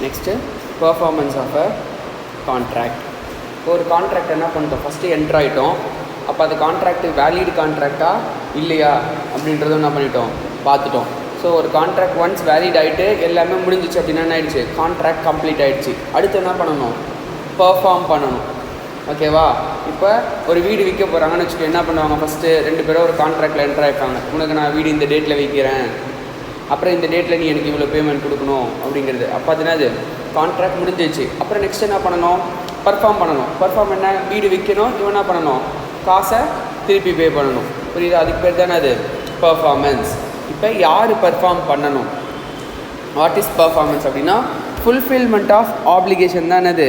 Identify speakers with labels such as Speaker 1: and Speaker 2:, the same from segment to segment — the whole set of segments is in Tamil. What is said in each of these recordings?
Speaker 1: Next performance of a contract. ஒரு கான்ட்ராக்ட் என்ன பண்ணிட்டோம், ஃபஸ்ட்டு என்ட்ரு ஆகிட்டோம். அப்போ அது கான்ட்ராக்ட் வேலிட் கான்ட்ராக்டா இல்லையா அப்படின்றதும் என்ன பண்ணிட்டோம், பார்த்துட்டோம். ஸோ ஒரு கான்ட்ராக்ட் ஒன்ஸ் வேலிட் ஆகிட்டு எல்லாமே முடிஞ்சிச்சு அப்படின்னா என்ன ஆகிடுச்சு, கான்ட்ராக்ட் கம்ப்ளீட் ஆகிடுச்சு. அடுத்து என்ன பண்ணணும், பெர்ஃபார்ம் பண்ணணும். ஓகேவா? இப்போ ஒரு வீடு விற்க போகிறாங்கன்னு வச்சுக்கோ, என்ன பண்ணுவாங்க, ஃபஸ்ட்டு 2 பேரும் ஒரு கான்ட்ராக்டில் என்ட்ரு ஆகிருக்காங்க. உனக்கு நான் வீடு இந்த டேட்டில் விற்கிறேன், அப்புறம் இந்த டேட்டில் நீ எனக்கு இவ்வளோ பேமெண்ட் கொடுக்கணும் அப்படிங்கிறது. அப்போ அது என்னது, கான்ட்ராக்ட் முடிஞ்சிச்சு. அப்புறம் நெக்ஸ்ட் என்ன பண்ணணும், பர்ஃபார்ம் பண்ணணும். பர்ஃபார்ம் என்ன, வீடு விற்கணும், இவன் என்ன பண்ணணும், காசை திருப்பி பே பண்ணணும். புரியுது? அதுக்கு பேர் தானே அது பர்ஃபார்மன்ஸ். இப்போ யார் பர்ஃபார்ம் பண்ணணும், வாட் இஸ் பர்ஃபார்மன்ஸ் அப்படின்னா ஃபுல்ஃபில்மெண்ட் ஆஃப் ஆப்ளிகேஷன் தான் என்னது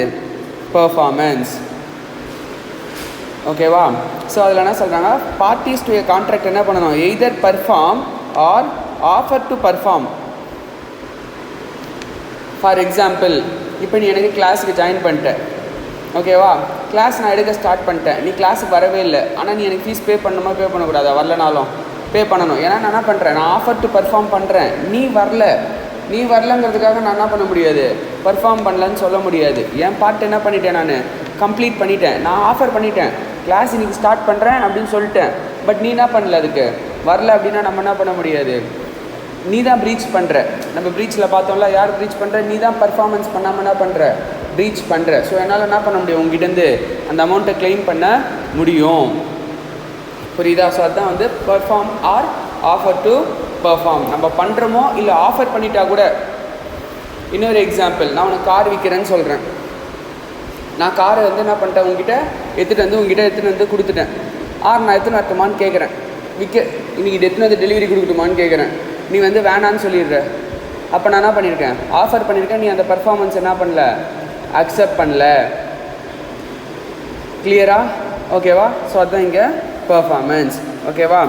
Speaker 1: பர்ஃபார்மன்ஸ். ஓகேவா? ஸோ அதில் என்ன சொல்கிறாங்க, பார்ட்டிஸ் டு ஏ கான்ட்ராக்ட் என்ன பண்ணணும், either perform or offer to perform. For example, இப்போ நீ எனக்கு கிளாஸுக்கு ஜாயின் பண்ணிட்டேன். ஓகேவா? கிளாஸ் நான் எடுக்க ஸ்டார்ட் பண்ணிட்டேன், நீ கிளாஸுக்கு வரவே இல்லை. ஆனால் நீ எனக்கு ஃபீஸ் பே பண்ணணுமா, பே பண்ணக்கூடாதா? வரலனாலும் பே பண்ணணும். ஏன்னா நான் என்ன பண்ணுறேன், நான் ஆஃபர் டு பர்ஃபார்ம் பண்ணுறேன். நீ வரலங்கிறதுக்காக நான் என்ன பண்ண முடியாது, பர்ஃபார்ம் பண்ணலன்னு சொல்ல முடியாது. என் பார்ட் என்ன பண்ணிட்டேன், நான் கம்ப்ளீட் பண்ணிட்டேன். நான் ஆஃபர் பண்ணிட்டேன், கிளாஸ் இன்றைக்கி ஸ்டார்ட் பண்ணுறேன் அப்படின்னு சொல்லிட்டேன். பட் நீ என்ன பண்ணல, அதுக்கு வரல அப்படின்னா நம்ம என்ன பண்ண முடியாது, நீ தான் ப்ரீச் பண்ணுற. நம்ம ப்ரீச்சில் பார்த்தோம்ல, யார் ப்ரீச் பண்ணுற, நீ தான் பர்ஃபார்மன்ஸ் பண்ணாமல் என்ன பண்ணுற, ப்ரீச் பண்ணுற. ஸோ என்னால் என்ன பண்ண முடியும், உங்ககிட்டேருந்து அந்த அமௌண்ட்டை கிளைம் பண்ண முடியும். புரியுதா? ஸோ அதுதான் வந்து perform or offer to perform. நம்ம பண்ணுறோமோ இல்லை ஆஃபர் பண்ணிட்டா கூட. இன்னொரு எக்ஸாம்பிள், நான் உனக்கு கார் விற்கிறேன்னு சொல்கிறேன். நான் காரை வந்து என்ன பண்ணிட்டேன், உங்ககிட்ட எடுத்துகிட்டு வந்து கொடுத்துட்டேன். நான் எடுத்துன்னு வரட்டுமான்னு கேட்குறேன். இன்றைக்கி எடுத்துன்னு வந்து டெலிவரி கொடுக்கட்டுமான்னு கேட்குறேன். நீ வந்து வேணான்னு சொல்லிடுற. அப்போ நான் என்ன பண்ணியிருக்கேன், ஆஃபர் பண்ணியிருக்கேன். நீ அந்த பர்ஃபார்மன்ஸ் என்ன பண்ணல, அக்செப்ட் பண்ணல. கிளியரா? ஓகேவா? ஸோ அதுதான் இங்கே பர்ஃபார்மன்ஸ். ஓகேவா?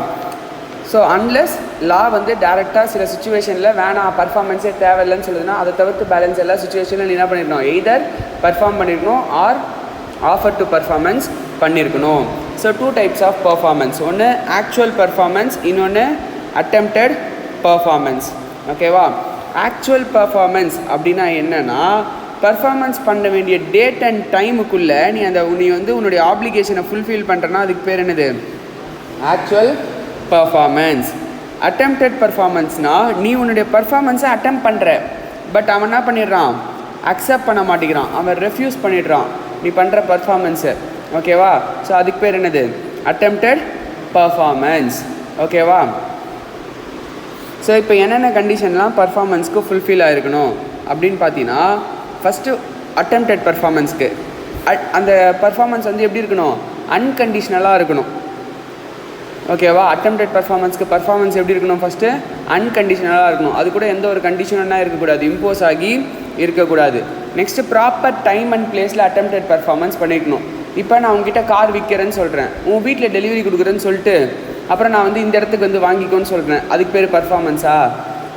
Speaker 1: ஸோ அன்லெஸ் லா வந்து டேரெக்டாக சில சுச்சுவேஷனில் வேணாம், பர்ஃபார்மன்ஸே தேவையில்லைன்னு சொல்லுதுன்னா, அதை தவிர்த்து பேலன்ஸ் எல்லா சுச்சுவேஷனில் நீ என்ன பண்ணியிருக்கணும், எய்தர் பர்ஃபார்ம் பண்ணியிருக்கணும் ஆர் ஆஃபர் டு பர்ஃபார்மன்ஸ் பண்ணியிருக்கணும். So 2 types of performance. ஒன்று ஆக்சுவல் பர்ஃபார்மன்ஸ், இன்னொன்று அட்டெம்ப்டட் பர்ஃபார்மன்ஸ். ஓகேவா? ஆக்சுவல் பர்ஃபார்மன்ஸ் அப்படின்னா என்னென்னா, பர்ஃபார்மன்ஸ் பண்ண வேண்டிய டேட் அண்ட் டைமுக்குள்ளே நீ வந்து உன்னுடைய ஆப்ளிகேஷனை ஃபுல்ஃபில் பண்ணுறனா அதுக்கு பேர் என்னது, ஆக்சுவல் பர்ஃபார்மன்ஸ். அட்டெம்ப்டட் பர்ஃபார்மன்ஸ்னால் நீ உன்னுடைய பர்ஃபார்மன்ஸை அட்டெம்ப்ட் பண்ணுற, பட் அவன் என்ன பண்ணிடுறான், அக்செப்ட் பண்ண மாட்டேங்கிறான், அவன் ரெஃப்யூஸ் பண்ணிடுறான் நீ பண்ணுற பர்ஃபார்மன்ஸை. ஓகேவா? ஸோ அதுக்கு பேர் என்னது, அட்டெம்ப்டட் பர்ஃபார்மன்ஸ். ஓகேவா? ஸோ இப்போ என்னென்ன கண்டிஷன்லாம் பர்ஃபார்மன்ஸ்க்கு ஃபுல்ஃபில் ஆகிருக்கணும் அப்படின்னு பார்த்தீங்கன்னா, ஃபஸ்ட்டு அட்டெம்ப்டட் பர்ஃபார்மன்ஸ்க்கு அந்த பர்ஃபார்மன்ஸ் வந்து எப்படி இருக்கணும், அன்கண்டிஷ்னலாக இருக்கணும். ஓகேவா? அட்டெம்ப்டட் பர்ஃபார்மன்ஸ்க்கு பர்ஃபார்மன்ஸ் எப்படி இருக்கணும், ஃபஸ்ட்டு அன்கண்டிஷ்னலாக இருக்கணும். அது கூட எந்த ஒரு கண்டிஷனும் இருக்கக்கூடாது, இம்போஸ் ஆகி இருக்கக்கூடாது. நெக்ஸ்ட்டு ப்ராப்பர் டைம் அண்ட் பிளேஸில் அட்டெம்ப்டட் பர்ஃபார்மன்ஸ் பண்ணிக்கணும். இப்போ நான் உங்ககிட்ட கார் விற்கிறேன்னு சொல்கிறேன், உன் வீட்டில் டெலிவரி கொடுக்குறேன்னு சொல்லிட்டு அப்புறம் நான் வந்து இந்த இடத்துக்கு வந்து வாங்கிக்கோன்னு சொல்கிறேன். அதுக்கு பேர் பர்ஃபார்மன்ஸா?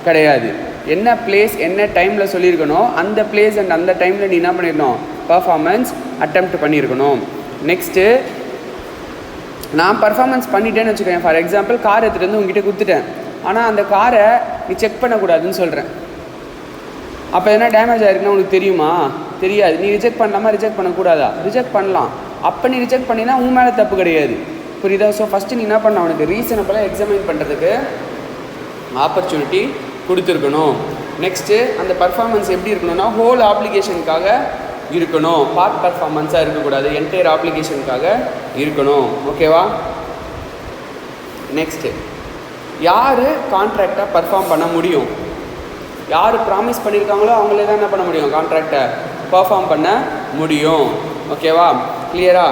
Speaker 1: கிடையாது. என்ன பிளேஸ் என்ன டைமில் சொல்லியிருக்கணும், அந்த பிளேஸ் அண்ட் அந்த டைமில் நீ என்ன பண்ணிடணும், பர்ஃபார்மன்ஸ் அட்டெம்ப்ட் பண்ணியிருக்கணும். நெக்ஸ்ட்டு நான் பர்ஃபார்மன்ஸ் பண்ணிட்டேன்னு வச்சுக்கேன். ஃபார் எக்ஸாம்பிள், கார் எடுத்துகிட்டு வந்து உங்ககிட்ட கொடுத்துட்டேன், ஆனால் அந்த காரை நீ செக் பண்ணக்கூடாதுன்னு சொல்கிறேன். அப்போ எதனா டேமேஜ் ஆகிருக்குன்னா உனக்கு தெரியுமா? தெரியாது. நீ ரிஜெக்ட் பண்ணலாமா, ரிஜெக்ட் பண்ணக்கூடாதா? ரிஜெக்ட் பண்ணலாம். அப்போ நீ ரிஜெக்ட் பண்ணினா உன் மேலே தப்பு கிடையாது. புரியுதா? ஸோ ஃபஸ்ட்டு நீ என்ன பண்ண, அவனுக்கு ரீசனபிளாக எக்ஸாமின் பண்ணுறதுக்கு ஆப்பர்ச்சுனிட்டி கொடுத்துருக்கணும். நெக்ஸ்ட்டு அந்த பர்ஃபார்மன்ஸ் எப்படி இருக்கணும்னா, ஹோல் ஆப்ளிகேஷனுக்காக இருக்கணும், பார்ட் பர்ஃபார்மன்ஸாக இருக்கக்கூடாது, என்டையர் ஆப்ளிகேஷனுக்காக இருக்கணும். ஓகேவா? நெக்ஸ்ட்டு யார் கான்ட்ராக்டாக பர்ஃபார்ம் பண்ண முடியும், யார் ப்ராமிஸ் பண்ணியிருக்காங்களோ அவங்களே தான் என்ன பண்ண முடியும், கான்ட்ராக்டை பர்ஃபார்ம் பண்ண முடியும். ஓகேவா? கிளியரா?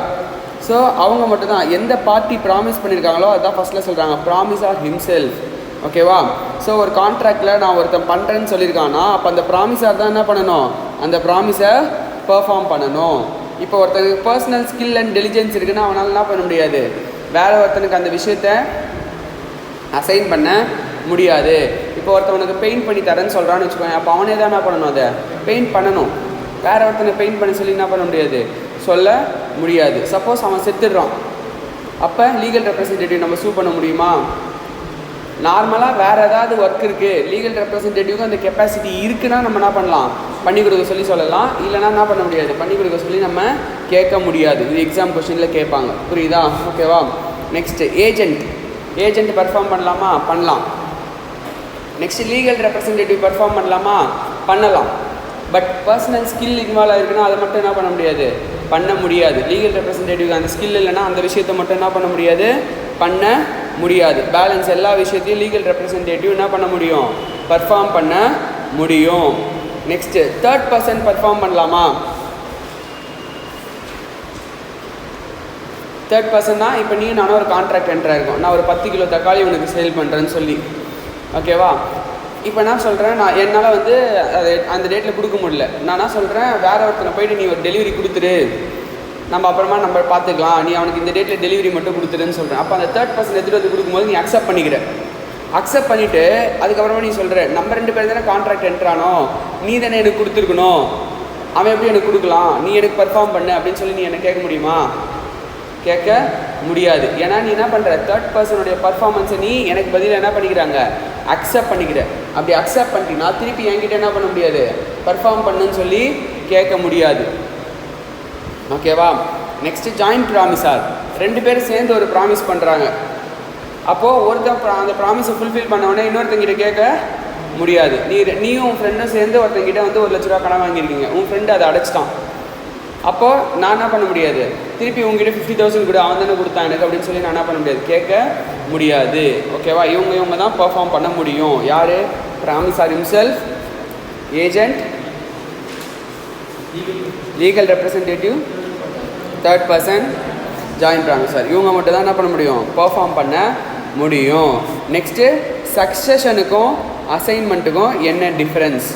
Speaker 1: ஸோ அவங்க மட்டும்தான், எந்த பார்ட்டி ப்ராமிஸ் பண்ணியிருக்காங்களோ அதுதான் ஃபஸ்ட்டில் சொல்கிறாங்க, ப்ராமிஸ் ஆர் ஹிம்செல்ஃப். ஓகேவா? ஸோ ஒரு கான்ட்ராக்டில் நான் ஒருத்தன் பண்ணுறேன்னு சொல்லியிருக்கான்னா, அப்போ அந்த ப்ராமிஸாக தான் என்ன பண்ணணும், அந்த ப்ராமிஸை பர்ஃபார்ம் பண்ணணும். இப்போ ஒருத்தனுக்கு பர்சனல் ஸ்கில் அண்ட் டெலிஜென்ஸ் இருக்குன்னா அவனால் என்ன பண்ண முடியாது, வேறு ஒருத்தனுக்கு அந்த விஷயத்தை அசைன் பண்ண முடியாது. இப்போ ஒருத்தவனுக்கு பெயிண்ட் பண்ணி தரேன்னு சொல்கிறான்னு வச்சுக்கோங்க, அப்போ அவனே தான் என்ன பண்ணணும், அதை பெயிண்ட் பண்ணணும். வேறு ஒருத்தனை பெயிண்ட் பண்ண சொல்லி என்ன பண்ண முடியாது, சொல்ல முடியாது. சப்போஸ் அவன் செத்துடுறான், அப்போ லீகல் ரெப்ரசன்டேட்டிவ் நம்ம சூ பண்ண முடியுமா? நார்மலாக வேறு ஏதாவது ஒர்க் இருக்குது, லீகல் ரெப்ரசன்டேட்டிவ்க்கு அந்த கெப்பாசிட்டி இருக்குன்னா நம்ம என்ன பண்ணலாம், பண்ணி கொடுக்க சொல்லி சொல்லலாம், இல்லைனா என்ன பண்ண முடியாது, பண்ணி கொடுக்க சொல்லி நம்ம கேட்க முடியாது. இது எக்ஸாம் கொஸ்டினில் கேட்பாங்க, புரியுதா? ஓகேவா? நெக்ஸ்ட்டு ஏஜெண்ட் பர்ஃபார்ம் பண்ணலாமா? பண்ணலாம். நெக்ஸ்ட்டு லீகல் ரெப்ரசன்டேட்டிவ் பர்ஃபார்ம் பண்ணலாமா? பண்ணலாம். பட் பர்சனல் ஸ்கில் இன்வால்வ் ஆகிருக்குன்னா அதை மட்டும் என்ன பண்ண முடியாது, பண்ண முடியாது. லீகல் ரெப்ரசன்டேட்டிவ் அந்த ஸ்கில் இல்லைன்னா அந்த விஷயத்தை மட்டும் என்ன பண்ண முடியாது, பண்ண முடியாது. பேலன்ஸ் எல்லா விஷயத்தையும் லீகல் ரெப்ரசன்டேட்டிவ் என்ன பண்ண முடியும், பர்ஃபார்ம் பண்ண முடியும். நெக்ஸ்ட்டு தேர்ட் பர்சன் பர்ஃபார்ம் பண்ணலாமா? தேர்ட் பர்சன்னா இப்போ நீ நானும் ஒரு கான்ட்ராக்ட் என்ட்ராக இருக்கும், நான் ஒரு 10 கிலோ தக்காளி உனக்கு சேல் பண்ணுறேன்னு சொல்லி, ஓகேவா? இப்போ நான் சொல்கிறேன், நான் என்னால் வந்து அது அந்த டேட்டில் கொடுக்க முடியல, நான் என்ன சொல்கிறேன், வேறு ஒருத்தனை போய்ட்டு நீ ஒரு டெலிவரி கொடுத்துரு, நம்ம அப்புறமா நம்ம பார்த்துக்கலாம், நீ அவனுக்கு இந்த டேட்டில் டெலிவரி மட்டும் கொடுத்துருன்னு சொல்கிறேன். அப்போ அந்த தேர்ட் பர்சன் எடுத்துகிட்டு வந்து கொடுக்கும்போது நீ அக்செப்ட் பண்ணிக்கிற. அக்செப்ட் பண்ணிவிட்டு அதுக்கப்புறமா நீ சொல்கிற, நம்ம 2 பேர் தானே கான்ட்ராக்ட் என்ட்ரானோ, நீ தானே எனக்கு கொடுத்துருக்கணும், அவன் எப்படி எனக்கு கொடுக்கலாம், நீ எனக்கு பர்ஃபார்ம் பண்ணு அப்படின்னு சொல்லி நீ என்ன கேட்க முடியுமா? கேட்க முடியாது. ஏன்னா நீ என்ன பண்ணுற, தேர்ட் பர்சனுடைய பர்ஃபார்மன்ஸை நீ எனக்கு பதிலாக என்ன பண்ணிக்கிறாங்க, அக்செப்ட் பண்ணிக்கிற. அப்படி அக்செப்ட் பண்ணிட்டீங்கன்னா திருப்பி என்கிட்ட என்ன பண்ண முடியாது, பர்ஃபார்ம் பண்ணுன்னு சொல்லி கேட்க முடியாது. ஓகேவா? நெக்ஸ்ட்டு ஜாயிண்ட் ப்ராமிஸார், 2 பேரும் சேர்ந்து ஒரு ப்ராமிஸ் பண்ணுறாங்க. அப்போது ஒருத்தன் அந்த ப்ராமிஸை ஃபுல்ஃபில் பண்ணவொடனே இன்னொருத்தங்கிட்ட கேட்க முடியாது. நீயும் உன் ஃப்ரெண்டும் சேர்ந்து ஒருத்தங்கிட்ட வந்து 1 லட்ச ரூபா கடன் வாங்கியிருக்கீங்க, உன் ஃப்ரெண்டு அதை அடைச்சிட்டான். அப்போது நான் என்ன பண்ண முடியாது, திருப்பி உங்ககிட்ட 50,000 கூட அவன் தானே கொடுத்தான் எனக்கு அப்படின்னு சொல்லி நான் என்ன பண்ண முடியாது, கேட்க முடியாது. ஓகேவா? இவங்க தான் பர்ஃபார்ம் பண்ண முடியும். யார்? Promisor himself, agent, legal representative, third person, joint promisor. இவங்க மட்டும் தான் என்ன பண்ண முடியும், பர்ஃபார்ம் பண்ண முடியும். நெக்ஸ்ட்டு சக்ஸஷனுக்கும் அசைன்மெண்ட்டுக்கும் என்ன டிஃப்ரென்ஸ்?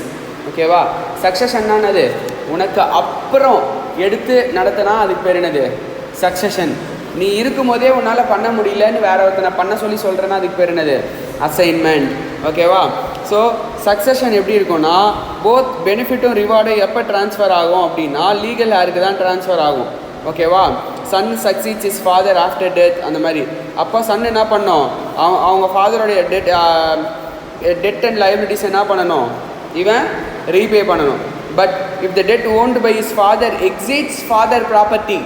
Speaker 1: ஓகேவா? சக்ஸஷன்னானது உனக்கு அப்புறம் எடுத்து நடத்தினா அதுக்கு பேர் என்னது, சக்ஸஷன். நீ இருக்கும்போதே உன்னால் பண்ண முடியலன்னு வேற ஒருத்தனை பண்ண சொல்லி சொல்கிறேன்னா அதுக்கு பேர் என்னது, அசைன்மெண்ட். ஓகேவா? ஸோ சக்ஸஷன் எப்படி இருக்கும்னா, போத் பெனிஃபிட்டும் ரிவார்டும் எப்போ ட்ரான்ஸ்ஃபர் ஆகும் அப்படின்னா லீகல் ஹேருக்கு தான் ட்ரான்ஸ்ஃபர் ஆகும். ஓகேவா? Son succeeds his father after death, அந்த மாதிரி. அப்போ சன் என்ன பண்ணோம், அவங்க ஃபாதருடைய டெட் அண்ட் லைபிலிட்டிஸ் என்ன பண்ணணும், இவன் ரீபே பண்ணணும். But if the debt owned by his father exceeds father property,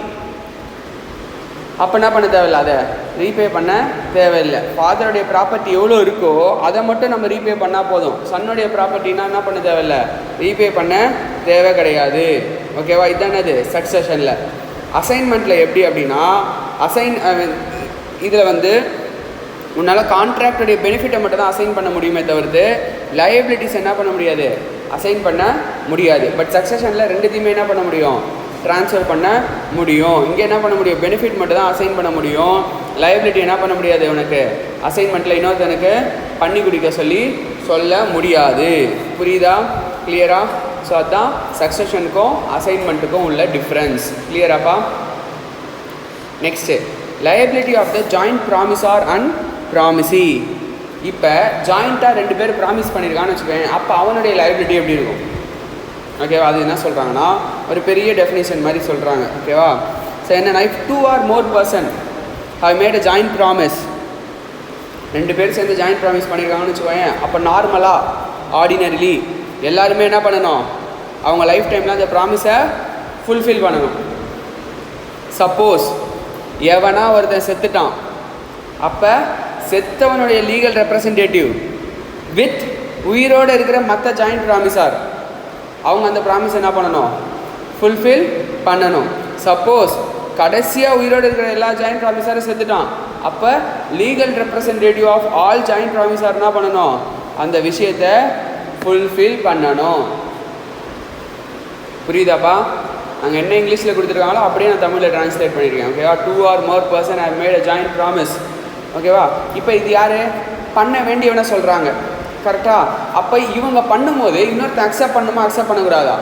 Speaker 1: அப்போ என்ன பண்ண தேவையில்லை, அதை ரீபே பண்ண தேவையில்லை. ஃபாதருடைய ப்ராப்பர்ட்டி எவ்வளோ இருக்கோ அதை மட்டும் நம்ம ரீபே பண்ணால் போதும். சன்னுடைய ப்ராப்பர்ட்டினா என்ன பண்ண தேவையில்லை, ரீபே பண்ண தேவை கிடையாது. ஓகேவா? இதுதான் அது சக்ஸஷனில். அசைன்மெண்ட்டில் எப்படி அப்படின்னா, இதில் வந்து உன்னால் கான்ட்ராக்டுடைய பெனிஃபிட்டை மட்டும் தான் அசைன் பண்ண முடியுமே தவிர்த்து லயபிலிட்டிஸ் என்ன பண்ண முடியாது, அசைன் பண்ண முடியாது. பட் சக்ஸஷனில் ரெண்டுத்தையுமே என்ன பண்ண முடியும், ட்ரான்ஸ்ஃபர் பண்ண முடியும். இங்கே என்ன பண்ண முடியும், பெனிஃபிட் மட்டும் தான் அசைன் பண்ண முடியும், லயபிலிட்டி என்ன பண்ண முடியாது, உனக்கு அசைன்மெண்ட்டில் இன்னொருத்தனுக்கு பண்ணி கொடுக்க சொல்ல முடியாது. புரியுதா? கிளியரா? ஸோ அதுதான் சக்ஸஷனுக்கும் அசைன்மெண்ட்டுக்கும் உள்ள டிஃப்ரென்ஸ். கிளியராப்பா? Next liability of the joint promisor and promisee. இப்போ ஜாயிண்ட்டாக 2 பேர் ப்ராமிஸ் பண்ணியிருக்கான்னு வச்சுக்கோங்க, அப்போ அவனுடைய லயபிலிட்டி எப்படி இருக்கும்? ஓகேவா? அது என்ன சொல்கிறாங்கன்னா ஒரு பெரிய டெஃபினேஷன் மாதிரி சொல்கிறாங்க. ஓகேவா? ஸோ என்னன்னா, if 2 or more person have made a joint promise, 2 பேர் சேர்ந்து ஜாயிண்ட் ப்ராமிஸ் பண்ணியிருக்காங்கன்னு வச்சுக்கோங்க, அப்போ நார்மலாக ஆர்டினரிலி எல்லாருமே என்ன பண்ணணும், அவங்க லைஃப் டைமில் அந்த ப்ராமிஸை ஃபுல்ஃபில் பண்ணணும். சப்போஸ் எவனா ஒருத்தன் செத்துட்டான், அப்போ செத்தவனுடைய லீகல் ரெப்ரசன்டேட்டிவ் வித் உயிரோடு இருக்கிற மற்ற ஜாயிண்ட் ப்ராமிஸார் அவங்க அந்த ப்ராமிஸ் என்ன பண்ணணும், ஃபுல்ஃபில் பண்ணணும். சப்போஸ் கடைசியாக உயிரோடு இருக்கிற எல்லா ஜாயிண்ட் ப்ராமிஸாரும் செத்துட்டான், அப்போ legal representative of all joint promisor என்ன பண்ணணும், அந்த விஷயத்தை ஃபுல்ஃபில் பண்ணணும். புரியுதாப்பா? அங்கே என்ன இங்கிலீஷில் கொடுத்துருக்காங்களோ அப்படியே நான் தமிழில் ட்ரான்ஸ்லேட் பண்ணியிருக்கேன். ஓகேவா? 2 or more person have made a joint promise. ஓகேவா? இப்போ இது யார் பண்ண வேண்டியவனை சொல்கிறாங்க, கரெக்டாக? அப்போ இவங்க பண்ணும்போது இன்னொருத்தன் அக்செப்ட் பண்ணுமா, அக்செப்ட் பண்ணக்கூடாதா?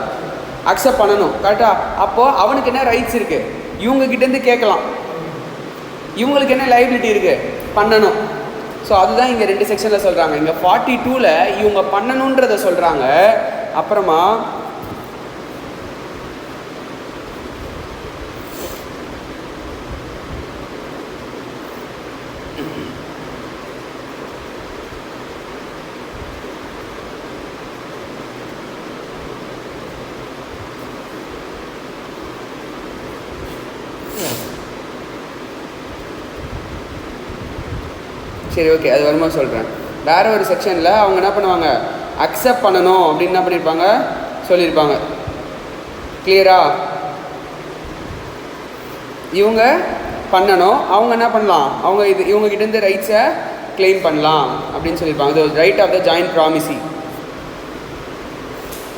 Speaker 1: அக்செப்ட் பண்ணணும், கரெக்டாக? அப்போது அவனுக்கு என்ன ரைட்ஸ் இருக்குது, இவங்ககிட்டேருந்து கேட்கலாம். இவங்களுக்கு என்ன லைபிலிட்டி இருக்குது, பண்ணணும். ஸோ அதுதான் இங்கே 2 செக்ஷனில் சொல்கிறாங்க. இங்கே 42ல் இவங்க பண்ணணுன்றதை சொல்கிறாங்க. அப்புறமா சரி ஓகே, அது வரும்போது சொல்கிறேன். வேறு ஒரு செக்ஷனில் அவங்க என்ன பண்ணுவாங்க, அக்செப்ட் பண்ணணும் அப்படின்னு என்ன பண்ணியிருப்பாங்க சொல்லியிருப்பாங்க. கிளியரா? இவங்க பண்ணணும், அவங்க என்ன பண்ணலாம், அவங்க இவங்ககிட்டேருந்து ரைட்ஸை கிளைம் பண்ணலாம் அப்படின்னு சொல்லியிருப்பாங்க. இது ரைட் ஆஃப் த ஜாயிண்ட் ப்ராமிசி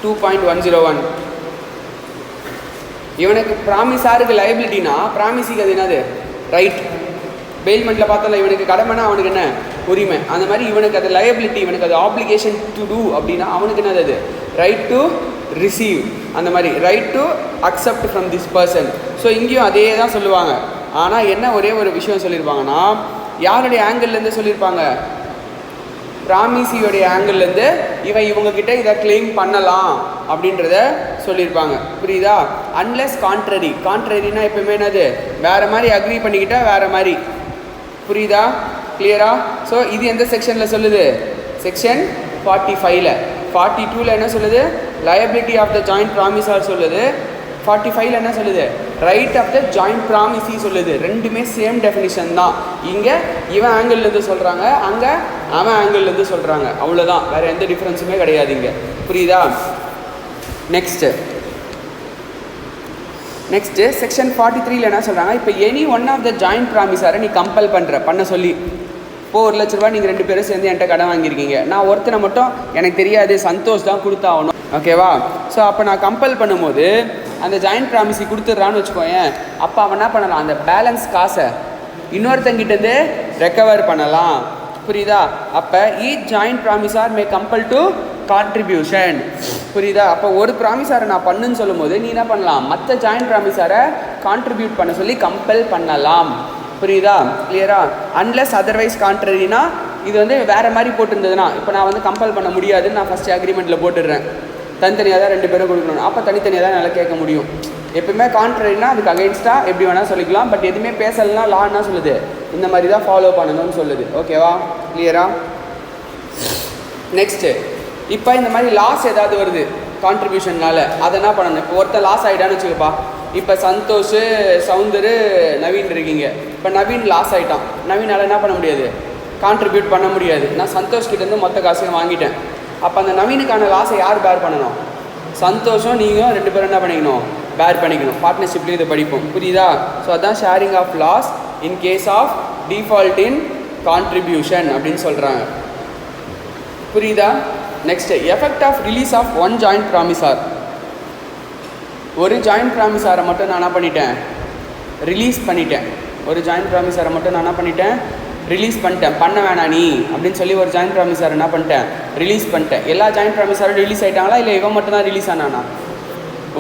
Speaker 1: 2.101. இவனுக்கு ப்ராமிஸாருக்கு லைபிலிட்டினா ப்ராமிஸிக்கு அது என்னது ரைட். பெயில்மெண்ட்டில் பார்த்தோம்ல, இவனுக்கு கடமைனா அவனுக்கு என்ன உரிமை. அந்த மாதிரி இவனுக்கு அது லயபிலிட்டி, இவனுக்கு அது ஆப்ளிகேஷன் டு டூ அப்படின்னா அவனுக்கு என்னது அது ரைட் டு ரிசீவ், அந்த மாதிரி right to accept from this person. So இங்கேயும் அதே தான் சொல்லுவாங்க. ஆனால் என்ன ஒரே ஒரு விஷயம் சொல்லியிருப்பாங்கன்னா, யாருடைய ஆங்கிள்லேருந்து சொல்லியிருப்பாங்க, ப்ராமிசியோடைய ஆங்கிள்லேருந்து இவங்கக்கிட்ட இதை கிளைம் பண்ணலாம் அப்படின்றத சொல்லியிருப்பாங்க. புரியுதா? அன்லெஸ் கான்ட்ரரினா எப்பவுமே என்னது வேறு மாதிரி அக்ரி பண்ணிக்கிட்டால் வேறு மாதிரி. புரியுதா? கிளியரா? ஸோ இது எந்த செக்ஷனில் சொல்லுது, செக்ஷன் 45ல். 42ல் என்ன சொல்லுது, லயபிலிட்டி ஆஃப் த ஜாயிண்ட் ப்ராமிஸார் சொல்லுது. 45ல் என்ன சொல்லுது, ரைட் ஆஃப் த ஜாயிண்ட் ப்ராமிசி சொல்லுது. ரெண்டுமே சேம் டெஃபினிஷன் தான். இங்கே இவன் ஆங்கிள்லேருந்து சொல்கிறாங்க, அங்கே அவன் ஆங்கிள்லேருந்து சொல்கிறாங்க. அவ்வளோதான், வேறு எந்த டிஃப்ரென்ஸுமே கிடையாது இங்கே. புரியுதா? நெக்ஸ்ட்டு செக்ஷன் 43ல் என்ன சொல்கிறாங்க, இப்போ any one of the joint ப்ராமிஸாரை நீ கம்பல் பண்ண சொல்லி, இப்போ 1 லட்ச ரூபா நீங்கள் 2 பேரும் சேர்ந்து என்கிட்ட கடன் வாங்கியிருக்கீங்க. நான் ஒருத்தனை மட்டும் எனக்கு தெரியாது, சந்தோஷ் தான் கொடுத்தாகணும், ஓகேவா? ஸோ அப்போ நான் கம்பல் பண்ணும்போது அந்த ஜாயிண்ட் ப்ராமிஸி கொடுத்துட்றான்னு வச்சுக்கோயேன். அப்போ அவன் என்ன பண்ணலாம், அந்த பேலன்ஸ் காசை இன்னொருத்தங்கிட்டேருந்து ரெக்கவர் பண்ணலாம். புரியுதா? அப்போ each joint promisor may compel to contribution. புரியுதா? அப்போ ஒரு ப்ராமிஸாரை நான் பண்ணுன்னு சொல்லும் போது நீ என்ன பண்ணலாம், மற்ற ஜாயிண்ட் ப்ராமிஸாரை கான்ட்ரிபியூட் பண்ண சொல்லி கம்பல் பண்ணலாம். புரியுதா? கிளியரா? அன்லெஸ் அதர்வைஸ் கான்ட்ரரினா இது வந்து வேறு மாதிரி போட்டிருந்ததுன்னா, இப்போ நான் வந்து கம்பல் பண்ண முடியாதுன்னு நான் ஃபஸ்ட்டு அக்ரிமெண்ட்டில் போட்டுடுறேன், தனித்தனியாக தான் 2 பேரும் கொடுக்கணும். அப்போ தனித்தனியாக தான் என்னால் கேட்க முடியும். எப்பவுமே கான்ட்ரரினா அதுக்கு அகெயின்ஸ்டாக எப்படி வேணால் சொல்லிக்கலாம். பட் எதுவுமே பேசலைன்னா லா என்ன சொல்லுது, இந்த மாதிரி தான் ஃபாலோ பண்ணணும்னு சொல்லுது. ஓகேவா? கிளியரா? நெக்ஸ்ட்டு, இப்போ இந்த மாதிரி லாஸ் ஏதாவது வருது கான்ட்ரிபியூஷன்னால, அதை என்ன பண்ணணும், இப்போ ஒருத்தர் லாஸ் ஆகிட்டான்னு வச்சுக்கப்பா. இப்போ சந்தோஷ், சவுந்தர், நவீன் இருக்கீங்க. இப்போ நவீன் லாஸ் ஆகிட்டான். நவீனால் என்ன பண்ண முடியாது, கான்ட்ரிபியூட் பண்ண முடியாது. நான் சந்தோஷ்கிட்டேருந்து மொத்த காசையும் வாங்கிட்டேன். அப்போ அந்த நவீனுக்கான லாஸை யார் பேர் பண்ணணும், சந்தோஷம் நீங்கள் 2 பேரும் என்ன பண்ணிக்கணும், பேர் பண்ணிக்கணும். பார்ட்னர்ஷிப்லேயும் இதை படிப்போம். புரியுதா? ஸோ அதான் sharing of loss in case of default in contribution அப்படின்னு சொல்கிறாங்க. புரியுதா? Next, effect of release of one joint promisor. ஒரு ஜாயிண்ட் ப்ராமிஸாரை மட்டும் நான் என்ன பண்ணிட்டேன், ரிலீஸ் பண்ணிட்டேன். ஒரு ஜாயிண்ட் ப்ராமிஸாரை மட்டும் நான் என்ன பண்ணிட்டேன், ரிலீஸ் பண்ணிட்டேன். பண்ண வேணாம் நீ அப்படின்னு சொல்லி ஒரு ஜாயிண்ட் ப்ராமிஸாரை என்ன பண்ணிட்டேன், ரிலீஸ் பண்ணிட்டேன். எல்லா ஜாயிண்ட் ப்ராமிஸாரும் ரிலீஸ் ஆகிட்டாங்களா, இல்லை இவன் மட்டும் தான் ரிலீஸ் ஆனானா?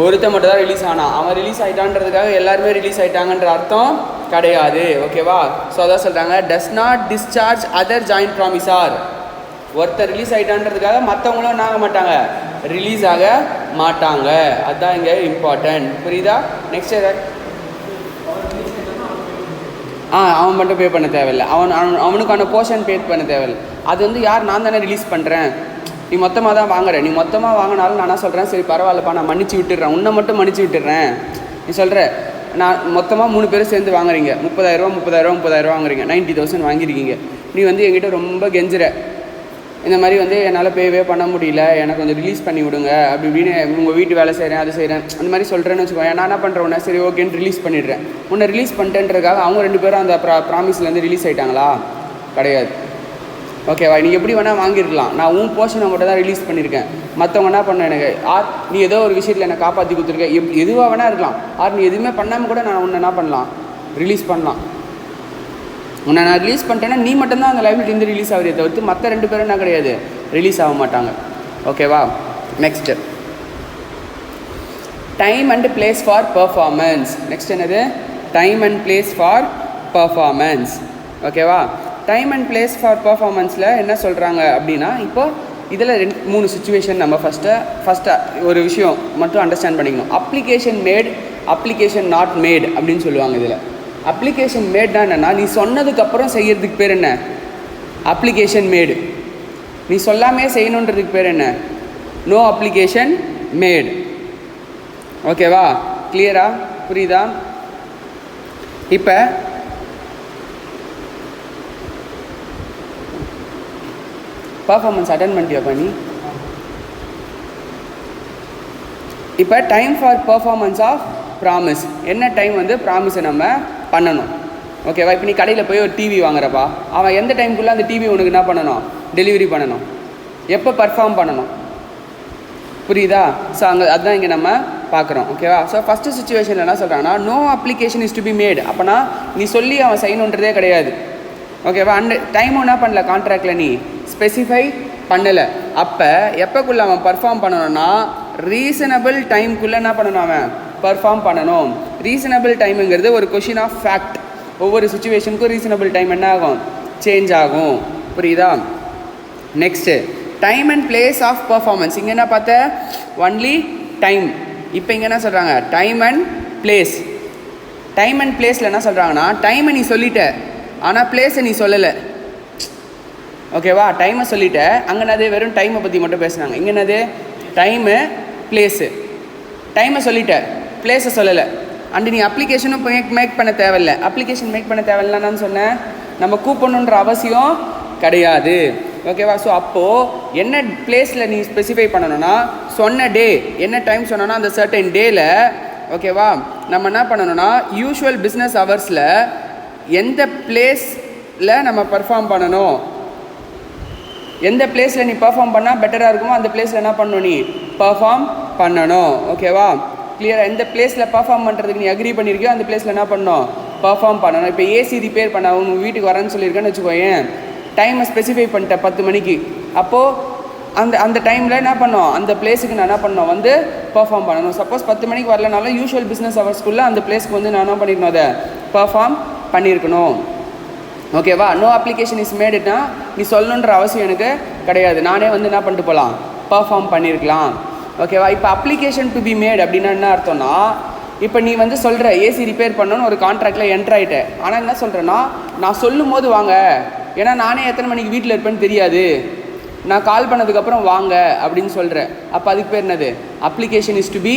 Speaker 1: ஒருத்தன் மட்டும் தான் ரிலீஸ் ஆனான். அவன் ரிலீஸ் ஆகிட்டான்றதுக்காக எல்லாருமே ரிலீஸ் ஆகிட்டாங்கன்ற அர்த்தம் கிடையாது. ஓகேவா? ஸோ அதான் சொல்கிறாங்க, does not discharge other joint promisor. ஒருத்தர் ரிலீஸ் ஆகிட்டான்றதுக்காக மற்றவங்களும் என்ன ஆக மாட்டாங்க, ரிலீஸ் ஆக மாட்டாங்க. அதுதான் இங்கே இம்பார்ட்டன்ட். புரியுதா? நெக்ஸ்ட், அவன் மட்டும் பே பண்ண தேவையில்லை, அவனுக்கான போர்ஷன் பே பண்ண தேவையில்லை. அது வந்து யார், நான் தானே ரிலீஸ் பண்ணுறேன், நீ மொத்தமாக தான் வாங்குற, நீ மொத்தமாக வாங்கினாலும் நான் என்ன சொல்கிறேன், சரி பரவாயில்லப்பா நான் மன்னிச்சு விட்டுடுறேன், உன்னை மட்டும் மன்னிச்சு விட்டுடுறேன். நீ சொல்கிற நான் மொத்தமாக 3 பேரும் சேர்ந்து வாங்குறீங்க, 30,000 வாங்குறீங்க, 90,000 வாங்கியிருக்கீங்க. நீ வந்து என்கிட்ட ரொம்ப கெஞ்சுற, இந்த மாதிரி வந்து என்னால் பேவே பண்ண முடியல, எனக்கு கொஞ்சம் ரிலீஸ் பண்ணி விடுங்க அப்படி இப்படின்னு, உங்கள் வீட்டு வேலை செய்கிறேன் அது செய்கிறேன் அந்த மாதிரி சொல்கிறேன்னு வச்சுக்கோங்க. நான் என்ன பண்ணுறேன், உன்னை சரி ஓகேன்னு ரிலீஸ் பண்ணிடுறேன். உன்னை ரிலீஸ் பண்ணிட்டேன்றதுக்காக அவங்க 2 பேரும் அந்த ப்ராமிஸ்லேருந்து ரிலீஸ் ஆகிட்டாங்களா? கிடையாது. ஓகேவா? நீ எப்படி வேணால் வாங்கிருக்கலாம், நான் உன் போர்ஷனை மட்டும் தான் ரிலீஸ் பண்ணியிருக்கேன். மற்றவங்க என்ன பண்ண, எனக்கு நீ ஏதோ ஒரு விஷயத்தில் என்னை காப்பாற்றி கொடுத்துருக்க, எதுவாக வேணால் இருக்கலாம். நீ எதுவுமே பண்ணாமல் கூட நான் உன்னை என்ன பண்ணலாம், ரிலீஸ் பண்ணலாம். உன்னை நான் ரிலீஸ் பண்ணிட்டேன்னா நீ மட்டும்தான் அந்த லைபிலிட்டிலேருந்து ரிலீஸ் ஆகுதே தவிர்த்து மற்ற 2 பேரும் என்ன கிடையாது, ரிலீஸ் ஆக மாட்டாங்க. ஓகேவா? Next, time and place for performance. Next என்னது, time and place for performance. ஓகேவா? டைம் அண்ட் பிளேஸ் ஃபார் பர்ஃபார்மன்ஸில் என்ன சொல்கிறாங்க அப்படின்னா, இப்போ இதில் 3 சுச்சுவேஷன் நம்ம ஃபஸ்ட்டு ஒரு விஷயம் மட்டும் அண்டர்ஸ்டாண்ட் பண்ணிக்கணும். Application made, application not made அப்படின்னு சொல்லுவாங்க. இதில் அப்ளிகேஷன் மேட்னா என்னென்னா, நீ சொன்னதுக்கப்புறம் செய்கிறதுக்கு பேர் என்ன, அப்ளிகேஷன் மேடு. நீ சொல்லாமே செய்யணுன்றதுக்கு பேர் என்ன, நோ அப்ளிகேஷன் மேட். ஓகேவா? கிளியரா? புரியுதா? இப்போ பர்ஃபார்மன்ஸ் அட்டன் பண்ணிட்டியாப்பா நீ? இப்போ time for performance of promise, என்ன டைம் வந்து ப்ராமிஸை நம்ம பண்ணணும். ஓகேவா? இப்போ நீ கடையில் போய் ஒரு டிவி வாங்குறப்பா, அவன் எந்த டைமுக்குள்ளே அந்த டிவி உனக்கு என்ன பண்ணணும், டெலிவரி பண்ணணும், எப்போ பர்ஃபார்ம் பண்ணணும், புரியுதா? ஸோ அங்கே அதுதான் இங்கே நம்ம பார்க்குறோம். ஓகேவா? ஸோ ஃபஸ்ட்டு சுச்சுவேஷனில் என்ன சொல்கிறாங்கன்னா, no application is to be made. அப்போனா நீ சொல்லி அவன் செய்யணுன்றதே கிடையாது. ஓகேவா? அண்ட் டைமும் என்ன பண்ணல, கான்ட்ராக்டில் நீ ஸ்பெசிஃபை பண்ணலை. அப்போ எப்போக்குள்ளே அவன் பர்ஃபார்ம் பண்ணணும்னா ரீசனபிள் டைமுக்குள்ளே என்ன பண்ணணும், அவன் பர்ஃபார்ம் பண்ணணும். ரீசனபிள் டைமுங்கிறது ஒரு கொஷின் ஆஃப் ஃபேக்ட். ஒவ்வொரு சுச்சுவேஷனுக்கும் ரீசனபிள் டைம் என்ன ஆகும், சேஞ்ச் ஆகும். புரியுதா? Next time and place of performance. இங்கே என்ன பார்த்த, ஒன்லி டைம். இப்போ இங்கே என்ன சொல்கிறாங்க, time and place. Time and பிளேஸில் என்ன சொல்கிறாங்கன்னா, டைமை நீ சொல்லிட்ட ஆனால் பிளேஸை நீ சொல்லலை. ஓகேவா? டைமை சொல்லிட்ட, அங்கே என்னது வெறும் டைமை பற்றி மட்டும் பேசுனாங்க. இங்கே என்னது, டைமு பிளேஸு. டைமை சொல்லிட்ட, பிளேஸை சொல்லலை. அண்டு நீ அப்ளிகேஷனும் மேக் பண்ண தேவையில்லை. அப்ளிகேஷன் மேக் பண்ண தேவையில்லைன்னு சொன்னேன், நம்ம கூப்பிடணுன்ற அவசியம் கிடையாது. ஓகேவா? ஸோ அப்போது என்ன பிளேஸில் நீ ஸ்பெசிஃபை பண்ணணும்னா, சொன்ன டே என்ன டைம் சொன்னோன்னா அந்த சர்டன் டேயில், ஓகேவா, நம்ம என்ன பண்ணணும்னா யூஷுவல் பிஸ்னஸ் ஹவர்ஸில் எந்த பிளேஸில் நம்ம பர்ஃபார்ம் பண்ணணும், எந்த பிளேஸில் நீ பர்ஃபார்ம் பண்ணால் பெட்டராக இருக்குமோ அந்த பிளேஸில் என்ன பண்ணணும், நீ பர்ஃபார்ம் பண்ணணும். ஓகேவா? கிளியராக எந்த பிளேஸில் பர்ஃபார்ம் பண்ணுறதுக்கு நீ அக்ரி பண்ணியிருக்கியோ அந்த பிளேஸில் என்ன பண்ணணும், பர்ஃபார்ம் பண்ணணும். இப்போ ஏசி ரிப்பேர் பண்ண உங்கள் வீட்டுக்கு வரேன்னு சொல்லியிருக்கேன்னு வச்சுக்கோயேன், டைமை ஸ்பெசிஃபை பண்ணிட்டேன் 10 மணிக்கு. அப்போது அந்த டைமில் என்ன பண்ணோம், அந்த பிளேஸுக்கு நான் என்ன பண்ணோம், வந்து பர்ஃபார்ம் பண்ணணும். சப்போஸ் 10 மணிக்கு வரலனாலும் யூஷுவல் பிஸ்னஸ் ஹவர்ஸ்க்குள்ளே அந்த பிளேஸ்க்கு வந்து நான் என்ன பண்ணிக்கணும், அதை பர்ஃபார்ம் பண்ணியிருக்கணும். ஓகேவா? நோ அப்ளிகேஷன் இஸ் மேடுனா நீ சொல்லணுன்ற அவசியம் எனக்கு கிடையாது, நானே வந்து என்ன பண்ணிட்டு போகலாம், பர்ஃபார்ம் பண்ணியிருக்கலாம். ஓகேவா? இப்போ அப்ளிகேஷன் டு பி மேட் அப்படின்னா என்ன அர்த்தம்னா, இப்போ நீ வந்து சொல்கிற ஏசி ரிப்பேர் பண்ணணும்னு ஒரு கான்ட்ராக்டில் என்ட்ரு ஆகிட்டேன். ஆனால் என்ன சொல்கிறேன்னா, நான் சொல்லும் போது வாங்க, ஏன்னா நானே எத்தனை மணிக்கு வீட்டில் இருப்பேன்னு தெரியாது, நான் கால் பண்ணதுக்கப்புறம் வாங்க அப்படின்னு சொல்கிறேன். அப்போ அதுக்கு பேர் என்னது, அப்ளிகேஷன் இஸ் டு பி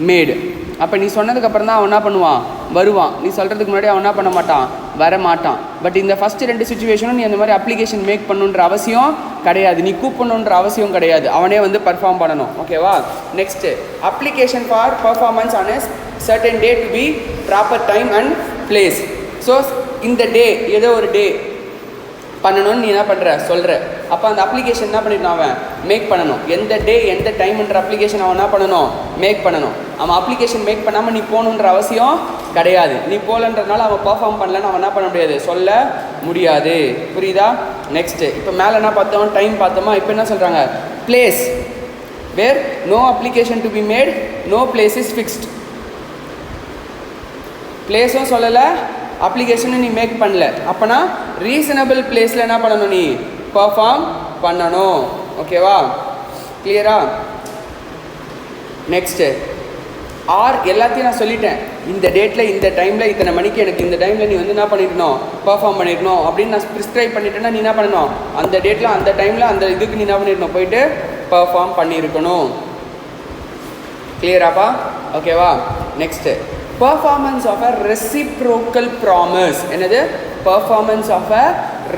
Speaker 1: மேடு. அப்போ நீ சொன்னதுக்கப்புறம் தான் அவன் என்ன பண்ணுவான், வருவான். நீ சொல்கிறதுக்கு முன்னாடி அவன் என்ன பண்ண மாட்டான், வர மாட்டான். பட் இந்த ஃபஸ்ட்டு 2 சுச்சுவேஷனும் நீ அந்த மாதிரி அப்ளிகேஷன் மேக் பண்ணுன்ற அவசியம் கிடையாது, நீ கூப்பிடணுன்ற அவசியம் கிடையாது, அவனே வந்து பர்ஃபார்ம் பண்ணணும். ஓகேவா? Next application for performance on a certain day to be proper time and place. So இந்த டே ஏதோ ஒரு டே பண்ணணும்னு நீ என்ன பண்ணுற, சொல்கிற. அப்போ அந்த அப்ளிகேஷன் என்ன பண்ணிடணும், அவன் மேக் பண்ணணும். எந்த டே எந்த டைம்ன்ற அப்ளிகேஷன் அவன் என்ன பண்ணணும், மேக் பண்ணணும். அவன் அப்ளிகேஷன் மேக் பண்ணாமல் நீ போகணுன்ற அவசியம் கிடையாது. நீ போகலன்றதுனால அவன் பர்ஃபார்ம் பண்ணலன்னு அவன் என்ன பண்ண முடியாது, சொல்ல முடியாது. புரியுதா? நெக்ஸ்ட்டு இப்போ மேலே என்ன பார்த்தோம், டைம் பார்த்தோமா. இப்போ என்ன சொல்கிறாங்க, place where no application to be made, no place is fixed. பிளேஸும் சொல்லலை, அப்ளிகேஷனும் நீ மேக் பண்ணல. அப்போனா ரீசனபிள் பிளேஸில் என்ன பண்ணணும், நீ பர்ஃபார்ம் பண்ணணும். ஓகேவா? கிளியரா? நெக்ஸ்ட்டு ஆர் எல்லாத்தையும் நான் சொல்லிட்டேன், இந்த டேட்டில் இந்த டைமில் இத்தனை மணிக்கு எனக்கு இந்த டைமில் நீ வந்து என்ன பண்ணிக்கணும், பர்ஃபார்ம் பண்ணிக்கணும் அப்படின்னு நான் ப்ரிஸ்கிரைப் பண்ணிட்டேன்னா நீ என்ன பண்ணணும், அந்த டேட்டில் அந்த டைமில் அந்த இதுக்கு நீ என்ன பண்ணிடணும், போயிட்டு பர்ஃபார்ம் பண்ணியிருக்கணும். கிளியராப்பா? ஓகேவா? Next performance of a reciprocal promise. என்னது? Performance of a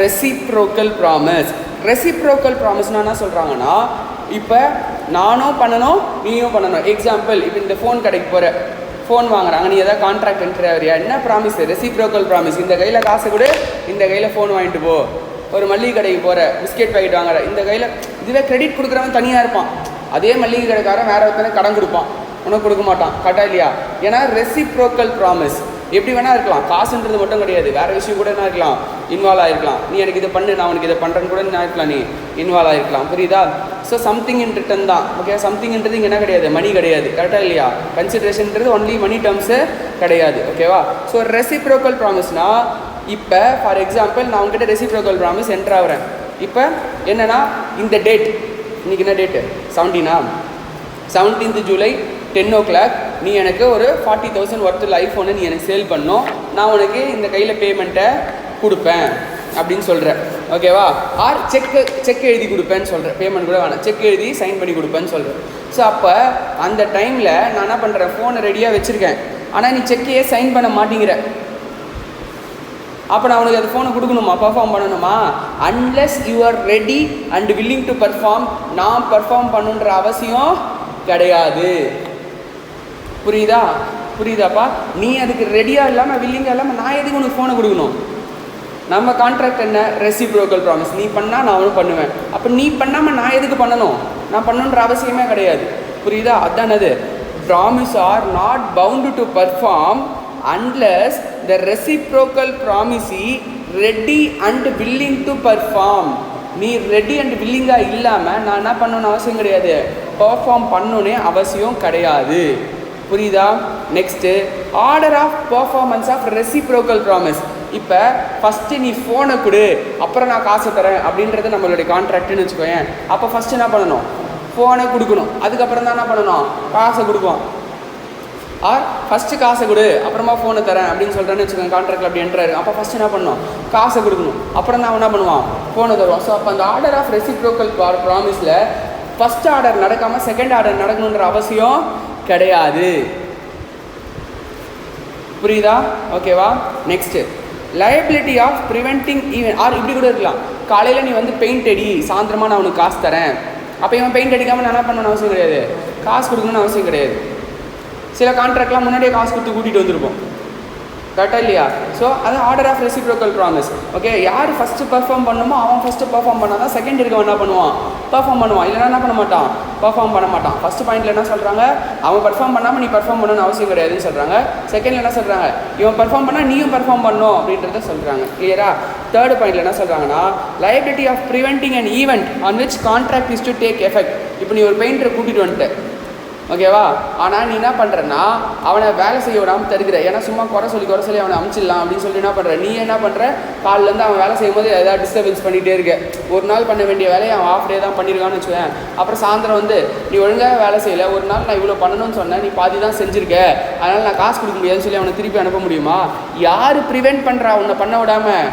Speaker 1: reciprocal promise. Reciprocal ப்ராமிஸ்னால் என்ன சொல்கிறாங்கன்னா, இப்போ நானும் பண்ணணும் நீயும் பண்ணணும். எக்ஸாம்பிள், இப்போ இந்த ஃபோன் கடைக்கு போகிற, ஃபோன் வாங்குறாங்க, நீ எதாவது கான்ட்ராக்ட் என்ட்ரி ஆகிறியா, என்ன ப்ராமிஸ், ரெசிப்ரோக்கல் ப்ராமிஸ். இந்த கையில் காசு கொடு, இந்த கையில் ஃபோன் வாங்கிட்டு போ. ஒரு மளிகை கடைக்கு போகிற, பிஸ்கெட் பாக்கெட் வாங்குற, இந்த கையில். இதுவே கிரெடிட் கொடுக்குறவன் தனியாக இருப்பான், அதே மளிகை கடைக்காரன் வேறு ஒருத்தனை கடன் கொடுப்பான், உனக்கு கொடுக்க மாட்டான். கரெக்டா இல்லையா? ஏன்னா ரெசிப்ரோக்கல் ப்ராமிஸ் எப்படி வேணா இருக்கலாம், காசுன்றது மட்டும் கிடையாது, வேறு விஷயம் கூட என்ன இருக்கலாம், இன்வால்வ் ஆகிருக்கலாம். நீ எனக்கு இதை பண்ணு, நான் உனக்கு இதை பண்ணுறேன்னு கூட என்ன இருக்கலாம், நீ இன்வால்வ் ஆகிருக்கலாம். புரியுதா? ஸோ சம்திங் இன் ரிட்டன் தான். ஓகே, சம்திங்ன்றது இங்கே என்ன கிடையாது, மணி கிடையாது. கரெக்டாக இல்லையா? கன்சிடரேஷன்ன்றது ஒன்லி மணி டேர்ம்ஸு கிடையாது. ஓகேவா? ஸோ ரெசிப்ரோக்கல் ப்ராமிஸ்னால், இப்போ ஃபார் எக்ஸாம்பிள் நான் உங்ககிட்ட ரெசிப்ரோக்கல் ப்ராமிஸ் என்ட்ரு ஆகிறேன். இப்போ என்னென்னா, இந்த டேட், இன்றைக்கி என்ன டேட்டு, 17th ஜூலை 10 o'clock நீ எனக்கு ஒரு 40,000 ஒர்த்தில் ஐஃபோனை நீ எனக்கு சேல் பண்ணணும், நான் உனக்கு இந்த கையில் பேமெண்ட்டை கொடுப்பேன் அப்படின்னு சொல்கிறேன். ஓகேவா? ஆர் செக் எழுதி கொடுப்பேன்னு சொல்கிறேன், பேமெண்ட் கூட வேணாம், செக் எழுதி சைன் பண்ணி கொடுப்பேன்னு சொல்கிறேன். ஸோ அப்போ அந்த டைமில் நான் என்ன பண்ணுறேன், ஃபோனை ரெடியாக வச்சுருக்கேன், ஆனால் நீ செக்கையே சைன் பண்ண மாட்டேங்கிற. அப்போ நான் அவனுக்கு அந்த ஃபோனை கொடுக்கணுமா, பர்ஃபார்ம் பண்ணணுமா? Unless you are ready and willing to perform, நான் பர்ஃபார்ம் பண்ணுன்ற அவசியம் கிடையாது. புரியுதாப்பா? நீ அதுக்கு ரெடியாக இல்லாமல் வில்லிங்காக இல்லாமல் நான் எதுக்கு உனக்கு ஃபோனை கொடுக்கணும்? நம்ம கான்ட்ராக்ட் என்ன? Reciprocal promise. நீ பண்ணால் நான் அவனும் பண்ணுவேன். அப்போ நீ பண்ணாமல் நான் எதுக்கு பண்ணணும்? நான் பண்ணணுன்ற அவசியமே கிடையாது. புரியுதா? அதானது. Promise are not bound to perform unless the reciprocal promisee ready and willing to perform. நீ ரெடி அண்ட் வில்லிங்காக இல்லாமல் நான் என்ன பண்ணணும்னு அவசியம் கிடையாது, பர்ஃபார்ம் பண்ணணுன்னே அவசியம் கிடையாது. புரியுதா? Next order of performance of reciprocal promise. இப்போ ஃபஸ்ட்டு நீ ஃபோனை கொடு, அப்புறம் நான் காசை தரேன் அப்படின்றது நம்மளுடைய கான்ட்ராக்ட்னு வச்சுக்கோயேன். அப்போ ஃபஸ்ட்டு என்ன பண்ணணும்? ஃபோனை கொடுக்கணும். அதுக்கப்புறம் தான் என்ன பண்ணணும்? காசை கொடுப்போம். ஆர் ஃபஸ்ட்டு காசை கொடு அப்புறமா ஃபோனை தரேன் அப்படின்னு சொல்கிறேன்னு வச்சுக்கோங்க. கான்ட்ராக்டில் அப்படி என்ட்ராரு. அப்போ ஃபஸ்ட்டு என்ன பண்ணணும்? காசை கொடுக்கணும். அப்புறம் தான் அவன் என்ன பண்ணுவான்? ஃபோனை தருவான். ஸோ அப்போ அந்த ஆர்டர் ஆஃப் ரெசிப்ரோக்கல் ப்ராமிஸில் ஃபஸ்ட் ஆர்டர் நடக்காமல் செகண்ட் ஆர்டர் நடக்கணுன்ற அவசியம் கிடையாது. புரியுதா? ஓகேவா? Next liability of preventing event. Or இப்படி கூட இருக்கலாம். காலையில் நீ வந்து பெயிண்ட் அடி, சாயந்தரமாக நான் அவனுக்கு காசு தரேன். அப்போ இவன் பெயிண்ட் அடிக்காமல் நான் என்ன பண்ணணும்னு அவசியம் கிடையாது, காசு கொடுக்கணும்னு அவசியம் கிடையாது. சில கான்ட்ராக்ட்லாம் முன்னாடியே காசு கொடுத்து கூட்டிகிட்டு வந்துருப்போம். கரெக்டாக இல்லையா? ஸோ அது order of reciprocal promise. Okay, யார் ஃபஸ்ட்டு பர்ஃபார்ம் பண்ணணுமோ அவன் ஃபஸ்ட்டு பர்ஃபார்ம் பண்ணால் தான் செகண்ட் இருக்கவன் என்ன பண்ணுவான்? பர்ஃபார்ம் பண்ணுவான். இல்லைனா என்ன பண்ண மாட்டான்? பர்ஃபார்ம் பண்ண மாட்டான். ஃபஸ்ட் பாயிண்டில் என்ன சொல்கிறாங்க? அவன் பர்ஃபார்ம் பண்ணாமல் நீ பர்ஃபார்ம் பண்ணணும்னு அவசியம் கிடையாதுன்னு சொல்கிறாங்க. செகண்டில் என்ன சொல்கிறாங்க? இவன் பர்ஃபார்ம் பண்ணால் நீயும் பர்ஃபார்ம் பண்ணணும் அப்படின்றத சொல்கிறாங்க. கிளியரா? தேர்ட் பாயிண்டில் என்ன சொல்கிறாங்கன்னா, liability of preventing an event on which contract is to take effect. இப்போ நீ ஒரு பெயிண்டரை கூட்டிகிட்டு வந்துட்டு, ஓகேவா? ஆனால் நீ என்ன பண்ணுறன்னா அவனை வேலை செய்ய விடாமல் தடுக்கிற. ஏன்னா சும்மா குறை சொல்லி அவனை அமுச்சிடலாம் அப்படின்னு சொல்லி என்ன பண்ணுற, நீ என்ன பண்ணுற, காலிலேருந்து அவன் வேலை செய்யும் போது ஏதாவது டிஸ்டர்பன்ஸ் பண்ணிகிட்டே இருக்க. ஒரு நாள் பண்ண வேண்டிய வேலையை அவன் ஆஃப் டே தான் பண்ணியிருக்கான்னு வச்சுக்கேன். அப்புறம் சாயந்தரம் வந்து நீ ஒழுங்காக வேலை செய்யலை, ஒரு நாள் நான் இவ்வளோ பண்ணணும்னு சொன்னேன், நீ பாதி தான் செஞ்சுருக்க, அதனால் நான் காசு கொடுக்க முடியாதுன்னு சொல்லி அவனை திருப்பி அனுப்ப முடியுமா? யார் ப்ரிவென்ட் பண்ணுறா உன்னை பண்ண விடாமல்?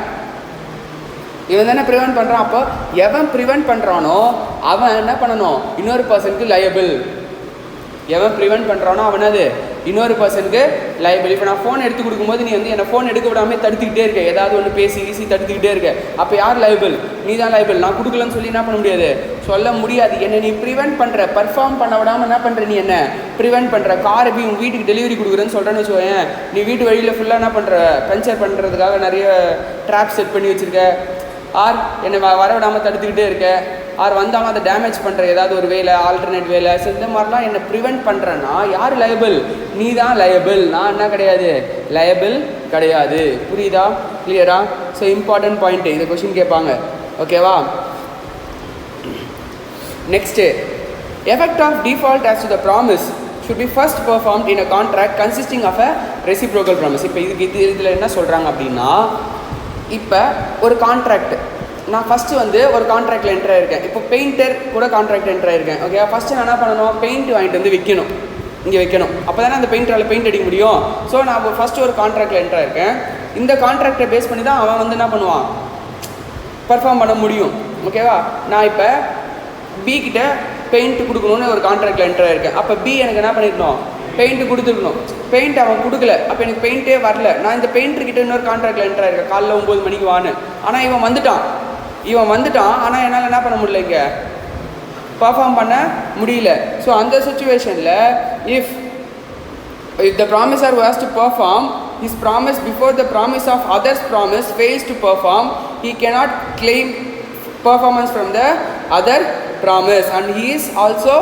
Speaker 1: இவன் தானே ப்ரிவென்ட் பண்ணுறான். அப்போ எவன் ப்ரிவென்ட் பண்ணுறானோ அவன் என்ன பண்ணணும்? இன்னொரு பர்சனுக்கு லயபிள். எவன் ப்ரிவென்ட் பண்ணுறானோ அவனது இன்னொரு பர்சனுக்கு லைபிள். இப்போ நான் ஃபோன் எடுத்து கொடுக்கும்போது நீ வந்து என்னை ஃபோன் எடுக்க விடாமல் தடுத்துக்கிட்டே இருக்க, ஏதாவது ஒன்று பேசி தடுத்துக்கிட்டே இருக்க. அப்போ யார் லைபிள்? நீ தான் லைபிள். நான் கொடுக்கலன்னு சொல்லி என்ன பண்ண முடியாது, சொல்ல முடியாது. என்னை நீ ப்ரிவென்ட் பண்ணுற, பர்ஃபார்ம் பண்ண விடாமல் என்ன பண்ணுற, நீ என்ன ப்ரிவென்ட் பண்ணுற. காரை போய் உங்கள் வீட்டுக்கு டெலிவரி கொடுக்குறேன்னு சொல்கிறேன்னு வச்சுக்கோயேன். நீ வீட்டு வழியில் ஃபுல்லாக என்ன பண்ணுற, பஞ்சர் பண்ணுறதுக்காக நிறைய ட்ராப் செட் பண்ணி வச்சுருக்க. ஆர் என்னை வர விடாமல் தடுத்துக்கிட்டே இருக்க. ஆர் வந்தாலும் அதை டேமேஜ் பண்ணுற ஏதாவது ஒரு வேலை, ஆல்டர்னேட் வேலை. ஸோ இந்த மாதிரிலாம் என்னை ப்ரிவென்ட் பண்ணுறேன்னா யார் லயபிள்? நீ தான் லயபிள். நான் என்ன கிடையாது, லயபிள் கிடையாது. புரியுதா? கிளியரா? ஸோ இம்பார்ட்டன்ட் பாயிண்ட்டு, இந்த கொஸ்டின் கேட்பாங்க. ஓகேவா? Next, effect of default as to the promise should be first performed in a contract consisting of a reciprocal promise. இப்போ இதில் என்ன சொல்கிறாங்க அப்படின்னா, இப்போ ஒரு கான்ட்ராக்ட் நான் ஃபஸ்ட்டு வந்து ஒரு கான்ட்ராக்டில் என்ட்ரு ஆகிருக்கேன். இப்போ பெயிண்டர் கூட கான்ட்ராக்ட் என்ட்ரு ஆகிருக்கேன். ஓகே, ஃபஸ்ட்டு நான் என்ன பண்ணணும், பெயிண்ட் வாங்கிட்டு வந்து விற்கணும், இங்கே வைக்கணும். அப்போ தானே அந்த பெயிண்டரால் பெயிண்ட் அடிக்க முடியும். ஸோ நான் ஃபஸ்ட்டு ஒரு கான்ட்ராக்டில் என்ட்ரு ஆகிருக்கேன். இந்த கான்ட்ராக்டை பேஸ் பண்ணி தான் அவன் வந்து என்ன பண்ணுவான், பர்ஃபார்ம் பண்ண முடியும். ஓகேவா? நான் இப்போ பி கிட்ட பெயிண்ட் கொடுக்கணுன்னு ஒரு கான்ட்ராக்டில் என்ட்ரு ஆகிருக்கேன். அப்போ பி எனக்கு என்ன பண்ணியிருக்கணும், பெயிண்ட்டு கொடுத்துருக்கணும். பெயிண்ட் அவன் கொடுக்கல, அப்போ எனக்கு பெயிண்ட்டே வரல. நான் இந்த பெயிண்டர்கிட்ட இன்னொரு கான்ட்ராக்டில் என்ட்ரு ஆகிருக்கேன், காலைல 9 மணிக்கு வான்னு. ஆனால் இவன் வந்துட்டான். ஆனால் என்னால் என்ன பண்ண முடியல, இங்கே பர்ஃபார்ம் பண்ண முடியல. ஸோ அந்த சுச்சுவேஷனில் if the ப்ராமிசர் was to perform his promise before the promise of others promise fails to perform, he cannot claim performance from the other promise and he is also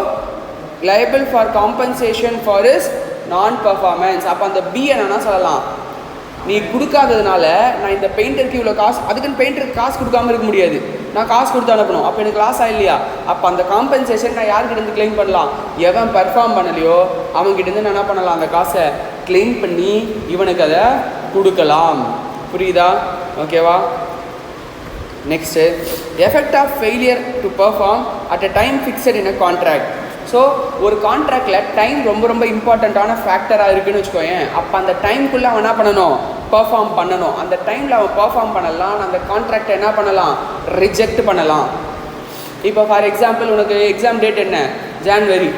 Speaker 1: liable for compensation for his non-performance. அப்போ அந்த பி என்னன்னா சொல்லலாம், நீ கொடுக்காததுனால நான் இந்த பெயிண்டருக்கு இவ்வளோ காசு, அதுக்குன்னு பெயிண்டருக்கு காசு கொடுக்காம இருக்க முடியாது, நான் காசு கொடுத்து அனுப்பணும். அப்போ எனக்கு லாஸ் ஆகலையா? அப்போ அந்த காம்பன்சேஷன் நான் யார்கிட்டேருந்து கிளைம் பண்ணலாம், எவன் பர்ஃபார்ம் பண்ணலையோ அவங்ககிட்டேருந்து நான் என்ன பண்ணலாம், அந்த காசை கிளைம் பண்ணி இவனுக்கு அதை கொடுக்கலாம். புரியுதா? ஓகேவா? Next, effect of failure to perform at a time fixed in a contract. So ஒரு கான்ட்ராக்டில் டைம் ரொம்ப ரொம்ப இம்பார்ட்டண்ட்டான ஃபேக்டராக இருக்குதுன்னு வச்சுக்கோயேன். அப்போ அந்த டைம்குள்ளே அவன் என்ன பண்ணணும், பர்ஃபார்ம் பண்ணணும். அந்த டைமில் அவன் பர்ஃபார்ம் பண்ணலாம், அந்த கான்ட்ராக்டை என்ன பண்ணலாம், ரிஜெக்ட் பண்ணலாம். இப்போ ஃபார் எக்ஸாம்பிள் உனக்கு எக்ஸாம் டேட் என்ன, ஜான்வரி.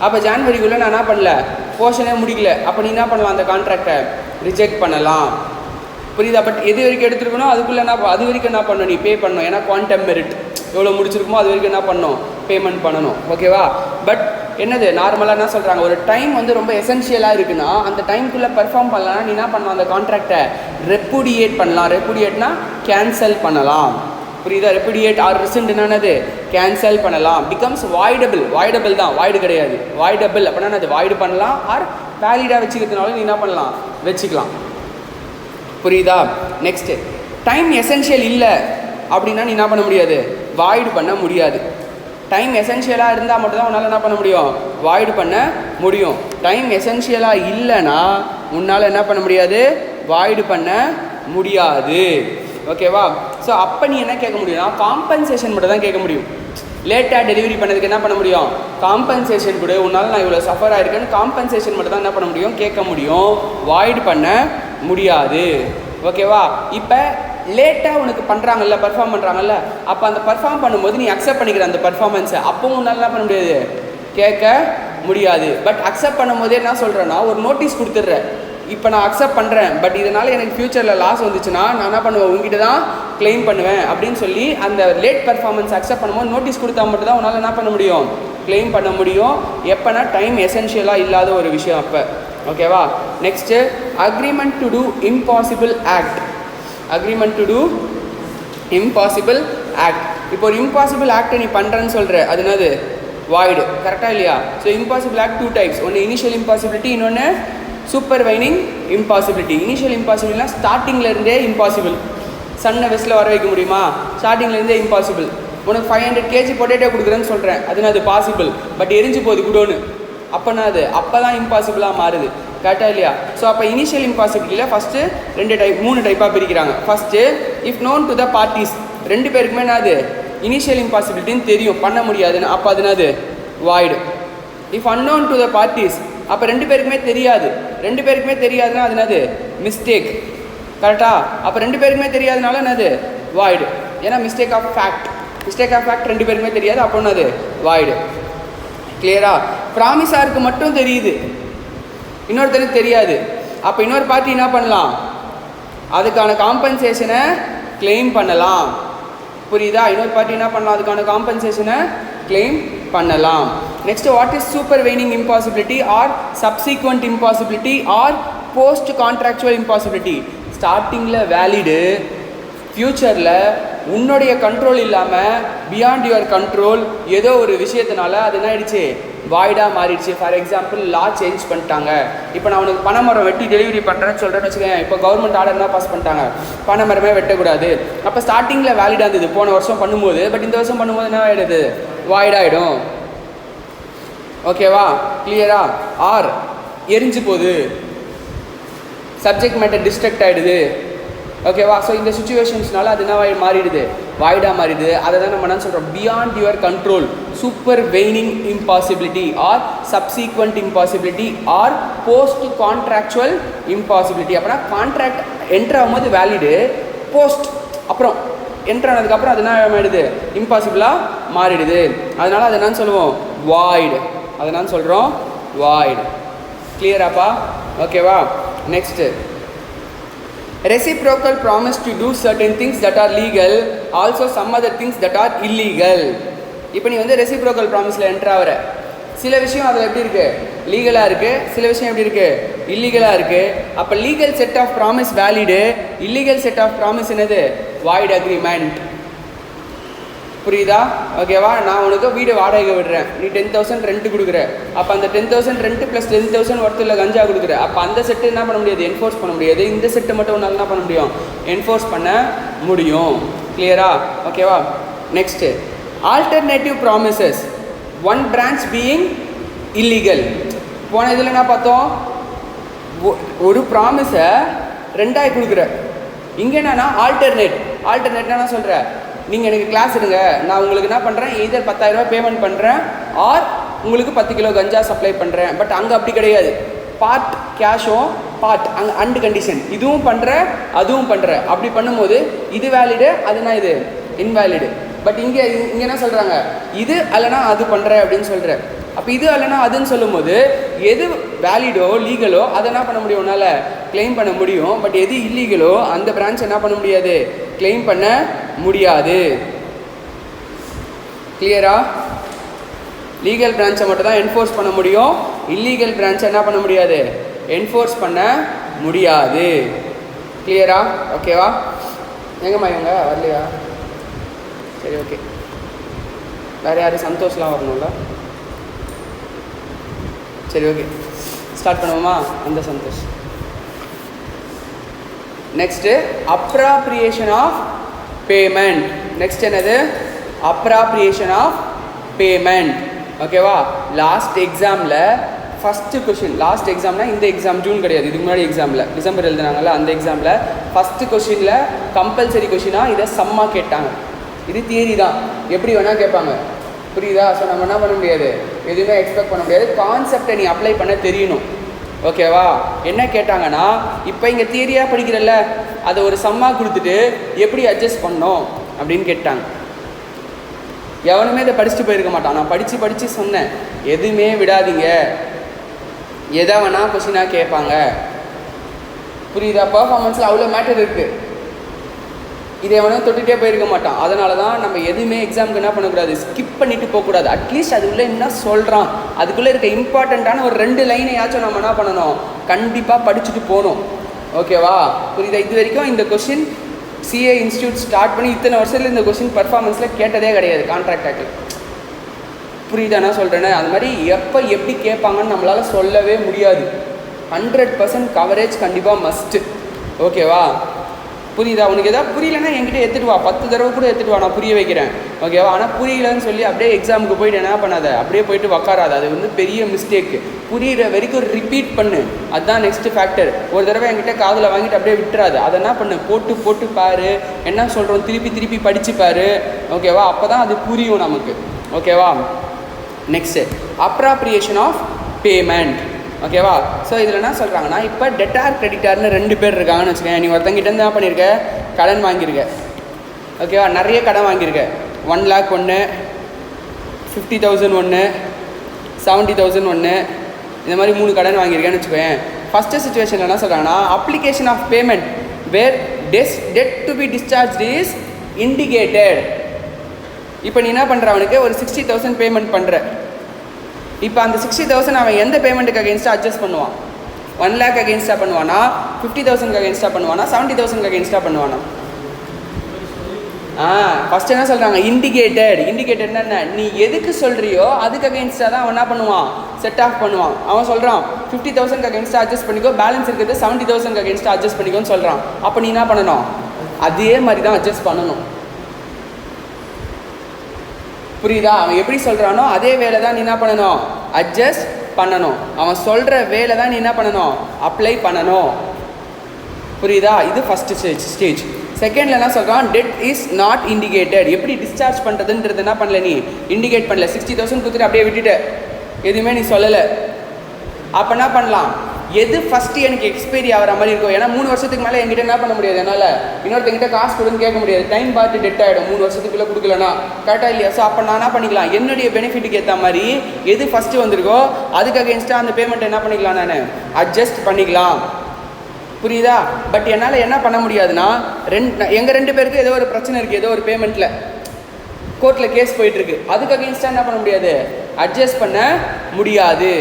Speaker 1: அப்போ ஜான்வரிக்குள்ளே நான் என்ன பண்ணல, போர்ஷனே முடிக்கல. அப்போ நீ என்ன பண்ணலாம், அந்த கான்ட்ராக்டை ரிஜெக்ட் பண்ணலாம். புரியுதா? பட் எது வரைக்கும் எடுத்துருக்கணும் அதுக்குள்ளே அது வரைக்கும் என்ன பண்ணணும், நீ பே பண்ணணும். ஏன்னா குவாண்டம் மெரிட் எவ்வளோ முடிச்சிருக்குமோ அது வரைக்கும் என்ன பண்ணணும், பேமெண்ட் பண்ணணும். ஓகேவா? பட் என்னது நார்மலாக என்ன சொல்கிறாங்க, ஒரு டைம் வந்து ரொம்ப எசென்ஷியலாக இருக்குன்னா அந்த டைமுக்குள்ளே பெர்ஃபார்ம் பண்ணலாம், நீ என்ன பண்ணலாம், அந்த கான்ட்ராக்டை ரெப்புடியேட் பண்ணலாம். ரெப்புடியேட்னா கேன்சல் பண்ணலாம். புரியுதா? ரெப்புடியேட் ஆர் ரிசெண்ட் என்னது, கேன்சல் பண்ணலாம். Becomes voidable. வாய்டபிள் தான், வாய்டு கிடையாது. வாய்டபிள் அப்படின்னா அது வாய்டு பண்ணலாம். ஆர் வேலிடாக வச்சுக்கிறதுனால நீ என்ன பண்ணலாம், வச்சுக்கலாம். புரியுதா? நெக்ஸ்ட்டு, டைம் எசென்ஷியல் இல்லை அப்படின்னா நீ என்ன பண்ண முடியாது, வாய்டு பண்ண முடியாது. டைம் எசென்ஷியலாக இருந்தால் மட்டும்தான் உன்னால் என்ன பண்ண முடியும், வாய்டு பண்ண முடியும். டைம் எசென்ஷியலாக இல்லைன்னா உன்னால் என்ன பண்ண முடியாது, வாய்டு பண்ண முடியாது. ஓகேவா? ஸோ அப்போ நீ என்ன கேட்க முடியும்னா காம்பன்சேஷன் மட்டும் தான் கேட்க முடியும். லேட்டாக டெலிவரி பண்ணதுக்கு என்ன பண்ண முடியும், காம்பன்சேஷன் கூட, உன்னால் நான் இவ்வளோ சஃபர் ஆகிருக்கேன்னு காம்பன்சேஷன் மட்டும் தான் என்ன பண்ண முடியும், கேட்க முடியும். வாய்டு பண்ண முடியாது. ஓகேவா? இப்போ லேட்டாக உனக்கு பண்ணுறாங்கல்ல, பர்ஃபார்ம் பண்ணுறாங்கல்ல, அப்போ அந்த பர்ஃபார்ம் பண்ணும்போது நீ அக்செப்ட் பண்ணிக்கிற அந்த பர்ஃபார்மன்ஸை, அப்போவும் உன்னால் என்ன பண்ண முடியாது, கேட்க முடியாது. பட் அக்செப்ட் பண்ணும்போதே என்ன சொல்கிறேன்னா ஒரு நோட்டீஸ் கொடுத்துட்ற, இப்போ நான் அக்செப்ட் பண்ணுறேன், பட் இதனால் எனக்கு ஃப்யூச்சரில் லாஸ் வந்துச்சுன்னா நான் என்ன பண்ணுவேன், உங்ககிட்ட தான் கிளைம் பண்ணுவேன் அப்படின்னு சொல்லி அந்த லேட் பர்ஃபார்மன்ஸ் அக்செப்ட் பண்ணும்போது நோட்டீஸ் கொடுத்தா மட்டும் தான் உன்னால் என்ன பண்ண முடியும், கிளைம் பண்ண முடியும். எப்போனா டைம் எசென்ஷியலாக இல்லாத ஒரு விஷயம் அப்போ. ஓகேவா? Next, agreement to do impossible act. Agreement to do impossible act. இப்போ ஒரு இம்பாசிபிள் ஆக்டை நீ பண்ணுறேன்னு சொல்கிற, அது என்னது, வாய்டு. கரெக்டாக இல்லையா? So impossible act 2 types. ஒன்று இனிஷியல் இம்பாசிபிலிட்டி, இன்னொன்று சூப்பர்வைனிங் இம்பாசிபிலிட்டி. இனிஷியல் இம்பாசிபிள்னா ஸ்டார்டிங்லேருந்தே இம்பாசிபிள். சன்னை வெஸ்ட்டில் வர வைக்க முடியுமா, ஸ்டார்டிங்லேருந்தே இம்பாசிபிள். உனக்கு 500 kg பொட்டேட்டோ கொடுக்குறேன்னு சொல்கிறேன், அதுனா அது பாசிபிள், பட் எரிஞ்சு போகுது குடோன்னு, அப்போனா அது அப்போ தான் இம்பாசிபிளாக மாறுது. கரெக்டாக இல்லையா? ஸோ அப்போ இனிஷியல் இம்பாசிபிலிட்டியில் ஃபஸ்ட்டு 3 டைப்பாக பிரிக்கிறாங்க. First, if known to the parties, 2 பேருக்குமே என்னது இனிஷியல் இம்பாசிபிலிட்டின்னு தெரியும், பண்ண முடியாதுன்னு, அப்போ அதுனாது void. If unknown to the parties, அப்போ 2 பேருக்குமே தெரியாது, 2 பேருக்குமே தெரியாதுன்னா அது என்னது, மிஸ்டேக். கரெக்டாக? அப்போ 2 பேருக்குமே தெரியாதனால என்னது, வாய்டு. ஏன்னா மிஸ்டேக் ஆஃப் ஃபேக்ட், 2 பேருக்குமே தெரியாது, அப்போ என்னது, வாய்டு. கிளியரா? ப்ராமிஸாருக்கு மட்டும் தெரியுது, இன்னொருத்தருக்கு தெரியாது, அப்போ இன்னொரு பார்ட்டி என்ன பண்ணலாம், அதுக்கான காம்பன்சேஷனை கிளைம் பண்ணலாம். புரியுதா? இன்னொரு பார்ட்டி என்ன பண்ணலாம், அதுக்கான காம்பன்சேஷனை கிளைம் பண்ணலாம். Next, what is supervening impossibility or subsequent impossibility or post contractual impossibility? ஸ்டார்டிங்கில் வேலிடு, ஃப்யூச்சரில் உன்னுடைய கண்ட்ரோல் இல்லாமல் பியாண்ட் யுவர் கண்ட்ரோல் ஏதோ ஒரு விஷயத்தினால அது என்ன ஆயிடுச்சு, வாய்டாக மாறிடுச்சு. ஃபார் எக்ஸாம்பிள், லா சேஞ்ச் பண்ணிட்டாங்க. இப்போ நான் உனக்கு பனைமரம் வெட்டி டெலிவரி பண்ணுறேன்னு சொல்கிறேன்னு வச்சுக்கேன். இப்போ கவர்மெண்ட் ஆர்டர் தான் பாஸ் பண்ணிட்டாங்க, பனைமரமே வெட்டக்கூடாது. அப்போ ஸ்டார்டிங்கில் வேலிடாக இருந்தது போன வருஷம் பண்ணும்போது, பட் இந்த வருஷம் பண்ணும்போது என்ன ஆகிடுது, வாய்டாகிடும். ஓகேவா? கிளியரா? ஆர் எரிஞ்சு போகுது, சப்ஜெக்ட் மேட்டர் டிஸ்ட்ரக்ட் ஆகிடுது. ஓகேவா? ஸோ இந்த சுச்சுவேஷன்ஸ்னால அது என்ன மாறிடுது, வாய்டாக மாறிடுது. அதை தான் நம்ம என்ன சொல்கிறோம், beyond your control, supervening impossibility or subsequent impossibility or post contractual impossibility. அப்படின்னா கான்ட்ராக்ட் என்ட்ரு ஆகும்போது வேலிடு, போஸ்ட் அப்புறம் என்ட்ரு ஆனதுக்கப்புறம் அது என்ன ஆகிடுது, இம்பாசிபிளாக மாறிடுது. அதனால் அதை என்னன்னு சொல்லுவோம், வாய்டு. அதை என்னன்னு சொல்கிறோம், வாய்டு. கிளியராப்பா? ஓகேவா? Next, reciprocal promise to do certain things that are legal, also some other things that are illegal. இப்போ நீ வந்து reciprocal promiseல என்ட்ரு ஆகிற, சில விஷயம் அதில் எப்படி இருக்குது, லீகலாக இருக்குது, சில விஷயம் எப்படி இருக்குது, இல்லீகலாக இருக்குது. அப்போ legal set of promise valid, illegal set of promise என்னது, வாய்டு அக்ரிமெண்ட். புரியுதா? ஓகேவா? நான் உனக்கு வீடு வாடகை விடுறேன், நீ 10,000 ரெண்ட் கொடுக்குற, அப்போ அந்த 10,000 ரெண்ட் ப்ளஸ் 10,000 ஒருத்தரில் கஞ்சா கொடுக்குற, அப்போ அந்த செட்டு என்ன பண்ண முடியாது, என்ஃபோர்ஸ் பண்ண முடியாது. இந்த செட்டு மட்டும் உன்னால் என்ன பண்ண முடியும், என்ஃபோர்ஸ் பண்ண முடியும். கிளியரா? ஓகேவா? Next, alternative promises, one branch being illegal. போன இதில் என்ன பார்த்தோம், ஒரு ப்ராமிஸை 2ஆக கொடுக்குற. இங்கே என்னன்னா ஆல்டர்னேட்னா என்ன சொல்கிற, நீங்கள் எனக்கு கிளாஸ் எடுங்க, நான் உங்களுக்கு என்ன பண்ணுறேன், எதர் 10,000 ரூபா பேமெண்ட் பண்ணுறேன் ஆர் உங்களுக்கு 10 கிலோ கஞ்சா சப்ளை பண்ணுறேன். பட் அங்கே அப்படி கிடையாது, பார்ட் கேஷும் பார்ட் அங்கே அண்ட் கண்டிஷன், இதுவும் பண்ணுற அதுவும் பண்ணுற. அப்படி பண்ணும்போது இது வேலிடு, அதுனா இது இன்வேலிடு. பட் இங்கே என்ன சொல்கிறாங்க, இது அல்லனா அது பண்ணுற அப்படின்னு சொல்கிற. அப்போ இது இல்லைனா அதுன்னு சொல்லும்போது எது வேலிடோ லீகலோ அதை என்ன பண்ண முடியும், உன்னால் கிளைம் பண்ண முடியும். பட் எது இல்லீகலோ அந்த பிரான்ச் என்ன பண்ண முடியாது, கிளைம் பண்ண முடியாது. கிளியரா? லீகல் பிரான்ச்சை மட்டும் தான் என்ஃபோர்ஸ் பண்ண முடியும், இல்லீகல் பிரான்ச்சை என்ன பண்ண முடியாது, என்ஃபோர்ஸ் பண்ண முடியாது. கிளியரா? ஓகேவா? எங்கம்மா இவங்க வரலையா? சரி, ஓகே. வேறு யார்? சந்தோஷ்லாம் வரணும்ல? சரி, ஓகே, ஸ்டார்ட் பண்ணுவோமா? அந்த Santhosh. Next appropriation of payment. Next என்னது? Appropriation of payment. ஓகேவா? லாஸ்ட் எக்ஸாமில் ஃபஸ்ட்டு கொஷின், லாஸ்ட் எக்ஸாம்னா இந்த எக்ஸாம் ஜூன் கிடையாது, இதுக்கு முன்னாடி எக்ஸாமில் டிசம்பர் எழுதுனாங்கல்ல, அந்த எக்ஸாமில் ஃபஸ்ட்டு கொஷினில் கம்பல்சரி கொஷினாக இதை சம்மா கேட்டாங்க. இது தியரி தான், எப்படி வேணால் கேட்பாங்க. புரியுதா? ஸோ நம்ம என்ன பண்ண முடியாது, எதுவுமே எக்ஸ்பெக்ட் பண்ண முடியாது. கான்செப்டை நீ அப்ளை பண்ண தெரியணும். ஓகேவா? என்ன கேட்டாங்கன்னா, இப்போ இங்கே தியரியாக படிக்கிறல்ல, அதை ஒரு சம்மாக கொடுத்துட்டு எப்படி அட்ஜஸ்ட் பண்ணோம் அப்படின்னு கேட்டாங்க. எவனுமே இதை படிச்சுட்டு போயிருக்க மாட்டான். நான் படித்து சொன்னேன், எதுவுமே விடாதீங்க, எதை வேணால் கொஷினாக கேட்பாங்க. புரியுதா? பர்ஃபார்மன்ஸில் அவ்வளோ மேட்டர் இருக்குது. இதை எவனும் தொட்டுகிட்டே போயிருக்க மாட்டான். அதனால தான் நம்ம எதுவுமே எக்ஸாமுக்கு என்ன பண்ணக்கூடாது, ஸ்கிப் பண்ணிவிட்டு போகக்கூடாது. அட்லீஸ்ட் அதுக்குள்ளே என்ன சொல்கிறான், அதுக்குள்ளே இருக்க இம்பார்ட்டண்ட்டான ஒரு 2 லைனையாச்சும் நம்ம என்ன பண்ணணும், கண்டிப்பாக படிச்சுட்டு போகணும். ஓகேவா? புரியுதா? இது வரைக்கும் இந்த கொஷின் சிஏ இன்ஸ்டியூட் ஸ்டார்ட் பண்ணி இத்தனை வருஷத்தில் இந்த கொஷின் பர்ஃபார்மன்ஸில் கேட்டதே கிடையாது, கான்ட்ராக்ட் ஆக்டில். புரியுதா நான் சொல்கிறேன்னு? அது மாதிரி எப்போ எப்படி கேட்பாங்கன்னு நம்மளால் சொல்லவே முடியாது. 100% கவரேஜ் கண்டிப்பாக மஸ்ட்டு. ஓகேவா? புரியுதா? உனக்கு எதாவது புரியலன்னா என்கிட்ட எடுத்துகிட்டு வா, 10 தடவை கூட எடுத்துகிட்டு வா, நான் புரிய வைக்கிறேன். ஓகேவா? ஆனால் புரியலன்னு சொல்லி அப்படியே எக்ஸாமுக்கு போயிட்டு என்ன பண்ணாத, அப்படியே போயிட்டு உக்காராது. அது வந்து பெரிய மிஸ்டேக்கு. புரிகிற வரைக்கும் ரிப்பீட் பண்ணு, அதுதான் நெக்ஸ்ட்டு ஃபேக்டர். ஒரு தடவை என்கிட்ட காதில் வாங்கிட்டு அப்படியே விட்டுறாது. அதை என்ன பண்ணு, போட்டு பாரு, என்ன சொல்கிறோம் திருப்பி படித்து பாரு. ஓகேவா? அப்போ தான் அது புரியும் நமக்கு. ஓகேவா? Next appropriation of payment. ஓகேவா? ஸோ இதில் என்ன சொல்கிறாங்கன்னா, இப்போ டெட்டார் கிரெடிட்டார்னு 2 பேர் இருக்காங்கன்னு வச்சுக்கேன். நீ ஒருத்தங்கிட்டேருந்து என்ன பண்ணியிருக்க, கடன் வாங்கியிருக்க. ஓகேவா? நிறைய கடன் வாங்கியிருக்க. 1 lakh ஒன்று, 50,000 ஒன்று, 70,000 ஒன்று, இந்த மாதிரி 3 கடன் வாங்கியிருக்கேன்னு வச்சுக்கோயேன். ஃபஸ்ட்டு சுச்சுவேஷனில் என்ன சொல்கிறாங்கன்னா, application of payment where debt to be discharge is indicated. இப்போ நீ என்ன பண்ணுற, அவனுக்கு ஒரு 60,000 பேமெண்ட் பண்ணுற. இப்போ அந்த 60,000 அவன் எந்த பேமெண்ட்டுக்கு அகேன்ஸ்டாக அட்ஜஸ்ட் பண்ணுவான்? 1 lakh அகேன்ஸ்டாக பண்ணுவானா, 50,000 அகேன்ஸ்டாக பண்ணுவானா, 70,000 அகேன்ஸ்டாக பண்ணுவானா? ஃபஸ்ட்டு என்ன சொல்கிறாங்க, இண்டிகேட்டட்னா என்ன, நீ எதுக்கு சொல்கிறியோ அதுக்கு அகேன்ஸ்டாக தான் அவன் என்ன பண்ணுவான், செட் ஆஃப் பண்ணுவான். அவன் சொல்கிறான் 50,000 அகேன்ஸ்டாக அட்ஜஸ்ட் பண்ணிக்கோ, பேலன்ஸ் இருக்கிறது 70,000 அகேன்ஸ்டாக அட்ஜஸ்ட் பண்ணிக்கோன்னு சொல்கிறான். அப்போ நீ என்ன பண்ணணும், அதே மாதிரி தான் அட்ஜஸ்ட் பண்ணணும். புரியுதா? அவன் எப்படி சொல்கிறானோ அதே வேலை தான் நீ என்ன பண்ணணும், அட்ஜஸ்ட் பண்ணணும். அவன் சொல்கிற வேலை தான் நீ என்ன பண்ணணும், அப்ளை பண்ணணும். புரியுதா? இது ஃபஸ்ட்டு ஸ்டேஜ். செகண்டில் என்ன சொல்கிறான், டெட் இஸ் நாட் இண்டிகேட்டட். எப்படி டிஸ்சார்ஜ் பண்ணுறதுன்றது என்ன பண்ணல, நீ இண்டிகேட் பண்ணல. 60,000 கொடுத்துட்டு அப்படியே விட்டுட்டு எதுவுமே நீ சொல்லலை. அப்போ என்ன பண்ணலாம், எது ஃபஸ்ட்டு எனக்கு எக்ஸ்பைரி ஆகிற மாதிரி இருக்கும். ஏன்னா 3 வருஷத்துக்கு மேலே என்கிட்ட என்ன பண்ண முடியாது, என்னால் இன்னொருத்தங்கிட்ட காசு கொடுன்னு கேட்க முடியாது. டைம் பார்த்து டெட் ஆகிடும் 3 வருஷத்துக்குள்ளே கொடுக்கலனா, கரெக்டாக இல்லையா? ஸோ அப்போ நான் என்ன பண்ணிக்கலாம், என்னுடைய பெனிஃபிட்டுக்கு ஏற்ற மாதிரி எது ஃபஸ்ட்டு வந்திருக்கோ அதுக்கு அகேன்ஸ்டாக அந்த பேமெண்ட் என்ன பண்ணிக்கலாம், நான் அட்ஜஸ்ட் பண்ணிக்கலாம். புரியுதா? பட் என்னால் என்ன பண்ண முடியாதுன்னா, எங்கள் 2 பேருக்கு ஏதோ ஒரு பிரச்சனை இருக்குது, ஏதோ ஒரு பேமெண்ட்டில் கோர்ட்டில் கேஸ் போயிட்டுருக்கு, அதுக்கு அகேன்ஸ்டாக என்ன பண்ண முடியாது, அட்ஜஸ்ட் பண்ண முடியாது.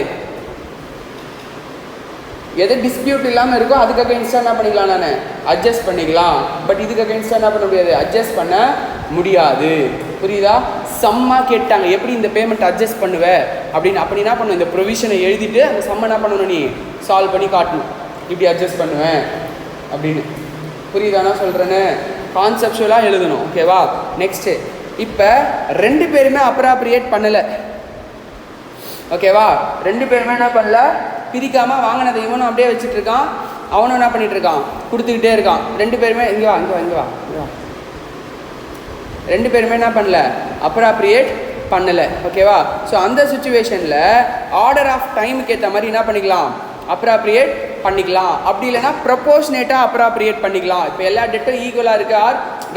Speaker 1: எது டிஸ்பியூட் இல்லாமல் இருக்கோ அதுக்கு அகேன்ஸ்டாக என்ன பண்ணிக்கலாம், நான் அட்ஜஸ்ட் பண்ணிக்கலாம். பட் இதுக்கு அகேன்ஸ்டாக என்ன பண்ண முடியாது, அட்ஜஸ்ட் பண்ண முடியாது. புரியுதா? சம்மா கேட்டாங்க, எப்படி இந்த பேமெண்ட் அட்ஜஸ்ட் பண்ணுவேன் அப்படின்னு. அப்படி என்ன பண்ணணும், இந்த ப்ரொவிஷனை எழுதிட்டு அந்த சம்மை என்ன பண்ணணும், நீ சால்வ் பண்ணி காட்டணும், இப்படி அட்ஜஸ்ட் பண்ணுவேன் அப்படின்னு. புரியுதானா சொல்கிறேன்னு? கான்செப்சுவலாக எழுதணும். ஓகேவா? நெக்ஸ்ட்டு, இப்போ 2 பேருமே அப்ராப்ரியேட் பண்ணலை. ஓகேவா? 2 பேருமே என்ன பண்ணல, பிரிக்காமல் வாங்கினதை இவனும் அப்படியே வச்சுட்டு இருக்கான், அவனும் என்ன பண்ணிட்டு இருக்கான், கொடுத்துக்கிட்டே இருக்கான். 2 பேருமே இங்கே வா 2 பேருமே என்ன பண்ணல, அப்ராப்ரியேட் பண்ணலை. ஓகேவா? ஸோ அந்த சுச்சுவேஷனில் ஆர்டர் ஆஃப் டைமுக்கு ஏற்ற மாதிரி என்ன பண்ணிக்கலாம், அப்ராப்ரியேட் பண்ணிக்கலாம். அப்படி இல்லைனா ப்ரொபோர்ஷனேட்டாக அப்ராப்ரியேட் பண்ணிக்கலாம். இப்போ எல்லா டெட்டும் ஈக்குவலாக இருக்குது,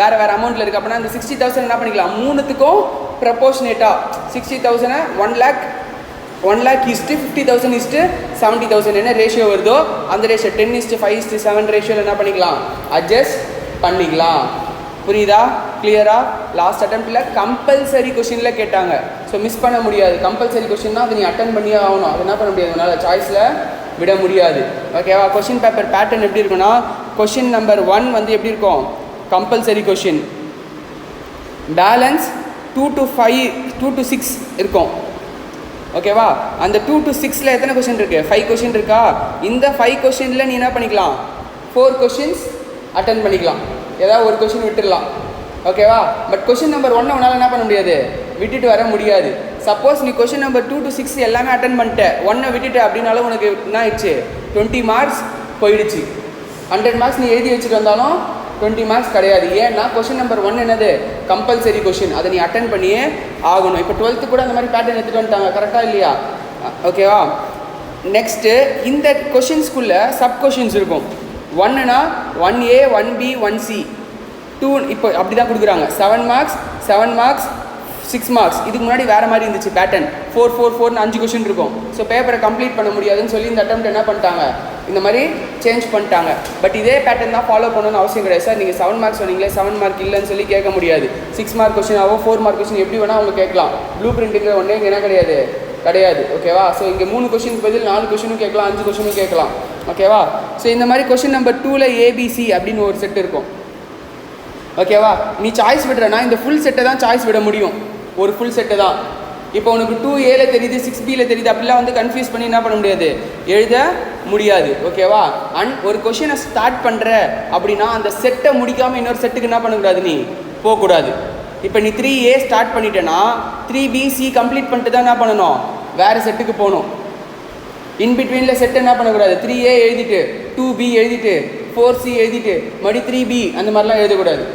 Speaker 1: ஆர் வேறு அமௌண்ட்டில் இருக்குது. அப்படின்னா இந்த 60,000 என்ன பண்ணிக்கலாம், 3த்துக்கும் ப்ரொபோர்ஷனேட்டாக 60,000 1 lakh 1 lakh is to 50,000 is to 70,000 என்ன ரேஷியோ வருதோ அந்த ரேஷியோ 10:5:7 ரேஷியோவில் என்ன பண்ணிக்கலாம் அட்ஜஸ்ட் பண்ணிக்கலாம். புரியுதா? கிளியரா? லாஸ்ட் அட்டெம்ப்டில் கம்பல்சரி கொஷினில் கேட்டாங்க. ஸோ மிஸ் பண்ண முடியாது. கம்பல்சரி கொஷின்னா அது நீ அட்டன் பண்ணியே ஆகணும். அது என்ன பண்ண முடியாது, அதனால் சாய்ஸில் விட முடியாது. ஓகேவா? கொஷின் பேப்பர் பேட்டர்ன் எப்படி இருக்குன்னா, கொஷின் நம்பர் 1 வந்து எப்படி இருக்கும், கம்பல்சரி கொஷின். பேலன்ஸ் 2 to 6 இருக்கும். ஓகேவா? அந்த 2 to 6ல் எத்தனை கொஷின் இருக்குது, 5 கொஷின் இருக்கா? இந்த 5 கொஷினில் நீ என்ன பண்ணிக்கலாம், 4 கொஷின்ஸ் அட்டன் பண்ணிக்கலாம். ஏதாவது ஒரு கொஷின் விட்டுடலாம். ஓகேவா? பட் கொஷின் நம்பர் 1 உன்னால் என்ன பண்ண முடியாது, விட்டுட்டு வர முடியாது. சப்போஸ் நீ கொஷின் நம்பர் 2 to 6 எல்லாமே அட்டன் பண்ணிட்ட, 1 விட்டுட்டு அப்படின்னாலும் உனக்கு என்ன ஆயிடுச்சு, 20 மார்க்ஸ் போயிடுச்சு. 100 மார்க்ஸ் நீ எழுதி வச்சுட்டு வந்தாலும் 20 மார்க்ஸ் கிடையாது. ஏன்னா கொஷின் நம்பர் 1 என்னது, கம்பல்சரி கொஷின். அதை நீ அட்டன் பண்ணியே ஆகணும். இப்போ 12th கூட அந்த மாதிரி பேட்டர்ன் எடுத்துகிட்டு வந்துட்டாங்க. கரெக்டாக இல்லையா? ஓகேவா? நெக்ஸ்ட்டு இந்த கொஷின்ஸ்குள்ளே சப் கொஷின்ஸ் இருக்கும். 1னா 1A 1B 1C 2 இப்போ அப்படி தான் கொடுக்குறாங்க. 7 மார்க்ஸ் 7 மார்க்ஸ் 6 மார்க்ஸ். இதுக்கு முன்னாடி வேறு மாதிரி இருந்துச்சு பேட்டர்ன். 4 4 4னு 5 கொஷின் இருக்கும். ஸோ பேப்பரை கம்ப்ளீட் பண்ண முடியாதுன்னு சொல்லி இந்த அட்டெம்ப்ட் என்ன பண்ணிட்டாங்க, இந்த மாதிரி சேஞ்ச் பண்ணிட்டாங்க. பட் இதே பேட்டர்ன் தான் ஃபாலோ பண்ணணும்னு அவசியம் கிடையாது. சார் நீங்கள் 7 மார்க்ஸ் சொன்னீங்களே, 7 மார்க் இல்லைன்னு சொல்லி கேட்க முடியாது. 6 மார்க் கொஷினாவோ 4 மார்க் கொஷின் எப்படி வேணால் அவங்க கேட்கலாம். ப்ளூ பிரிண்ட்டுங்கிற ஒன்றே இங்கே என்ன கிடையாது, ஓகேவா? ஸோ இங்கே 3 கொஷினுக்கு பதில் 4 கொஷினும் கேட்கலாம், 5 கொஷினும் கேட்கலாம். ஓகேவா? ஸோ இந்த மாதிரி கொஷின் நம்பர் 2ல் ABC அப்படின்னு ஒரு செட் இருக்கும். ஓகேவா? நீ சாய்ஸ் விடுறனா இந்த ஃபுல் செட்டை தான் சாய்ஸ் விட முடியும். ஒரு ஃபுல் செட்டு தான். இப்போ உனக்கு 2Aல தெரியுது, 6Bல தெரியுது, அப்படிலாம் வந்து கன்ஃபியூஸ் பண்ணி என்ன பண்ண முடியாது, எழுத முடியாது. ஓகேவா? அண்ட் ஒரு கொஷினை ஸ்டார்ட் பண்ணுற அப்படின்னா அந்த செட்டை முடிக்காமல் இன்னொரு செட்டுக்கு என்ன பண்ணக்கூடாது, நீ போகக்கூடாது. இப்போ நீ 3A ஸ்டார்ட் பண்ணிட்டேன்னா 3BC கம்ப்ளீட் பண்ணிட்டு தான் என்ன பண்ணணும், வேறு செட்டுக்கு போகணும். இன்பிட்வீனில் செட்டை என்ன பண்ணக்கூடாது, 3A எழுதிட்டு 2B எழுதிட்டு 4C எழுதிட்டு மறுபடி 3B அந்த மாதிரிலாம் எழுதக்கூடாது.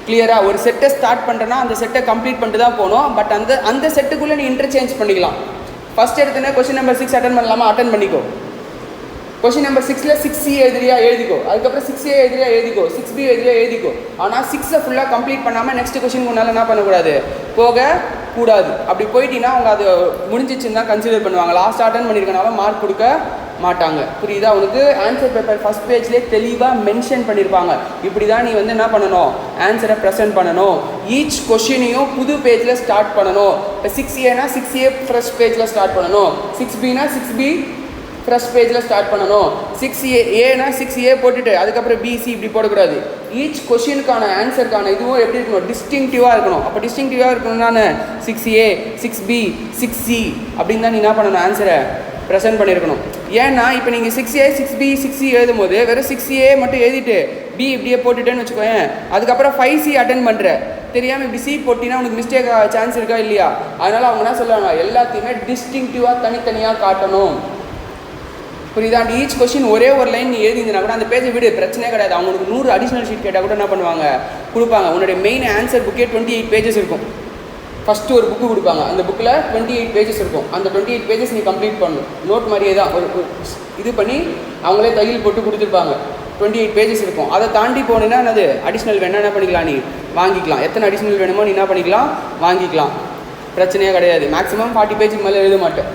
Speaker 1: கிளியரா? ஒரு செட்டை ஸ்டார்ட் பண்ணுறேன்னா அந்த செட்டை கம்ப்ளீட் பண்ணிட்டு தான் போகணும். பட் அந்த செட்டுக்குள்ளே நீ இன்டர்சேஞ்ச் பண்ணிக்கலாம். ஃபஸ்ட் எடுத்தோன்னே கொஷின் நம்பர் 6 அட்டன் பண்ணலாமா, அட்டன் பண்ணிக்கோ. கொஷின் நம்பர் 6ல் 6C எழுதுறியா எழுதிக்கோ. அதுக்கப்புறம் 6A எழுதுறியா எழுதிக்கோ, 6B எழுதுறியா எழுதிக்கோ. ஆனால் 6ஐ ஃபுல்லாக கம்ப்ளீட் பண்ணாமல் நெக்ஸ்ட் கொஷின் உன்னால் என்ன பண்ணக்கூடாது, போகக்கூடாது. அப்படி போயிட்டீங்கன்னா அவங்க அது முடிஞ்சிச்சுன்னு தான் கன்சிடர் பண்ணுவாங்க. லாஸ்ட் அட்டன் பண்ணியிருக்கனால மார்க் கொடுக்க மாட்டாங்க. புரியுதா? உனக்கு ஆன்சர் பேப்பர் ஃபஸ்ட் பேஜ்லேயே தெளிவாக மென்ஷன் பண்ணியிருப்பாங்க. இப்படி தான் நீ வந்து என்ன பண்ணணும், ஆன்சரை ப்ரெசென்ட் பண்ணணும். ஈச் கொஷினையும் புது பேஜில் ஸ்டார்ட் பண்ணணும். இப்போ 6Aனா 6A ஃப்ரெஷ் பேஜில் ஸ்டார்ட் பண்ணணும். 6Bனா 6B ஃப்ரெஷ் பேஜில் ஸ்டார்ட் பண்ணணும். 6Aனா 6A போட்டுட்டு அதுக்கப்புறம் BC இப்படி போடக்கூடாது. ஈச் கொஷினுக்கான ஆன்சருக்கான இதுவும் எப்படி இருக்கணும், டிஸ்டிங்டிவாக இருக்கணும். அப்போ டிஸ்டிங்டிவாக இருக்கணும்னா 6A 6B 6C அப்படின்னு தான் நீ என்ன பண்ணணும், ஆன்சரை ப்ரெசென்ட் பண்ணியிருக்கணும். ஏன்னா இப்போ நீங்கள் 6A 6B 6C எழுதும் போது வெறும் 6A மட்டும் எழுதிட்டு B இப்படியே போட்டுட்டேன்னு வச்சுக்கோயேன். அதுக்கப்புறம் 5C அட்டன் பண்ணுற தெரியாமல் இப்படி C போட்டினா உனக்கு மிஸ்டேக் சான்ஸ் இருக்கா இல்லையா? அதனால் அவங்க என்ன சொல்லுவாங்க, எல்லாத்தையுமே டிஸ்டிங்டிவாக தனித்தனியாக காட்டணும். புரியுதா? ஈச் கொஸ்டின் ஒரே ஒரு லைன் நீ எழுதினா கூட அந்த பேஜை விடு, பிரச்சனையே கிடையாது. அவங்களுக்கு 100 அடிஷ்னல் ஷீட் கேட்டால் கூட என்ன பண்ணுவாங்க, கொடுப்பாங்க. உன்னுடைய மெயின் ஆன்சர் புக்கே 28 பேஜஸ் இருக்கும். ஃபஸ்ட்டு ஒரு புக்கு கொடுப்பாங்க. அந்த புக்கில் 28 பேஜஸ் இருக்கும். அந்த 28 பேஜஸ் நீ கம்ப்ளீட் பண்ணணும். நோட் மாதிரியே தான் ஒரு இது பண்ணி அவங்களே தையல் போட்டு கொடுத்துருப்பாங்க. 28 பேஜஸ் இருக்கும். அதை தாண்டி போனீங்கன்னா என்னது அடிஷ்னல் வேணா என்ன பண்ணிக்கலாம், நீ வாங்கிக்கலாம். எத்தனை அடிஷ்னல் வேணுமோ நீ என்ன பண்ணிக்கலாம், வாங்கிக்கலாம். பிரச்சனையே கிடையாது. மேக்ஸிமம் 40 பேஜுக்கு மேலே எழுத மாட்டேன்.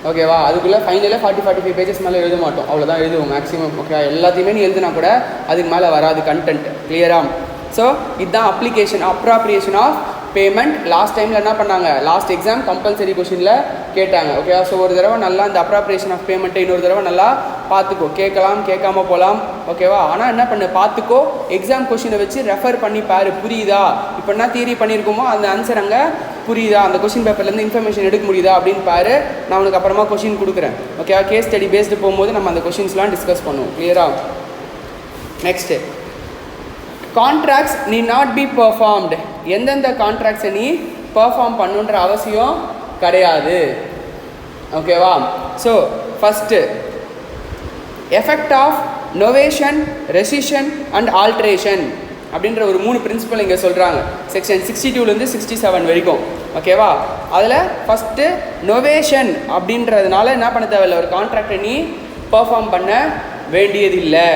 Speaker 1: ஓகேவா? அதுக்குள்ளே ஃபைனலாக 40-45 பேஜஸ் மேலே எழுத மாட்டோம். அவ்வளோதான் எழுதுவோம் மேக்ஸிமம். ஓகே, எல்லாத்தையுமே நீ எழுதுனா கூட அதுக்கு மேலே வராது கண்டென்ட். கிளியராக? ஸோ இதுதான் application appropriation of payment. Last டைமில் என்ன பண்ணாங்க, லாஸ்ட் எக்ஸாம் கம்பல்சரி கொஷினில் கேட்டாங்க. ஓகேவா? ஸோ ஒரு தடவை நல்லா இந்த அப்ராப்ரியேஷன் ஆஃப் பேமெண்ட்டை இன்னொரு தடவை நல்லா பார்த்துக்கோ. கேட்கலாம், கேட்காம போகலாம். ஓகேவா? ஆனால் என்ன பண்ணு, பார்த்துக்கோ. எக்ஸாம் கொஷினை வச்சு ரெஃபர் பண்ணி பாரு. புரியுதா? இப்போ என்ன தியரி பண்ணியிருக்கோமோ அந்த ஆன்சர் அங்கே புரியுதா, அந்த கொஷின் பேப்பர்லேருந்து இன்ஃபர்மேஷன் எடுக்க முடியுதா அப்படின்னு பாரு. நான் உனக்கு அப்புறமா கொஷின் கொடுக்குறேன். ஓகேவா? கேஸ் ஸ்டடி பேஸ்டு போகும்போது நம்ம அந்த கொஷின்ஸ்லாம் டிஸ்கஸ் பண்ணுவோம். கிளியரா? Next, contracts need not be performed. எந்தெந்த கான்ட்ராக்ட்ஸை நீ பெர்ஃபார்ம் பண்ணுன்ற அவசியம் கிடையாது. ஓகேவா? So first, effect of novation, rescission and alteration அப்படின்ற ஒரு 3 பிரின்சிபல் இங்கே சொல்கிறாங்க. செக்ஷன் 62லேருந்து 67 வரைக்கும். ஓகேவா? அதில் ஃபஸ்ட்டு நொவேஷன் அப்படின்றதுனால என்ன பண்ண தேவையில்லை, ஒரு கான்ட்ராக்டை நீ பெர்ஃபார்ம் பண்ண வேண்டியதில்லை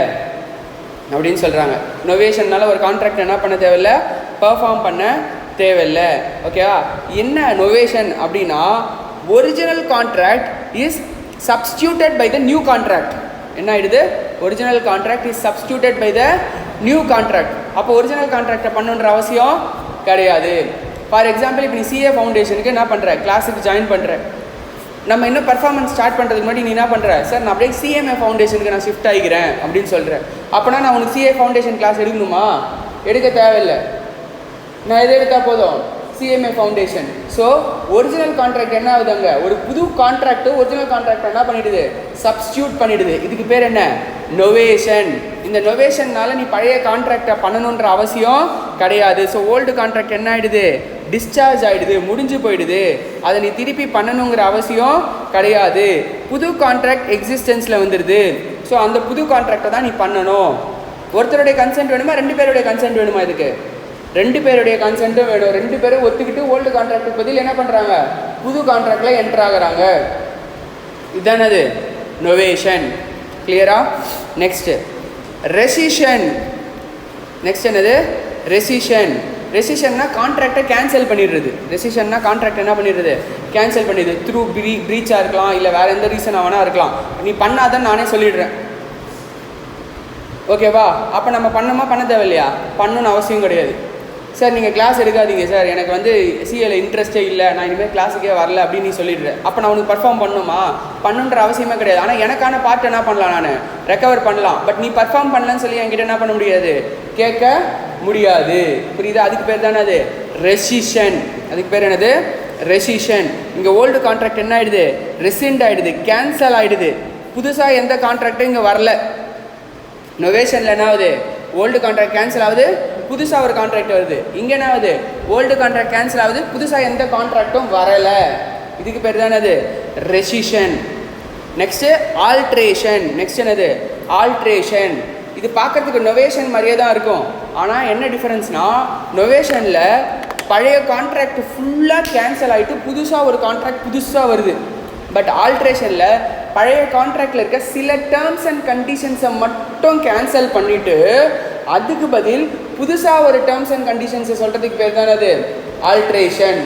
Speaker 1: அப்படின்னு சொல்கிறாங்க. நொவேஷன்னால ஒரு கான்ட்ராக்ட் என்ன பண்ண தேவையில்லை, பெர்ஃபார்ம் பண்ண தேவையில்லை. ஓகேவா? என்ன நொவேஷன் அப்படின்னா, original contract is substituted by the new contract. என்ன ஆயிடுது? Original contract is substituted by the new contract. அப்போ ஒரிஜினல் கான்ட்ராக்டை பண்ணுன்ற அவசியம் கிடையாது. ஃபார் எக்ஸாம்பிள், இப்போ நீ சிஏ ஃபவுண்டேஷனுக்கு என்ன பண்ணுற, கிளாஸுக்கு ஜாயின் பண்ணுற, நம்ம இன்னும் பர்ஃபார்மன்ஸ் ஸ்டார்ட் பண்ணுறதுக்கு முன்னாடி நீ என்ன பண்ணுற, சார் நான் அப்படியே சிஎம்ஏ ஃபவுண்டேஷனுக்கு நான் ஷிஃப்ட் ஆகிக்கிறேன் அப்படின்னு சொல்கிறேன். அப்போனா நான் உனக்கு சிஏ ஃபவுண்டேஷன் கிளாஸ் எடுக்கணுமா? எடுக்க தேவையில்லை. நான் எதை எடுத்தால் போதும்? CMA foundation. So original contract என்ன ஆகுதுங்க, ஒரு புது கான்ட்ராக்ட் ஒரிஜினல் கான்ட்ராக்ட் என்ன பண்ணிடுது, சப்ஸ்டியூட் பண்ணிடுது. இதுக்கு பேர் என்ன? நொவேஷன். இந்த நொவேஷன்னால நீ பழைய கான்ட்ராக்டை பண்ணணுன்ற அவசியம் கிடையாது. ஸோ ஓல்டு கான்ட்ராக்ட் என்ன ஆகிடுது, டிஸ்சார்ஜ் ஆகிடுது, முடிஞ்சு போயிடுது. அதை நீ திருப்பி பண்ணணுங்கிற அவசியம் கிடையாது. புது கான்ட்ராக்ட் எக்ஸிஸ்டன்ஸில் வந்துடுது. ஸோ அந்த புது கான்ட்ராக்டை தான் நீ பண்ணணும். ஒருத்தருடைய கன்சென்ட் வேணுமா, 2 பேருடைய கன்சென்ட் வேணுமா? இதுக்கு 2 பேருடைய கன்சென்ட்டும் வேணும். 2 பேரும் ஒத்துக்கிட்டு ஓல்டு கான்ட்ராக்டுக்கு பதில் என்ன பண்ணுறாங்க, புது கான்ட்ராக்டில் என்ட்ரு ஆகுறாங்க. இதுதானது நொவேஷன். கிளியரா? Next recession. நெக்ஸ்ட் என்னது? ரெசிஷன். ரெசிஷன்னா கான்ட்ராக்டை கேன்சல் பண்ணிடுறது. ரெசிஷன்னா கான்ட்ராக்ட் என்ன பண்ணிடுறது, கேன்சல் பண்ணிடுது. த்ரூ ப்ரீச்சாக இருக்கலாம், இல்லை வேறு எந்த ரீசனாக வேணா இருக்கலாம். நீ பண்ணாதான் நானே சொல்லிடுறேன். ஓகேவா? அப்போ நம்ம பண்ணோமா, பண்ண தேவையில்லையா? பண்ணணும்னு அவசியம் கிடையாது. சார் நீங்கள் கிளாஸ் எடுக்காதீங்க சார், எனக்கு வந்து சிஏல இன்ட்ரெஸ்ட்டே இல்லை, நான் இனிமேல் கிளாஸுக்கே வரல அப்படின்னு நீ சொல்லிடுறேன். அப்போ நான் உனக்கு பர்ஃபார்ம் பண்ணணுமா? பண்ணுன்ற அவசியமே கிடையாது. ஆனால் எனக்கான பார்ட் என்ன பண்ணலாம், நான் ரெக்கவர் பண்ணலாம். பட் நீ பர்ஃபார்ம் பண்ணலன்னு சொல்லி என்கிட்ட என்ன பண்ண முடியாது, கேட்க முடியாது. புரியுதா? அதுக்கு பேர் தானே அது ரெசிஷன். அதுக்கு பேர் என்னது? ரெசிஷன். இங்கே ஓல்டு கான்ட்ராக்ட் என்ன ஆகிடுது, ரெசிண்ட் ஆகிடுது, கேன்சல் ஆகிடுது. புதுசாக எந்த கான்ட்ராக்டும் இங்கே வரல. நொவேஷனில் என்ன ஆகுது, ஓல்டு கான்ட்ராக்ட் கேன்சல் ஆகுது, புதுசாக ஒரு கான்ட்ராக்ட் வருது. இங்கே என்ன ஆகுது, ஓல்டு கான்ட்ராக்ட் கேன்சல் ஆகுது, புதுசாக எந்த கான்ட்ராக்டும் வரலை. இதுக்கு பேர் தானே அது ரெசிஷன். Next alteration. நெக்ஸ்ட் என்னது? ஆல்ட்ரேஷன். இது பார்க்குறதுக்கு நொவேஷன் மாதிரியே தான் இருக்கும். ஆனால் என்ன டிஃபரன்ஸ்னால், நொவேஷனில் பழைய கான்ட்ராக்ட் ஃபுல்லாக கேன்சல் ஆகிட்டு புதுசாக ஒரு கான்ட்ராக்ட் புதுசாக வருது. பட் ஆல்ட்ரேஷனில் பழைய கான்ட்ராக்டில் இருக்க சில டேர்ம்ஸ் அண்ட் கண்டிஷன்ஸை மட்டும் கேன்சல் பண்ணிவிட்டு அதுக்கு பதில் புதுசாக ஒரு டேர்ம்ஸ் அண்ட் கண்டிஷன்ஸை சொல்கிறதுக்கு பேர் தானே அது ஆல்ட்ரேஷன்.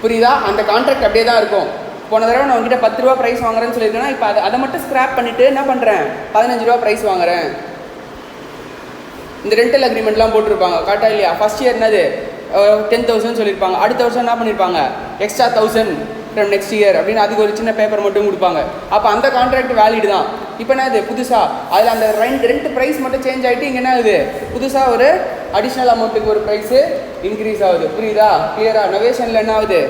Speaker 1: புரியுதா? அந்த கான்ட்ராக்ட் அப்படியே தான் இருக்கும். போன தடவை நான் உங்ககிட்ட 10 ரூபா ப்ரைஸ் வாங்குறேன்னு சொல்லியிருக்கேன்னா, இப்போ அதை மட்டும் ஸ்க்ராப் பண்ணிவிட்டு என்ன பண்ணுறேன், 15 ரூபா ப்ரைஸ் வாங்குறேன். இந்த ரெண்டல் அக்ரிமெண்ட்லாம் போட்டிருப்பாங்க, கரெக்டாக இல்லையா? ஃபஸ்ட் இயர் என்னது 10,000 சொல்லியிருப்பாங்க. அடுத்த வருஷம் என்ன பண்ணியிருப்பாங்க, எக்ஸ்ட்ரா 1000 ஃப்ரம் நெக்ஸ்ட் இயர் அப்படின்னு அதுக்கு ஒரு சின்ன பேப்பர் மட்டும் கொடுப்பாங்க. அப்போ அந்த கான்ட்ராக்ட் வேலிடு தான். இப்போ என்ன இது புதுசாக அதில் அந்த ரெண்டு ப்ரைஸ் மட்டும் சேஞ்ச் ஆகிட்டு இங்கே என்ன ஆகுது, புதுசாக ஒரு அடிஷ்னல் அமௌண்ட்டுக்கு ஒரு ப்ரைஸு இன்க்ரீஸ் ஆகுது. புரியுதா? கிளியராக? நொவேஷனில் என்ன ஆகுது,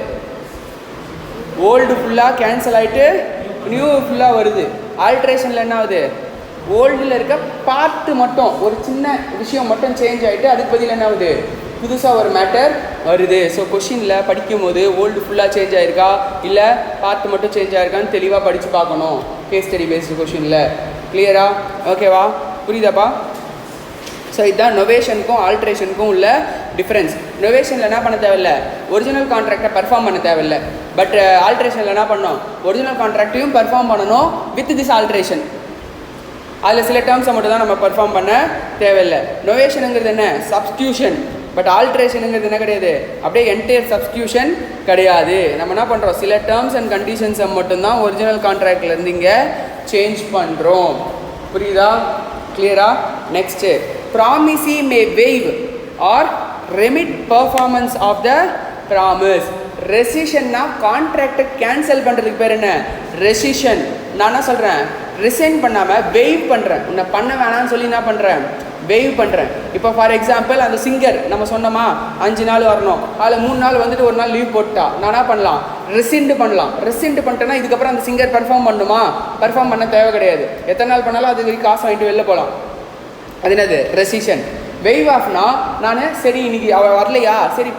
Speaker 1: ஓல்டு ஃபுல்லாக கேன்சல் ஆகிட்டு நியூ ஃபுல்லாக வருது. ஆல்ட்ரேஷனில் என்ன ஆகுது, ஓல்டில் இருக்க பார்ட்டு மட்டும் ஒரு சின்ன விஷயம் மட்டும் சேஞ்ச் ஆகிட்டு அதுக்கு பதில் என்ன ஆகுது, புதுசாக ஒரு மேட்டர் வருது. ஸோ கொஷினில் படிக்கும் போது ஓல்டு ஃபுல்லாக சேஞ்ச் ஆகிருக்கா இல்லை பார்ட் மட்டும் சேஞ்ச் ஆகிருக்கான்னு தெளிவாக படித்து பார்க்கணும் கேஸ் ஸ்டடி பேஸ்டு கொஷினில். கிளியரா? ஓகேவா? புரியுதாப்பா? ஸோ இதுதான் நொவேஷனுக்கும் ஆல்ட்ரேஷனுக்கும் உள்ள டிஃப்ரென்ஸ். நொவேஷனில் என்ன பண்ண தேவையில்லை, ஒரிஜினல் கான்ட்ராக்டை பர்ஃபார்ம் பண்ண தேவையில்லை. பட் ஆல்ட்ரேஷனில் என்ன பண்ணணும், ஒரிஜினல் கான்ட்ராக்டையும் பர்ஃபார்ம் பண்ணணும் வித் திஸ் ஆல்ட்ரேஷன். அதில் சில டேர்ம்ஸை மட்டும் தான் நம்ம பர்ஃபார்ம் பண்ண தேவையில்லை. நொவேஷனுங்கிறது என்ன, சப்ஸ்டியூஷன். பட் ஆல்ட்ரேஷனுங்கிறது என்ன கிடையாது, அப்படியே என்டையர் சப்ஸ்டியூஷன் கிடையாது. நம்ம என்ன பண்ணுறோம், சில டேர்ம்ஸ் அண்ட் கண்டிஷன்ஸை மட்டும்தான் ஒரிஜினல் கான்ட்ராக்ட்லேருந்து இங்கே சேஞ்ச் பண்ணுறோம். புரியுதா? கிளியரா? Next promisee may waive or remit performance of the promise. ரெசிஷன்னா கான்ட்ராக்டை கேன்சல் பண்ணுறதுக்கு பேர் என்ன, ரெசிஷன். நான் என்ன சொல்கிறேன், ரிசைன் பண்ணாமல் வெய்வ் பண்ணுறேன். உன்னை பண்ண வேணான்னு சொல்லி என்ன பண்ணுறேன், வெய்வ் பண்ணுறேன். இப்போ ஃபார் எக்ஸாம்பிள் அந்த சிங்கர் நம்ம சொன்னோமா 5 நாள் வரணும், அதில் 3 நாள் வந்துட்டு 1 நாள் லீவ் போட்டா நான் என்ன பண்ணலாம், ரெசிண்ட் பண்ணலாம். ரெசிண்ட் பண்ணிட்டேன்னா இதுக்கப்புறம் அந்த சிங்கர் பர்ஃபார்ம் பண்ணுமா, பர்ஃபார்ம் பண்ண தேவை கிடையாது. எத்தனை நாள் பண்ணாலும் அது வரைக்கும் காசு வாங்கிட்டு வெளில போகலாம். அது என்னது, ரெசிஷன். வெய்வ் ஆஃப்னா நான் சரி இன்னைக்கு அவள் வரலையா, சரி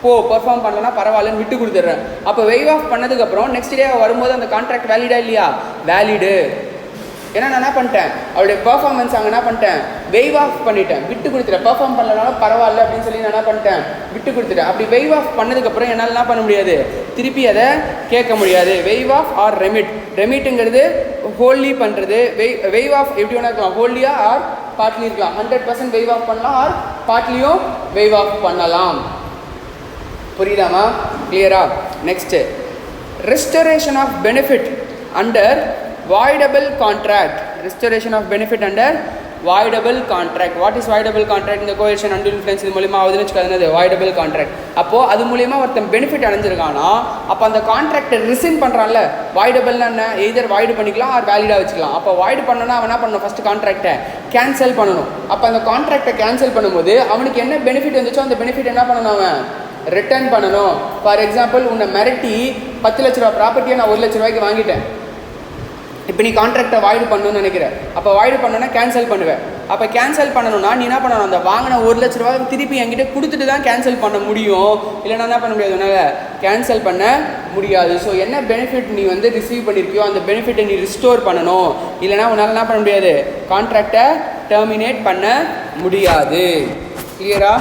Speaker 1: போ பர்ஃபார்ம் பண்ணலன்னா பரவாயில்லன்னு விட்டு கொடுத்துட்றேன். அப்போ வெய்வ் ஆஃப் பண்ணதுக்கப்புறம் நெக்ஸ்ட் டே வரும்போது அந்த கான்ட்ராக்ட் வேலிடா இல்லையா, வேலிடு. ஏன்னா நான் என்ன பண்ணிட்டேன், அவளுடைய பர்ஃபார்மன்ஸ் அங்கே என்ன பண்ணிட்டேன், வெய்வ் ஆஃப் பண்ணிட்டேன், விட்டு கொடுத்துட்டேன். பர்ஃபார்ம் பண்ணலனாலும் பரவாயில்ல அப்படின்னு சொல்லி நான் என்ன பண்ணிட்டேன், விட்டு கொடுத்துட்டேன். அப்படி வெய்வ் ஆஃப் பண்ணதுக்கப்புறம் என்னால் என்ன பண்ண முடியாது, திருப்பி அதை கேட்க முடியாது. Waive off or remit. ரெமிட்டுங்கிறது ஹோல்லி பண்ணுறது. வெய்வ் ஆஃப் எப்படி வேணா இருக்கலாம், ஹோல்லியா ஆர் பார்ட்லி இருக்கலாம். 100% வெய்வ் ஆஃப் பண்ணலாம் ஆர் பார்ட்லியும் வெய்வ் ஆஃப் பண்ணலாம். புரியுதாமா? கிளியரா? Next restoration of benefit under voidable contract. Restoration of benefit under voidable contract. What is voidable contract? இந்த coercion undue influence இது மூலமா ஆகுதுன்னு வச்சுக்காது voidable contract. அப்போ அது மூலமா ஒருத்தன் பெனிஃபிட் அடைஞ்சிருக்கானா அப்போ அந்த கான்ட்ராக்டை ரிசைன் பண்ணுறான்ல voidableனா என்ன எய்தர் void பண்ணிக்கலாம் ஆர் வேலிடாக வச்சுக்கலாம். அப்போ void பண்ணனா அவன் என்ன பண்ணணும் ஃபஸ்ட்டு கான்ட்ராக்டை கேன்சல் பண்ணணும். அப்போ அந்த கான்ட்ராக்டை கேன்சல் பண்ணும்போது அவனுக்கு என்ன பெனிஃபிட் வந்துச்சோ அந்த பெனிஃபிட் என்ன பண்ணணும் அவன் ரிட்டர்ன் பண்ணணும். ஃபார் எக்ஸாம்பிள் உன்னை மிரட்டி 10 லட்ச ரூபா ப்ராப்பர்ட்டியை நான் 1 லட்ச ரூபாய்க்கு வாங்கிட்டேன். இப்போ நீ கான்ட்ராக்டை வாய்டு பண்ணணும்னு நினைக்கிறேன். அப்போ வாய்டு பண்ணணும்னா கேன்சல் பண்ணுவேன். அப்போ கேன்சல் பண்ணணும்னா நீ என்ன பண்ணணும் அந்த வாங்கின 1 லட்ச ரூபாய் திருப்பி என்கிட்ட கொடுத்துட்டு தான் கேன்சல் பண்ண முடியும். இல்லைனா என்ன பண்ண முடியாது உன்னால் கேன்சல் பண்ண முடியாது. ஸோ என்ன பெனிஃபிட் நீ வந்து ரிசீவ் பண்ணியிருக்கியோ அந்த பெனிஃபிட்டை நீ ரிஸ்டோர் பண்ணணும். இல்லைனா உன்னால் என்ன பண்ண முடியாது கான்ட்ராக்டை டெர்மினேட் பண்ண முடியாது. கிளியரா?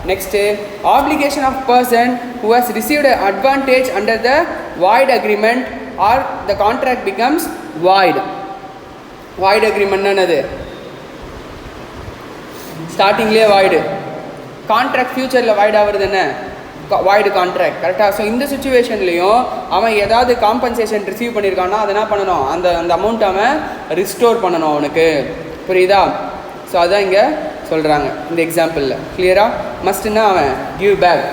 Speaker 1: Next, obligation of person who has received an advantage under the void agreement or the contract becomes void. Void agreement என்னது? ஸ்டார்டிங்லேயே void. கான்ட்ராக்ட் ஃபியூச்சரில் void ஆகுறது என்ன? void contract. கரெக்டாக? ஸோ இந்த சுச்சுவேஷன்லேயும் அவன் ஏதாவது காம்பன்சேஷன் ரிசீவ் பண்ணியிருக்கான்னா அதை என்ன பண்ணணும் அந்த அமௌண்ட் அவன் ரிஸ்டோர் பண்ணணும் அவனுக்கு. புரியுதா? ஸோ அதான் இங்கே சொல்கிறாங்க இந்த எக்ஸாம்பிளில். கிளியராக? மஸ்ட்னா அவன் give back.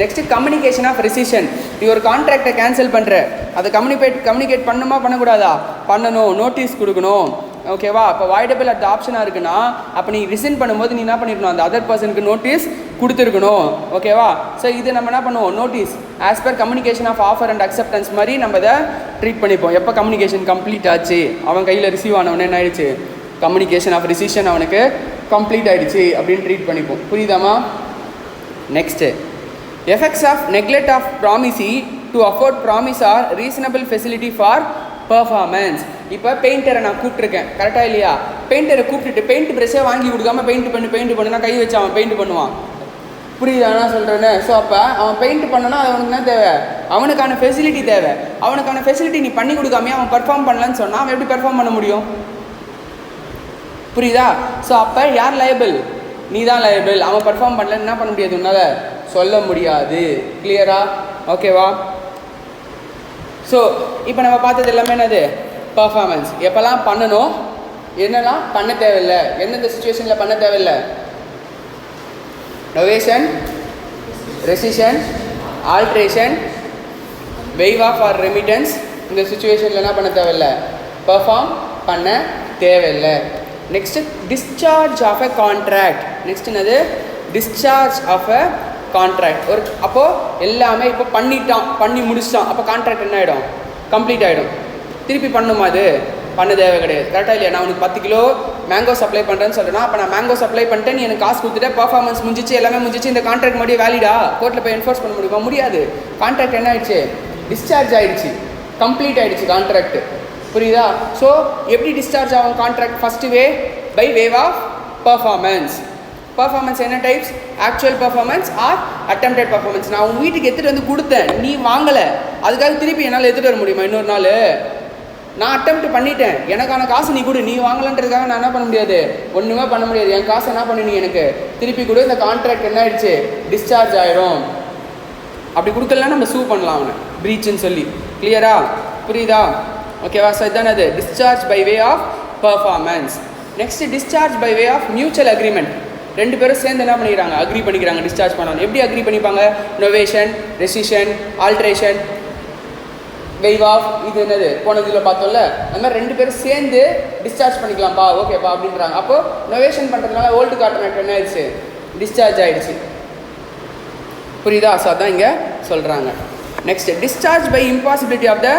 Speaker 1: Next communication of rescission. நீ ஒரு கான்ட்ராக்டை கேன்சல் பண்ணுற அதை கம்யூனிகேட் பண்ணணுமா பண்ணக்கூடாதா? பண்ணணும். நோட்டீஸ் கொடுக்கணும். ஓகேவா? அப்போ வாய்டபிள் அட் ஆப்ஷனாக இருக்குன்னா அப்போ நீ ரிசைன் பண்ணும்போது நீ என்ன பண்ணிருக்கணும் அந்த அதர் பர்சனுக்கு நோட்டீஸ் கொடுத்துருக்கணும். ஓகேவா? ஸோ இது நம்ம என்ன பண்ணுவோம் notice as per communication of offer and acceptance மாதிரி நம்ம இதை ட்ரீட் பண்ணிப்போம். எப்போ கம்யூனிகேஷன் கம்ப்ளீட் ஆச்சு அவன் கையில் ரிசீவ் ஆனவொன்னே என்ன ஆயிடுச்சு கம்யூனிகேஷன் ஆஃப் ரெசிஷன் அவனுக்கு கம்ப்ளீட் ஆகிடுச்சு அப்படின்னு ட்ரீட் பண்ணிப்போம். புரியுதாமா? Next effects of neglect of promisee to afford promise or reasonable facility for performance. இப்போ பெயிண்டரை நான் கூப்பிட்ருக்கேன். கரெக்டாக இல்லையா? பெயிண்டரை கூப்பிட்டுட்டு பெயிண்ட் ப்ரெஷ்ஷே வாங்கி கொடுக்காம பெயிண்ட் பண்ணுனா கை வச்சு அவன் பெயிண்ட் பண்ணுவான். புரியுதா நான் சொல்கிறேன்னு? ஸோ அப்போ அவன் பெயிண்ட் பண்ணனா அவனுக்கு என்ன தேவை? அவனுக்கான ஃபெசிலிட்டி தேவை. அவனுக்கான ஃபெசிலிட்டி நீ பண்ணி கொடுக்காமே அவன் பர்ஃபார்ம் பண்ணலன்னு சொன்னால் அவன் எப்படி பர்ஃபார்ம் பண்ண முடியும்? புரியுதா? ஸோ அப்போ யார் லயபிள்? நீ தான் லயபிள். அவன் பர்ஃபார்ம் பண்ணலன்னு என்ன பண்ண முடியாது உன்னால் சொல்ல முடியாது. கிளியரா? ஓகேவா? ஸோ இப்போ நம்ம பார்த்தது எல்லாமே என்னது பர்ஃபார்மன்ஸ். எப்போல்லாம் பண்ணணும் என்னெல்லாம் பண்ண தேவையில்லை எந்தெந்த சுச்சுவேஷனில் பண்ண தேவையில்லை? Novation, rescission, alteration, waive off or remittance. இந்த சுச்சுவேஷனில் என்ன பண்ண தேவையில்லை பர்ஃபார்ம் பண்ண தேவையில்லை. Next discharge of a contract. Next என்னது டிஸ்சார்ஜ் ஆஃப் அ கான்ட்ராக்ட். ஒரு அப்போது எல்லாமே இப்போ பண்ணி முடிச்சிட்டான். அப்போ கான்ட்ராக்ட் என்ன ஆகிடும் கம்ப்ளீட் ஆகிடும். திருப்பி பண்ணுமா அது பண்ண தேவை கிடையாது. கரெக்டாக இல்லையா? நான் உனக்கு 10 கிலோ மேங்கோ சப்ளை பண்ணுறேன்னு சொல்கிறேன்னா அப்போ நான் மேங்கோ சப்ளை பண்ணிட்டேன் நீ எனக்கு காசு கொடுத்துட்டேன் பர்ஃபார்மன்ஸ் முடிஞ்சிச்சு எல்லாமே முடிஞ்சிச்சு இந்த கான்ட்ராக்ட் மறுபடியும் வேலிடா கோர்ட்டில் போய் என்ஃபோர்ஸ் பண்ண முடியுமா? முடியாது. கான்ட்ராக்ட் என்ன ஆகிடுச்சு டிஸ்சார்ஜ் ஆகிடுச்சு கம்ப்ளீட் ஆகிடுச்சு கான்ட்ராக்ட். புரியுதா? ஸோ எப்படி டிஸ்சார்ஜ் ஆகும் contract? First way by way of performance. Performance என்ன types? Actual performance or attempted performance. நான் உங்கள் வீட்டுக்கு எடுத்துகிட்டு வந்து கொடுத்தேன் நீ வாங்கலை அதுக்காக திருப்பி என்னால் எடுத்துகிட்டு வர முடியுமா இன்னொரு நாள்? நான் அட்டெம்ப்ட் பண்ணிட்டேன் எனக்கான காசு நீ கொடு. நீ வாங்கலன்றதுக்காக நான் என்ன பண்ண முடியாது ஒன்றுமே பண்ண முடியாது. என் காசை என்ன பண்ணி நீ எனக்கு திருப்பி கொடு. இந்த கான்ட்ராக்ட் என்ன ஆயிடுச்சு டிஸ்சார்ஜ் ஆகிடும். அப்படி கொடுக்கலாம் நம்ம சூ பண்ணலாம் அவனை ப்ரீச்சுன்னு சொல்லி. கிளியரா? புரியுதா? ஓகேவா? ஸோ இதுதான் அது discharge by way of performance. Next discharge by way of mutual agreement. ரெண்டு பேரும் சேர்ந்து என்ன பண்ணிக்கிறாங்க அக்ரி பண்ணிக்கிறாங்க டிஸ்சார்ஜ் பண்ணணும். எப்படி அக்ரி பண்ணிப்பாங்க? நொவேஷன், ரெசிஷன், ஆல்ட்ரேஷன், வெய்வ் ஆஃப். இது என்னது போனதில் பார்த்தோம்ல அந்த மாதிரி ரெண்டு பேரும் சேர்ந்து டிஸ்சார்ஜ் பண்ணிக்கலாம்ப்பா ஓகேப்பா அப்படின்றாங்க. அப்போது நொவேஷன் பண்ணுறதுனால ஓல்டு கான்ட்ராக்ட் என்ன ஆயிடுச்சு டிஸ்சார்ஜ் ஆகிடுச்சு. புரியுதா? ஸோ அதான் இங்கே சொல்கிறாங்க. Next discharge by impossibility of the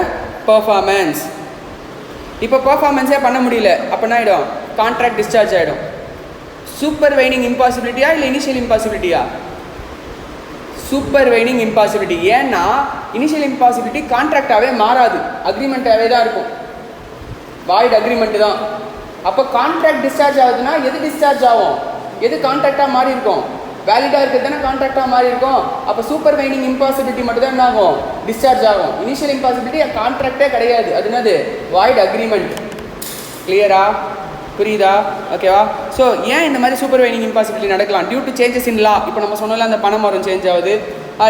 Speaker 1: performance. இப்போ பர்ஃபார்மன்ஸே பண்ண முடியல அப்போ என்ன ஆகிடும் கான்ட்ராக்ட் டிஸ்சார்ஜ் ஆகிடும். சூப்பர்வைனிங் இம்பாசிபிலிட்டியா இல்லை இனிஷியல் இம்பாசிபிலிட்டியா? சூப்பர்வைனிங் இம்பாசிபிலிட்டி. ஏன்னா இனிஷியல் இம்பாசிபிலிட்டி கான்ட்ராக்டாகவே மாறாது அக்ரிமெண்ட்டாகவே தான் இருக்கும். வாய்ட் அக்ரிமெண்ட்டு தான். அப்போ கான்ட்ராக்ட் டிஸ்சார்ஜ் ஆகுதுன்னா எது டிஸ்சார்ஜ் ஆகும்? எது கான்ட்ராக்டாக மாறி இருக்கும்? வேலிடாக இருக்கிறது தானே கான்ட்ராக்டாக மாறி இருக்கும். அப்போ சூப்பர்வைனிங் இம்பாசிபிலிட்டி மட்டும் தான் என்ன ஆகும் டிஸ்சார்ஜ் ஆகும். இனிஷியல் இம்பாசிபிலிட்டி கான்ட்ராக்டே கிடையாது. அது என்னது வாய்ட் அக்ரிமெண்ட். கிளியரா? புரியுதா? ஓகேவா? ஸோ ஏன் இந்த மாதிரி சூப்பர்வைனிங் இம்பாசிபிலிட்டி நடக்கலாம்? Due to changes in law. இப்போ நம்ம சொன்னால அந்த பணம் மரம் சேஞ்ச் ஆகுது.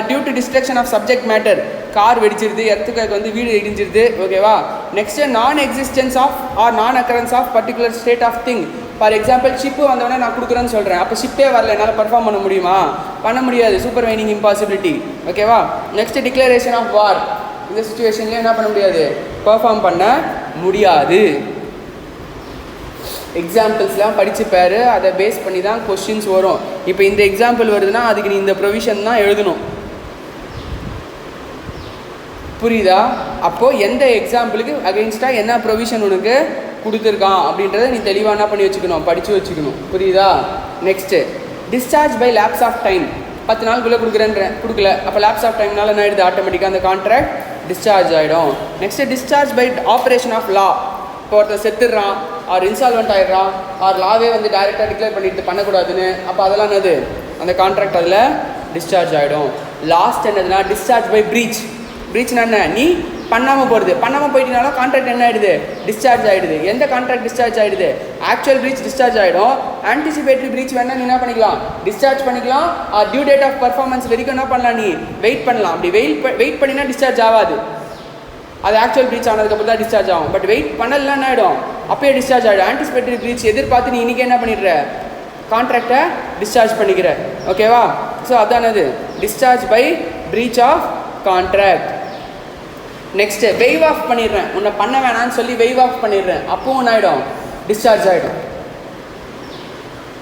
Speaker 1: Due to destruction of subject matter. Car வெடிச்சிருது, எர்த்துக்கு வந்து வீடு இடிஞ்சிருது. ஓகேவா? Next non existence of or non occurrence of particular state of thing. For example ship வந்தவொடனே நான் கொடுக்குறேன்னு சொல்கிறேன், அப்போ ஷிப்பே வரல, என்னால் பர்ஃபார்ம் பண்ண முடியுமா? பண்ண முடியாது, சூப்பர் வெயினிங் இம்பாசிபிலிட்டி. ஓகேவா? நெக்ஸ்ட்டு டிக்ளரேஷன் ஆஃப் வார். இந்த சுச்சுவேஷன்லேயே என்ன பண்ண முடியாது, பர்ஃபார்ம் பண்ண முடியாது. எக்ஸாம்பிள்ஸ்லாம் படித்து பாரு, அதை பேஸ் பண்ணி தான் கொஸ்டின்ஸ் வரும். இப்போ இந்த எக்ஸாம்பிள் வருதுன்னா அதுக்கு நீ இந்த ப்ரொவிஷன் தான் எழுதணும். புரியுதா? அப்போது எந்த எக்ஸாம்பிளுக்கு அகெயின்ஸ்டாக என்ன ப்ரொவிஷன் உனக்கு கொடுத்துருக்கான் அப்படின்றத நீ தெளிவாக என்ன பண்ணி வச்சுக்கணும், படித்து வச்சுக்கணும். புரியுதா? Next discharge by lapse of time. 10 நாளுக்குள்ளே கொடுக்கல, அப்போ லேப்ஸ் ஆஃப் டைம்னால என்ன ஆகிடுது, ஆட்டோமேட்டிக்காக அந்த கான்ட்ராக்ட் டிஸ்சார்ஜ் ஆகிடும். Next discharge by operation of law. இப்போ ஒருத்தர் செத்துடுறான், ஆர் இன்சால்வெண்ட் ஆகிடுறான், ஆர் லாவே வந்து டைரெக்டாக டிக்ளேர் பண்ணிட்டு பண்ணக்கூடாதுன்னு, அப்போ அதெல்லாம் என்னது, அந்த கான்ட்ராக்ட் அதில் டிஸ்சார்ஜ் ஆகிடும். லாஸ்ட் என்னதுன்னா டிஸ்சார்ஜ் பை ப்ரீச். ப்ரீச்னா என்ன, நீ பண்ணாமல் போகிறது, பண்ணாமல் போயிட்டனாலும் கான்ட்ராக்ட் என்ன ஆகிடுது, டிஸ்சார்ஜ் ஆகிடுது. எந்த கான்ட்ராக்ட் டிஸ்சார்ஜ் ஆகிடுது, ஆக்சுவல் ப்ரீச் டிஸ்சார்ஜ் ஆகிடும். ஆன்டிசிபேட்டரி ப்ரீச் வேணால் நீ என்ன பண்ணிக்கலாம், டிஸ்சார்ஜ் பண்ணிக்கலாம். டியூ டேட் ஆஃப் பர்ஃபார்மன்ஸ் வரைக்கும் என்ன பண்ணலாம், நீ வெயிட் பண்ணலாம். அப்படி வெயிட் பண்ணினா டிஸ்சார்ஜ் ஆகாது, அது ஆக்சுவல் ப்ரீச் ஆனதுக்கப்புறம் தான் டிஸ்சார்ஜ் ஆகும். பட் வெயிட் பண்ணலாம் என்ன ஆகிடும், அப்பயே டிஸ்சார்ஜ் ஆகிடும். ஆன்டிசிபேட்டரி ப்ரீச் எதிர்பார்த்து நீ இன்றைக்கி என்ன பண்ணிடுற, கான்ட்ராக்டை டிஸ்சார்ஜ் பண்ணிக்கிற. ஓகேவா? ஸோ அதானது discharge by breach of contract. Next waive off பண்ணிடுறேன், உன்னை பண்ண வேணான்னு சொல்லி வெய்வ் ஆஃப் பண்ணிடுறேன், அப்போவும் ஒன்று ஆகிடும், டிஸ்சார்ஜ் ஆகிடும்.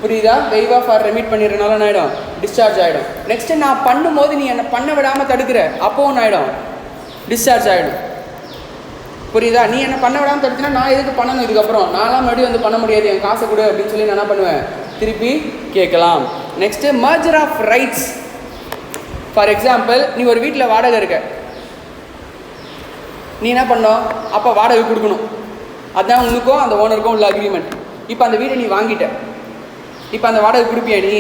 Speaker 1: புரியுதா? வெய்வ் ஆஃப் ஆர் ரெமிட் பண்ணிடுறனால என்ன ஆகிடும், டிஸ்சார்ஜ் ஆகிடும். நெக்ஸ்ட்டு நான் பண்ணும்போது நீ என்னை பண்ண விடாமல் தடுக்கிற, அப்போவும் ஒன்று ஆகிடும், டிஸ்சார்ஜ் ஆகிடும். புரியுதா? நீ என்ன பண்ண விடாமல் தடுத்தினா நான் எதுக்கு பண்ணணும், இதுக்கப்புறம் நான்லாம் மறுபடியும் வந்து பண்ண முடியாது, என் காசை கொடு அப்படின்னு சொல்லி நான் என்ன பண்ணுவேன், திருப்பி கேட்கலாம். Next merger of rights. For example, நீ ஒரு வீட்டில் வாடகை இருக்க, நீ என்ன பண்ணோம், அப்போ வாடகை கொடுக்கணும், அதுதான் உனக்கும் அந்த ஓனருக்கும் உள்ள அக்ரிமெண்ட். இப்போ அந்த வீடை நீ வாங்கிட்ட, இப்போ அந்த வாடகை கொடுப்பியா, நீ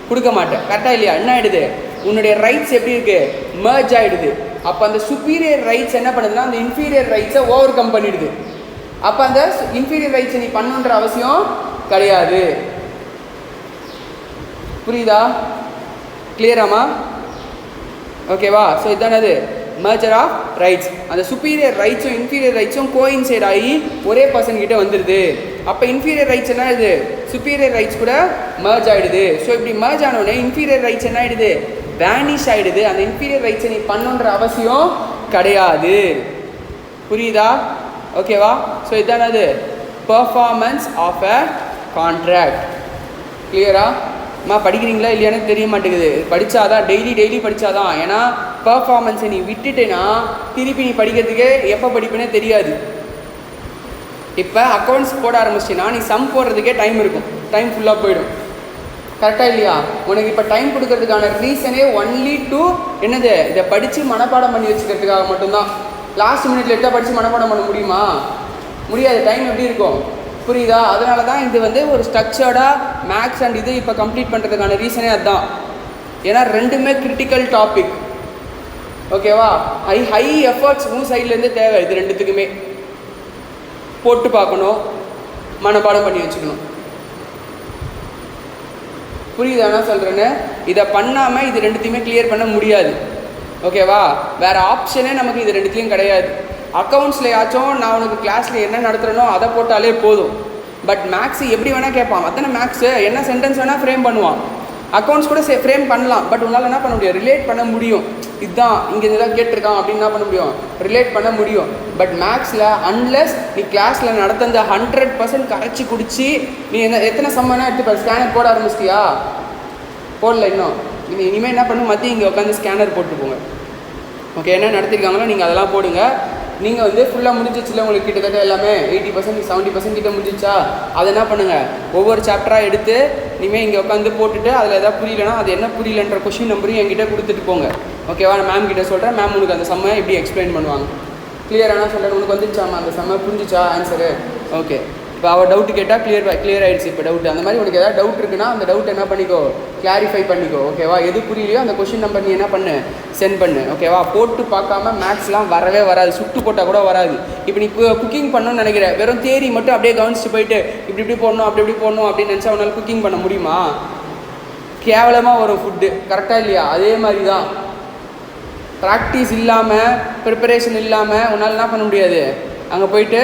Speaker 1: கொடுக்க மாட்டேன். கரெக்டாக இல்லையா? என்ன ஆகிடுது, உன்னுடைய ரைட்ஸ் எப்படி இருக்குது, மர்ஜ் ஆகிடுது. அப்போ அந்த சுப்பீரியர் ரைட்ஸ் என்ன பண்ணுதுன்னா அந்த இன்ஃபீரியர் ரைட்ஸை ஓவர் கம் பண்ணிடுது. அப்போ அந்த இன்ஃபீரியர் ரைட்ஸை நீ பண்ணுன்ற அவசியம் கிடையாது. புரியுதா? கிளியராமா? ஓகேவா? ஸோ இதானது மர்ஜர் ஆஃப் ரைட்ஸ். அந்த சுப்பீரியர் ரைட்ஸும் இன்ஃபீரியர் ரைட்ஸும் கோயின்சைட் ஆகி ஒரே பர்சன் கிட்ட வந்துடுது. அப்போ இன்ஃபீரியர் ரைட்ஸ் என்ன ஆயிடுது, சுப்பீரியர் ரைட்ஸ் கூட மர்ஜ் ஆகிடுது. ஸோ இப்படி மர்ஜ் ஆனோடனே இன்ஃபீரியர் ரைட்ஸ் என்ன ஆகிடுது, வேனிஷ் ஆகிடுது. அந்த இன்ஃபீரியர் ரைட்ஸை நீ பண்ணுன்ற அவசியம் கிடையாது. புரியுதா? ஓகேவா? ஸோ இதானது பர்ஃபார்மன்ஸ் ஆஃப் அ கான்ட்ராக்ட். கிளியரா? படிக்கிறீங்களா இல்லையானு தெரிய மாட்டேங்குது. படித்தாதான், டெய்லி படித்தாதான். ஏன்னா பர்ஃபார்மன்ஸை நீ விட்டுட்டேன்னா திருப்பி நீ படிக்கிறதுக்கே எப்போ படிப்புனே தெரியாது. இப்போ அக்கௌண்ட்ஸ் போட ஆரம்பிச்சிட்டினா நீ சம் போடுறதுக்கே டைம் இருக்கும், டைம் ஃபுல்லாக போயிடும். கரெக்டாக இல்லையா? உனக்கு இப்போ டைம் கொடுக்கறதுக்கான ரீசனே ஒன்லி டூ என்னது, இதை படித்து மனப்பாடம் பண்ணி வச்சுக்கிறதுக்காக மட்டும்தான். லாஸ்ட் மினிட்ல எடுத்தால் படித்து மனப்பாடம் பண்ண முடியுமா? முடியாது. டைம் எப்படி இருக்கும்? புரியுதா? அதனால தான் இது வந்து ஒரு ஸ்ட்ரக்சர்டாக மேக்ஸ் அண்ட் இது இப்போ கம்ப்ளீட் பண்ணுறதுக்கான ரீசனே அதுதான். ஏன்னா ரெண்டுமே கிரிட்டிக்கல் டாபிக். ஓகேவா? ஹை எஃபர்ட்ஸ் உன் சைட்லேருந்து தேவை. இது ரெண்டுத்துக்குமே போட்டு பார்க்கணும், மனப்பாடம் பண்ணி வச்சுக்கணும். புரியுதா என்ன சொல்கிறேன்னு? இதை பண்ணாமல் இது ரெண்டுத்தையுமே கிளியர் பண்ண முடியாது. ஓகேவா? வேறு ஆப்ஷனே நமக்கு இது ரெண்டுத்தையும் கிடையாது. அக்கௌண்ட்ஸ்லையாச்சும் நான் உனக்கு கிளாஸில் என்ன நடத்துகிறனோ அதை போட்டாலே போதும். பட் மேக்ஸு எப்படி வேணால் கேட்பான். அத்தனை மேக்ஸு என்ன சென்டென்ஸ் வேணால் ஃப்ரேம் பண்ணுவான். அக்கௌண்ட்ஸ் கூட ஃப்ரேம் பண்ணலாம். பட் உன்னால் என்ன பண்ண முடியும், ரிலேட் பண்ண முடியும். இதுதான் இங்கே இதெல்லாம் கேட்டிருக்கான் அப்படின்னு என்ன பண்ண முடியும், ரிலேட் பண்ண முடியும். பட் மேக்ஸில் அன்லெஸ் நீ கிளாஸில் நடத்த அந்த 100% கரைச்சி குடிச்சு நீ எத்தனை சம்மனா எடுத்துப்ப. ஸ்கேனர் போட ஆரம்பிச்சிட்டியா? போடல இன்னும். இனிமேல் என்ன பண்ணு, மதியம் இங்கே உட்காந்து ஸ்கேனர் போட்டு போங்க. ஓகே, என்ன நடத்திருக்காங்களோ நீங்கள் அதெல்லாம் போடுங்க. நீங்கள் வந்து ஃபுல்லாக முடிஞ்சிச்சுல, உங்களுக்கு கிட்டத்தட்ட எல்லாமே 80% 70% கிட்ட முடிஞ்சிச்சா? அதை என்ன பண்ணுங்கள், ஒவ்வொரு சாப்டராக எடுத்து இனிமேல் இங்கே உட்காந்து போட்டுட்டு அதில் எதாவது புரியலன்னா அது என்ன புரியலன்ற கொஷின் நம்பரையும் என்கிட்ட கொடுத்துட்டு போங்க. ஓகேவா? நான் மேம் கிட்டே சொல்கிறேன். மேம் உனக்கு அந்த சம்மை எப்படி எக்ஸ்பிளைன் பண்ணுவாங்க. கிளியரானா சொல்கிறேன். உனக்கு வந்துச்சாமா அந்த சம்மை, புரிஞ்சிச்சா ஆன்சரு? ஓகே. இப்போ அவள் டவுட்டு கேட்டால் கிளியர் ஆகிடுச்சு. இப்போ டவுட் அந்த மாதிரி உனக்கு ஏதாவது டவுட் இருக்குன்னா அந்த டவுட் என்ன பண்ணிக்கோ, கிளாரிஃபை பண்ணிக்கோ. ஓகேவா? எது புரியலையோ அந்த கொஷின் நம்பர் நீ என்ன பண்ணு, சென்ட் பண்ணு. ஓகேவா? போட்டு பார்க்காம மேக்ஸ்லாம் வரவே வராது, சுட்டு போட்டால் கூட வராது. இப்போ நீ குக்கிங் பண்ணணும்னு நினைக்கிற, வெறும் தேரி மட்டும் அப்படியே கவனிச்சு போயிட்டு இப்படி போடணும் அப்படி போடணும் அப்படின்னு நினச்சா அவனால் குக்கிங் பண்ண முடியுமா? கேவலமாக வரும் ஃபுட்டு. கரெக்டாக இல்லையா? அதே மாதிரி தான் ப்ராக்டிஸ் இல்லாமல் ப்ரிப்பரேஷன் இல்லாமல் உன்னால் என்ன பண்ண முடியாது, அங்கே போயிட்டு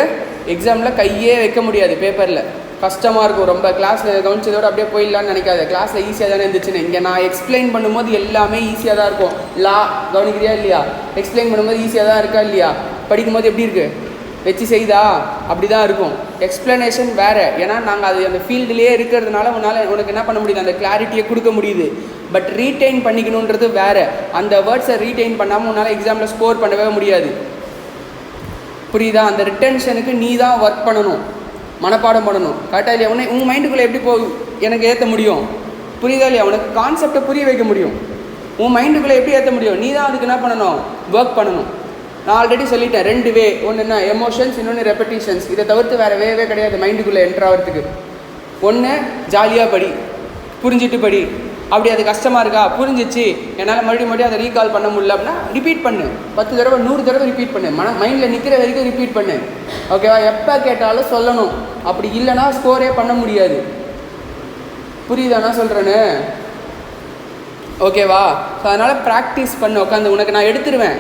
Speaker 1: எக்ஸாமில் கையே வைக்க முடியாது. பேப்பரில் கஷ்டமாக இருக்கும் ரொம்ப. கிளாஸில் கவனிச்சதோடு அப்படியே போயிடலான்னு நினைக்காது. கிளாஸில் ஈஸியாக தானே இருந்துச்சுன்னு. இங்கே நான் எக்ஸ்பிளைன் பண்ணும்போது எல்லாமே ஈஸியாக தான் இருக்கும். லா கவனிக்கிறியா இல்லையா? எக்ஸ்பிளைன் பண்ணும்போது ஈஸியாக தான் இருக்கா இல்லையா? படிக்கும்போது எப்படி இருக்குது, வச்சு செய்தா அப்படி தான் இருக்கும். எக்ஸ்ப்ளனேஷன் வேறு. ஏன்னா நாங்கள் அது அந்த ஃபீல்டுலேயே இருக்கிறதுனால உனக்கு என்ன பண்ண முடியுது, அந்த கிளாரிட்டியை கொடுக்க முடியுது. பட் ரீட்டைன் பண்ணிக்கணுன்றது வேறு. அந்த வேர்ட்ஸை ரீட்டைன் பண்ணாமல் உன்னால் எக்ஸாமில் ஸ்கோர் பண்ணவே முடியாது. புரியுதா? அந்த ரிட்டென்ஷனுக்கு நீ தான் ஒர்க் பண்ணணும், மனப்பாடம் பண்ணணும். கரெக்டாக இல்லையா? உன் மைண்டுக்குள்ளே எப்படி எனக்கு ஏற்ற முடியும்? புரியுதா இல்லையா? உனக்கு கான்செப்டை புரிய வைக்க முடியும். உன் மைண்டுக்குள்ளே எப்படி ஏற்ற முடியும்? நீ தான் அதுக்கு என்ன பண்ணணும், ஒர்க் பண்ணணும். நான் ஆல்ரெடி சொல்லிட்டேன், 2 வே. ஒன்று என்ன, எமோஷன்ஸ், இன்னொன்று ரெப்படிஷன்ஸ். இதை தவிர்த்து வேறு வேவே கிடையாது மைண்டுக்குள்ளே என்ட்ரு ஆகிறதுக்கு. ஒன்று ஜாலியாக படி, புரிஞ்சிட்டு படி. அப்படி அது கஷ்டமாக இருக்கா, புரிஞ்சிச்சு, என்னால் மறுபடியும் அதை ரீகால் பண்ண முடியல அப்படின்னா ரிப்பீட் பண்ணு. 10 தடவை 100 தடவை ரிப்பீட் பண்ணு. மைண்டில் நிற்கிற வரைக்கும் ரிப்பீட் பண்ணு. ஓகேவா? எப்போ கேட்டாலும் சொல்லணும். அப்படி இல்லைனா ஸ்கோரே பண்ண முடியாது. புரியுதாண்ணா சொல்கிறேன்னு? ஓகேவா? ஸோ அதனால் ப்ராக்டிஸ் பண்ண உட்காந்து. உனக்கு நான் எடுத்துருவேன்.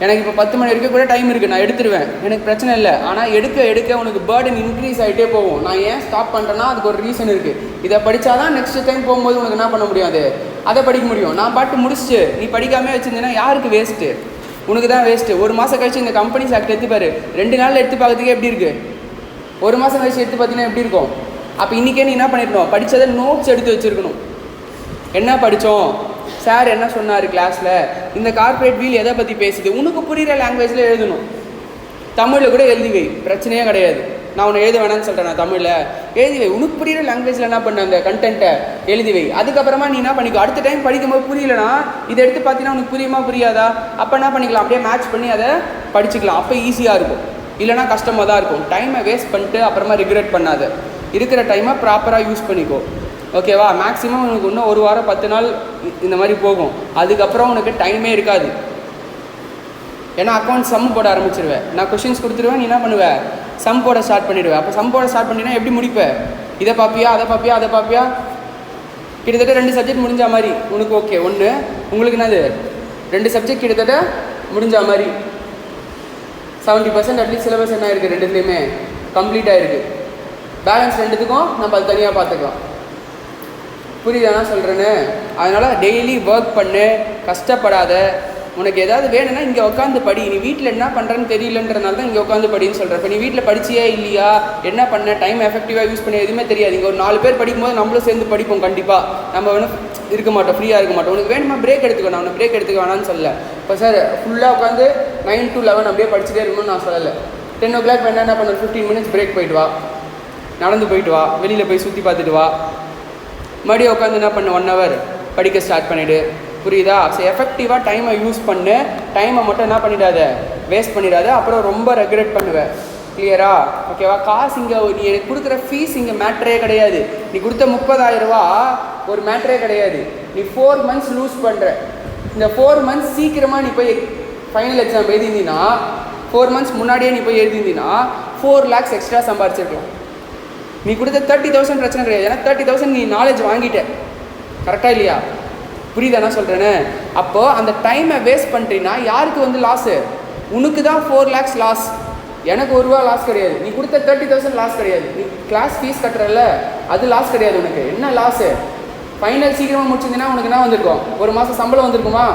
Speaker 1: எனக்கு இப்போ 10 மணி வரைக்கும் கூட டைம் இருக்குது, நான் எடுத்துருவேன், எனக்கு பிரச்சனை இல்லை. ஆனால் எடுக்க உனக்கு பேர்டன் இன்க்ரீஸ் ஆகிட்டே போகும். நான் ஏன் ஸ்டாப் பண்ணுறேன்னா அதுக்கு ஒரு ரீசன் இருக்குது. இதை படித்தா தான் நெக்ஸ்ட் டைம் போகும்போது உனக்கு என்ன பண்ண முடியாது, அதை படிக்க முடியும். நான் பாட்டு முடிச்சுட்டு நீ படிக்காமே வச்சுருந்தேன்னா யாருக்கு வேஸ்ட்டு? உனக்கு தான் வேஸ்ட்டு. 1 மாதம் கழிச்சு இந்த கம்பெனிஸ் ஆக்ட் எடுத்துப்பாரு, 2 நாளில் எடுத்து பார்க்கறதுக்கே எப்படி இருக்குது? 1 மாதம் கழிச்சு எடுத்து பார்த்தீங்கன்னா எப்படி இருக்கும்? அப்போ இன்றைக்கே நீ என்ன பண்ணிடணும், படித்ததை நோட்ஸ் எடுத்து வச்சுருக்கணும். என்ன படித்தோம், சார் என்ன சொன்னார் கிளாஸில், இந்த கார்ப்பரேட் வீல் எதை பற்றி பேசுது, உனக்கு புரிகிற லாங்குவேஜில் எழுதணும். தமிழில் கூட எழுதி வை, பிரச்சனையே கிடையாது. நான் உன்னை எழுத வேணான்னு சொல்கிறேன், நான் தமிழில் எழுதி வை. உனக்கு புரிகிற லாங்குவேஜில் என்ன பண்ண அந்த கண்டென்ட்டை எழுதி வை. அதுக்கப்புறமா நீ என்ன பண்ணிக்கோ, அடுத்த டைம் படிக்கும்போது புரியலனா இதை எடுத்து பார்த்தீங்கன்னா உனக்கு புரியுமா புரியாதா, அப்போ என்ன பண்ணிக்கலாம், அப்படியே மேட்ச் பண்ணி அதை படிச்சுக்கலாம். அப்போ ஈஸியாக இருக்கும். இல்லைனா கஷ்டமாக தான் இருக்கும். டைமை வேஸ்ட் பண்ணிட்டு அப்புறமா ரிக்ரெட் பண்ணாத. இருக்கிற டைமை ப்ராப்பராக யூஸ் பண்ணிக்கோ. ஓகேவா? மேக்ஸிமம் உனக்கு இன்னும் 1 வாரம் 10 நாள் இந்த மாதிரி போகும். அதுக்கப்புறம் உனக்கு டைமே இருக்காது. ஏன்னா அக்கௌண்ட் சம் போட ஆரம்பிச்சிருவேன். நான் கொஷின்ஸ் கொடுத்துருவேன், நீ என்ன பண்ணுவேன், சம் போட ஸ்டார்ட் பண்ணிவிடுவேன். அப்போ சம் போட ஸ்டார்ட் பண்ணினா எப்படி முடிப்பேன்? இதை பார்ப்பியா, அதை பார்ப்பியா. கிட்டத்தட்ட 2 சப்ஜெக்ட் முடிஞ்ச மாதிரி உனக்கு. ஓகே, ஒன்று உங்களுக்கு என்னது, 2 சப்ஜெக்ட் கிட்டத்தட்ட முடிஞ்ச மாதிரி. 70% அட்லீஸ்ட் சிலபஸ் என்ன இருக்குது, 2த்துலேயுமே கம்ப்ளீட் ஆகிருக்கு. பேலன்ஸ் 2த்துக்கும் நம்ம அது தனியாக பார்த்துக்கலாம். புரியுதானா சொல்கிறேன்னு? அதனால் டெய்லி ஒர்க் பண்ணு, கஷ்டப்படாத. உனக்கு ஏதாவது வேணும்னா இங்கே உட்காந்து படி. நீ வீட்டில் என்ன பண்ணுறேன்னு தெரியலன்றனால தான் இங்கே உட்காந்து படின்னு சொல்கிறேன். இப்போ நீ வீட்டில் படிச்சியா இல்லையா, என்ன பண்ண, டைம் எஃபெக்டிவாக யூஸ் பண்ணி எதுவுமே தெரியாது. இங்கே ஒரு 4 பேர் படிக்கும்போது நம்மளும் சேர்ந்து படிப்போம். கண்டிப்பாக நம்ம வேணும் இருக்க மாட்டோம், ஃப்ரீயாக இருக்க மாட்டோம். உனக்கு வேணுமா பிரேக் எடுத்துக்கோ, நான் உனக்கு பிரேக் எடுத்துக்க வேணான்னு சொல்லலை. இப்போ சார் ஃபுல்லாக உட்காந்து 9 to 11 அப்படியே படிச்சுட்டே இருக்கணும்னு நான் சொல்லலை. 10 o'clock வேணா என்ன பண்ண, 15 minutes பிரேக் போயிட்டு வா, நடந்து போயிட்டு வா, வெளியில் போய் சுற்றி பார்த்துட்டு வா, மறுபடியும் உட்காந்து என்ன பண்ண 1 hour படிக்க ஸ்டார்ட் பண்ணிவிடு. புரியுதா? ஸோ எஃபெக்டிவாக டைமை யூஸ் பண்ணு. டைமை மட்டும் என்ன பண்ணிடாத, வேஸ்ட் பண்ணிடாத. அப்புறம் ரொம்ப ரெக்ரெட் பண்ணுவேன். கிளியரா? ஓகேவா? காசு இங்கே நீ எனக்கு கொடுக்குற ஃபீஸ் இங்கே மேட்ரே கிடையாது. நீ கொடுத்த 30,000 ரூபா ஒரு மேட்ரே கிடையாது. நீ 4 months லூஸ் பண்ணுற. இந்த 4 months சீக்கிரமாக நீ போய் ஃபைனல் எக்ஸாம் எழுதினா, 4 months முன்னாடியே நீ போய் எழுதினா 4 lakhs எக்ஸ்ட்ரா சம்பாரிச்சிருக்கலாம். நீ கொடுத்த 30,000 பிரச்சனை கிடையாது. ஏன்னா 30,000 நீ நாலேஜ் வாங்கிட்ட. கரெக்டாக இல்லையா? புரியுதா நான் சொல்கிறேன்னு? அப்போது அந்த டைமை வேஸ்ட் பண்ணுறீன்னா யாருக்கு வந்து லாஸு? உனக்கு தான் 4 lakhs லாஸ். எனக்கு 1 ரூபா லாஸ் கிடையாது. நீ கொடுத்த 30,000 லாஸ் கிடையாது. நீ கிளாஸ் ஃபீஸ் கட்டுறல, அது லாஸ் கிடையாது. உனக்கு என்ன லாஸு? ஃபைனல் சீக்கிரமாக முடிச்சிருந்தீங்கன்னா உனக்கு என்ன வந்திருக்கும், 1 மாதம் சம்பளம் வந்திருக்குமா?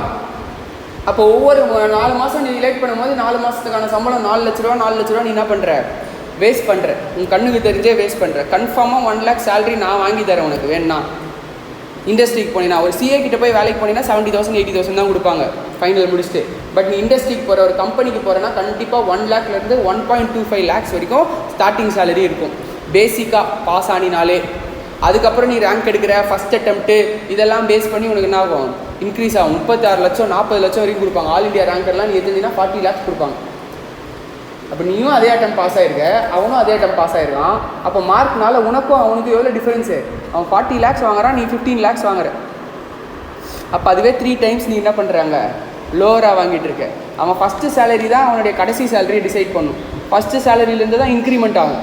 Speaker 1: அப்போ ஒவ்வொரு 4 மாதம் நீ ரிலேட் பண்ணும்போது 4 மாதத்துக்கான சம்பளம் 4 லட்ச ரூபா 4 லட்ச ரூபா நீ என்ன பண்ணுற, வேஸ்ட் பண்ணுற. உன் கண்ணுக்கு தெரிஞ்சே வேஸ்ட் பண்ணுற. கன்ஃபார்மாக 1 lakh சேலரி நான் வாங்கி தரேன் உனக்கு வேணா. இண்டஸ்ட்ரிக்கு போனீங்கன்னா ஒரு சிஏ கிட்ட போய் வேலைக்கு போனீங்கன்னா 70,000 80,000 தான் கொடுப்பாங்க ஃபைனல் முடிச்சுட்டு. பட் நீ இண்டஸ்ட்ரிக்கு போகிற ஒரு கம்பெனிக்கு போகிறேன்னா கண்டிப்பாக 1 lakhலேருந்து 1.25 lakhs வரைக்கும் ஸ்டார்டிங் சேலரி இருக்கும். பேசிக்காக பாஸ் ஆனினாலே. அதுக்கப்புறம் நீ ரேங்க் எடுக்கிற ஃபஸ்ட் அட்டெம்ப்ட்டு இதெல்லாம் பேஸ் பண்ணி உனக்கு என்ன ஆகும், இன்க்ரீஸ் ஆகும். 36 லட்சம் 40 லட்சம் வரைக்கும் கொடுப்பாங்க. ஆல் இண்டியா ரேங்கர்லாம் நீ எடுத்தீங்கன்னா 40 lakhs கொடுப்பாங்க. அப்போ நீயும் அதே அட்டம் பாஸ் ஆகிருக்க, அவனும் அதே அட்டம் பாஸ் ஆகிருக்கான். அப்போ மார்க்னால உனக்கும் அவனுக்கு எவ்வளோ டிஃப்ரென்ஸு? அவன் 40 lakhs வாங்குறான், நீ 15 lakhs வாங்குற. அப்போ அதுவே 3 times நீ என்ன பண்ணுறாங்க, லோவராக வாங்கிட்டு இருக்க. அவன் ஃபஸ்ட்டு சேலரி தான் அவனுடைய கடைசி சேலரியை டிசைட் பண்ணும். ஃபஸ்ட்டு சேலரியிலேருந்து தான் இன்க்ரிமெண்ட் ஆகும்.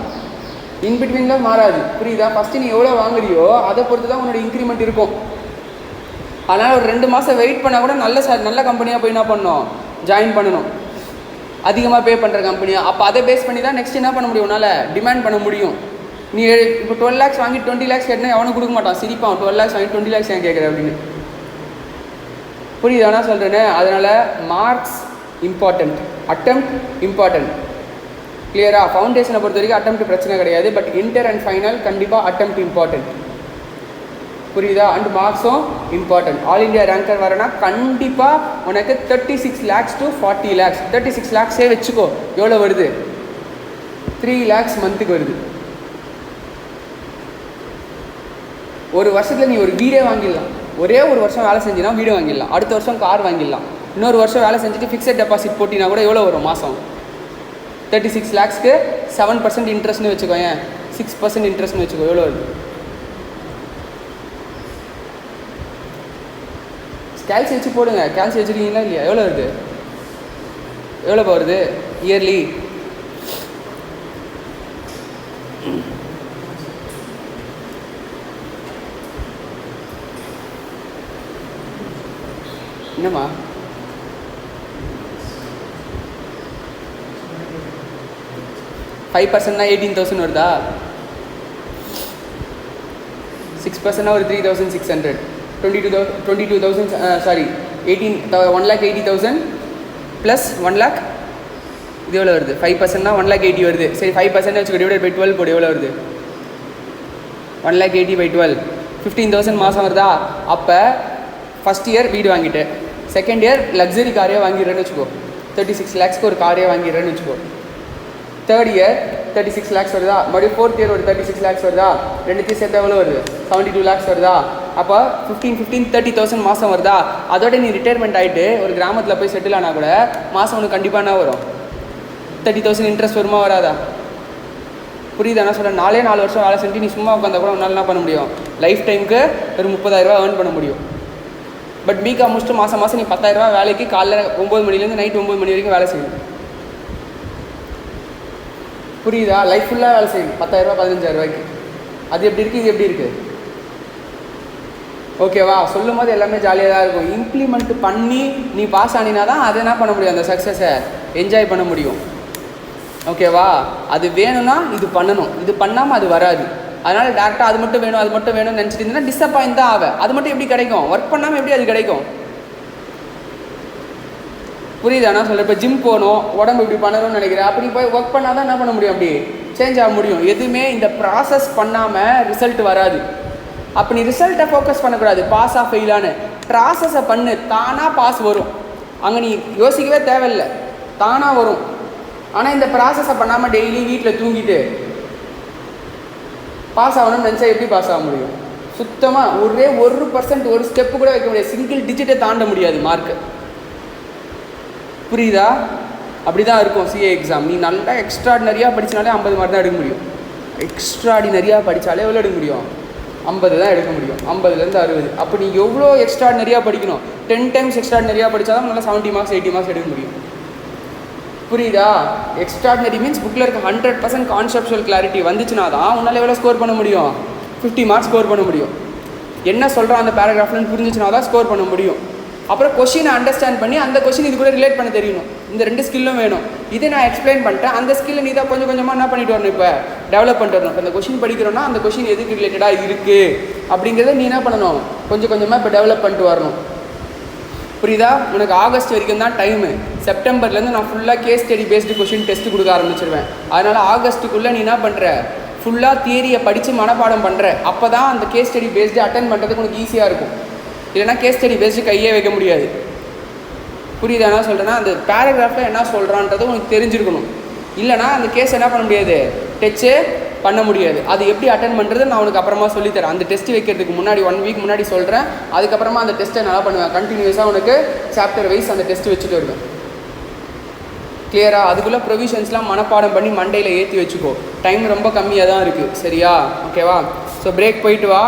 Speaker 1: இன்பிட்வீனில் மாறாது. புரியுதா? ஃபஸ்ட்டு நீ எவ்வளோ வாங்குறியோ அதை பொறுத்து தான் உன்னோட இன்க்ரிமெண்ட் இருக்கும். அதனால் ஒரு 2 மாதம் வெயிட் பண்ணால் கூட நல்ல கம்பெனியாக போய் என்ன பண்ணணும், ஜாயின் பண்ணணும், அதிகமாக பே பண்ணுற கம்பெனியாக. அப்போ அதை பேஸ் பண்ணி தான் நெக்ஸ்ட் என்ன பண்ண முடியும், உன்னால் டிமாண்ட் பண்ண முடியும். நீ இப்போ 12 lakhs வாங்கி 20 lakhs கேட்டால் எவனும் கொடுக்க மாட்டான், சிரிப்பான். 12 lakhs வாங்கி 20 lakhs ஏன் கேட்குற அப்படின்னு. புரியுதானா சொல்கிறேன்னு? அதனால் மார்க்ஸ் இம்பார்ட்டண்ட், அட்டெம்ப்ட் இம்பார்ட்டண்ட். கிளியரா? ஃபவுண்டேஷனை பொறுத்த வரைக்கும் அட்டெம்ப்ட் பிரச்சனை கிடையாது, பட் இன்டர் அண்ட் ஃபைனல் கண்டிப்பாக அட்டெம்ப்ட் இம்பார்ட்டண்ட். புரியுதா? அண்ட் மார்க்ஸும் இம்பார்ட்டன்ட். ஆல் இண்டியா ரேங்கர் வரனா கண்டிப்பாக உனக்கு 36 lakhs to 40 lakhs. 36 lakhs வச்சுக்கோ. எவ்வளோ வருது? 3 lakhs மந்த்துக்கு வருது. ஒரு வருஷத்தில் நீ ஒரு வீடே வாங்கிடலாம். ஒரே ஒரு வருஷம் வேலை செஞ்சினா வீடு வாங்கிடலாம், அடுத்த வருஷம் கார் வாங்கிடலாம். இன்னொரு வருஷம் வேலை செஞ்சுட்டு ஃபிக்ஸட் டெபாசிட் போட்டினா கூட எவ்வளோ வரும் மாதம்? 36 lakhsக்கு 7% இன்ட்ரெஸ்ட்னு வச்சுக்கோ, ஏன் 6% இன்ட்ரெஸ்ட்னு வச்சுக்கோ, எவ்வளோ வருது? கேல்சி வச்சு போடுங்க. கேல்சி வச்சுருக்கீங்களா இல்லையா? எவ்வளோ வருது? எவ்வளோ வருது இயர்லி? என்னம்மா 5%னா 18,000 வருதா? 6%னா ஒரு 3,600. 22,000 சாரி 1,80,000 ப்ளஸ் 1 lakh. இது எவ்வளோ வருது? 5%னா 1,80,000 வருது. சரி 5% வச்சுக்கோ, டிவைடட் பை 12 போடு. எவ்வளோ வருது? 1,80,000 by 12 15,000 மாதம் வருதா? அப்போ ஃபஸ்ட் இயர் வீடு வாங்கிட்டு, செகண்ட் இயர் லக்ஸரி காரே வாங்கிடுறேன்னு வச்சுக்கோ, 36 lakhsக்கு ஒரு காரே வாங்கிடுறேன்னு வச்சுக்கோ. தேர்ட் இயர் 36 lakhs வருதா? மறுபடியும் ஃபோர்த் இயர் ஒரு 36 lakhs வருதா? ரெண்டுத்தையும் சேர்த்து எவ்வளோ வருது? 72 lakhs வருதா? அப்போ 15 30,000 மாதம் வருதா? அதோட நீ ரிட்டையர்மெண்ட் ஆகிட்டு ஒரு கிராமத்தில் போய் செட்டில் ஆனால் கூட மாதம் உனக்கு கண்டிப்பாக என்ன வரும்? 30,000 இன்ட்ரெஸ்ட் வருமா வராதா? புரியுதா? நான் சொல்கிறேன், 4 வருஷம் வேலை செஞ்சு நீ சும்மா உட்காந்தா கூட உன்னால் என்ன பண்ண முடியும்? லைஃப் டைமுக்கு ஒரு 30,000 ரூபா ஏர்ன் பண்ண முடியும். பட் பிகாம் முடிச்சுட்டு மாதம் நீ 10,000 ரூபா வேலைக்கு காலைல 9 மணிலேருந்து நைட் 9 மணி வரைக்கும் வேலை செய்யணும். புரியுதா? லைஃப் ஃபுல்லாக வேலை செய்யணும் 10,000 ரூபா 15,000 ரூபாய்க்கு. அது எப்படி இருக்குது, இது எப்படி இருக்குது? ஓகேவா? சொல்லும் போது எல்லாமே ஜாலியாக தான் இருக்கும். இம்ப்ளிமெண்ட் பண்ணி நீ பாஸ் ஆனினா தான் அதை என்ன பண்ண முடியும், அந்த சக்ஸஸை என்ஜாய் பண்ண முடியும். ஓகேவா? அது வேணும்னா இது பண்ணணும், இது பண்ணாமல் அது வராது. அதனால் டேரெக்டாக அது மட்டும் வேணும்னு நினச்சிட்டு இருந்தீங்கன்னா டிசப்பாயிண்ட் தான் ஆவேன். அது மட்டும் எப்படி கிடைக்கும்? ஒர்க் பண்ணாமல் எப்படி அது கிடைக்கும்? புரியுதா? நான் சொல்கிறேன், இப்போ ஜிம் போகணும், உடம்பு இப்படி பண்ணணும்னு நினைக்கிறேன், அப்படி போய் ஒர்க் பண்ணால் தான் என்ன பண்ண முடியும், அப்படி சேஞ்ச் ஆக முடியும். எதுவுமே இந்த ப்ராசஸ் பண்ணாமல் ரிசல்ட் வராது. அப்போ நீ ரிசல்ட்டை ஃபோக்கஸ் பண்ணக்கூடாது, பாஸாக ஃபெயிலானு. ப்ராசஸை பண்ணு, தானாக பாஸ் வரும். அங்கே நீ யோசிக்கவே தேவையில்லை, தானாக வரும். ஆனால் இந்த ப்ராசஸை பண்ணாமல் டெய்லி வீட்டில் தூங்கிட்டு பாஸ் ஆகணும்னு நினச்சா எப்படி பாஸ் ஆக முடியும்? சுத்தமாக ஒரே 1% ஒரு ஸ்டெப்பு கூட வைக்க முடியாது, சிங்கிள் டிஜிட்டை தாண்ட முடியாது மார்க்கு. புரியுதா? அப்படி தான் இருக்கும் சிஏ எக்ஸாம். நீ நல்லா எக்ஸ்ட்ராடினரியாக படித்தாலே 50 மார்க் தான் எடுக்க முடியும். எக்ஸ்ட்ராடினரியாக படித்தாலே எவ்வளோ எடுக்க முடியும்? 50 தான் எடுக்க முடியும், 50லேருந்து 60. அப்போ நீ எவ்வளோ எக்ஸ்ட்ராடினரியாக படிக்கணும்? 10 times எக்ஸ்ட்ராடினரியாக படித்தா தான் நல்லா 70 மார்க்ஸ் 80 மார்க்ஸ் எடுக்க முடியும். புரியுதா? எக்ஸ்ட்ராடினரி மீன்ஸ் புக்கில் இருக்க 100% கான்செப்சுவல் கிளாரிட்டி வந்துச்சுன்னா தான் உன்னால் எவ்வளோ ஸ்கோர் பண்ண முடியும்? 50 மார்க்ஸ் ஸ்கோர் பண்ண முடியும். என்ன சொல்கிறான் அந்த பேராகிராஃப்லன்னு புரிஞ்சிச்சுனா தான் ஸ்கோர் பண்ண முடியும். அப்புறம் கொஷினை அண்டர்ஸ்டாண்ட் பண்ணி அந்த கொஷின் இது கூட ரிலேட் பண்ண தெரியணும். இந்த 2 ஸ்கில்லும் வேணும். இதை நான் எக்ஸ்பிளைன் பண்ணிட்டேன், அந்த ஸ்கில்லை நீ தான் கொஞ்சம் கொஞ்சமாக என்ன பண்ணிட்டு வரணும், இப்போ டெவலப் பண்ணிட்டு வரணும். இப்போ அந்த கொஷின் படிக்கிறோன்னா அந்த கொஷின் எதுக்கு ரிலேட்டடாக இருக்குது அப்படிங்கிறத நீ என்ன பண்ணணும், கொஞ்சம் கொஞ்சமாக இப்போ டெவலப் பண்ணிட்டு வரணும். புரியுதா? உனக்கு ஆகஸ்ட் வரைக்கும் தான் டைமு. செப்டம்பர்லேருந்து நான் ஃபுல்லாக case study based question test கொடுக்க ஆரம்பிச்சிருவேன். அதனால் ஆகஸ்ட்டுக்குள்ளே நீ என்ன பண்ணுற, ஃபுல்லாக தியரியை படித்து மனப்பாடம் பண்ணுற. அப்போ தான் அந்த கேஸ் ஸ்டடி பேஸ்டு அட்டன் பண்ணுறதுக்கு உனக்கு ஈஸியாக இருக்கும். இல்லைனா கேஸ் ஸ்டடி பேஸ்டு கையே வைக்க முடியாது. புரியுதா? என்ன சொல்கிறேன்னா, அந்த பேராகிராஃபில் என்ன சொல்கிறான்றது உனக்கு தெரிஞ்சிருக்கணும். இல்லைனா அந்த கேஸ் என்ன பண்ண முடியாது, டச்சே பண்ண முடியாது. அது எப்படி அட்டன் பண்ணுறது நான் உனக்கு அப்புறமா சொல்லித்தரேன். அந்த டெஸ்ட் வைக்கிறதுக்கு முன்னாடி 1 week முன்னாடி சொல்கிறேன். அதுக்கப்புறமா அந்த டெஸ்ட்டை நல்லா பண்ணுவேன். கண்டினியூஸாக உனக்கு சாப்டர் வைஸ் அந்த டெஸ்ட் வச்சுட்டு வருவேன். கிளியராக? அதுக்குள்ளே ப்ரொவிஷன்ஸ்லாம் மனப்பாடம் பண்ணி மண்டையில் ஏற்றி வச்சுக்கோ. டைம் ரொம்ப கம்மியாக தான் இருக்குது. சரியா? ஓகேவா? ஸோ பிரேக் போயிட்டு வா.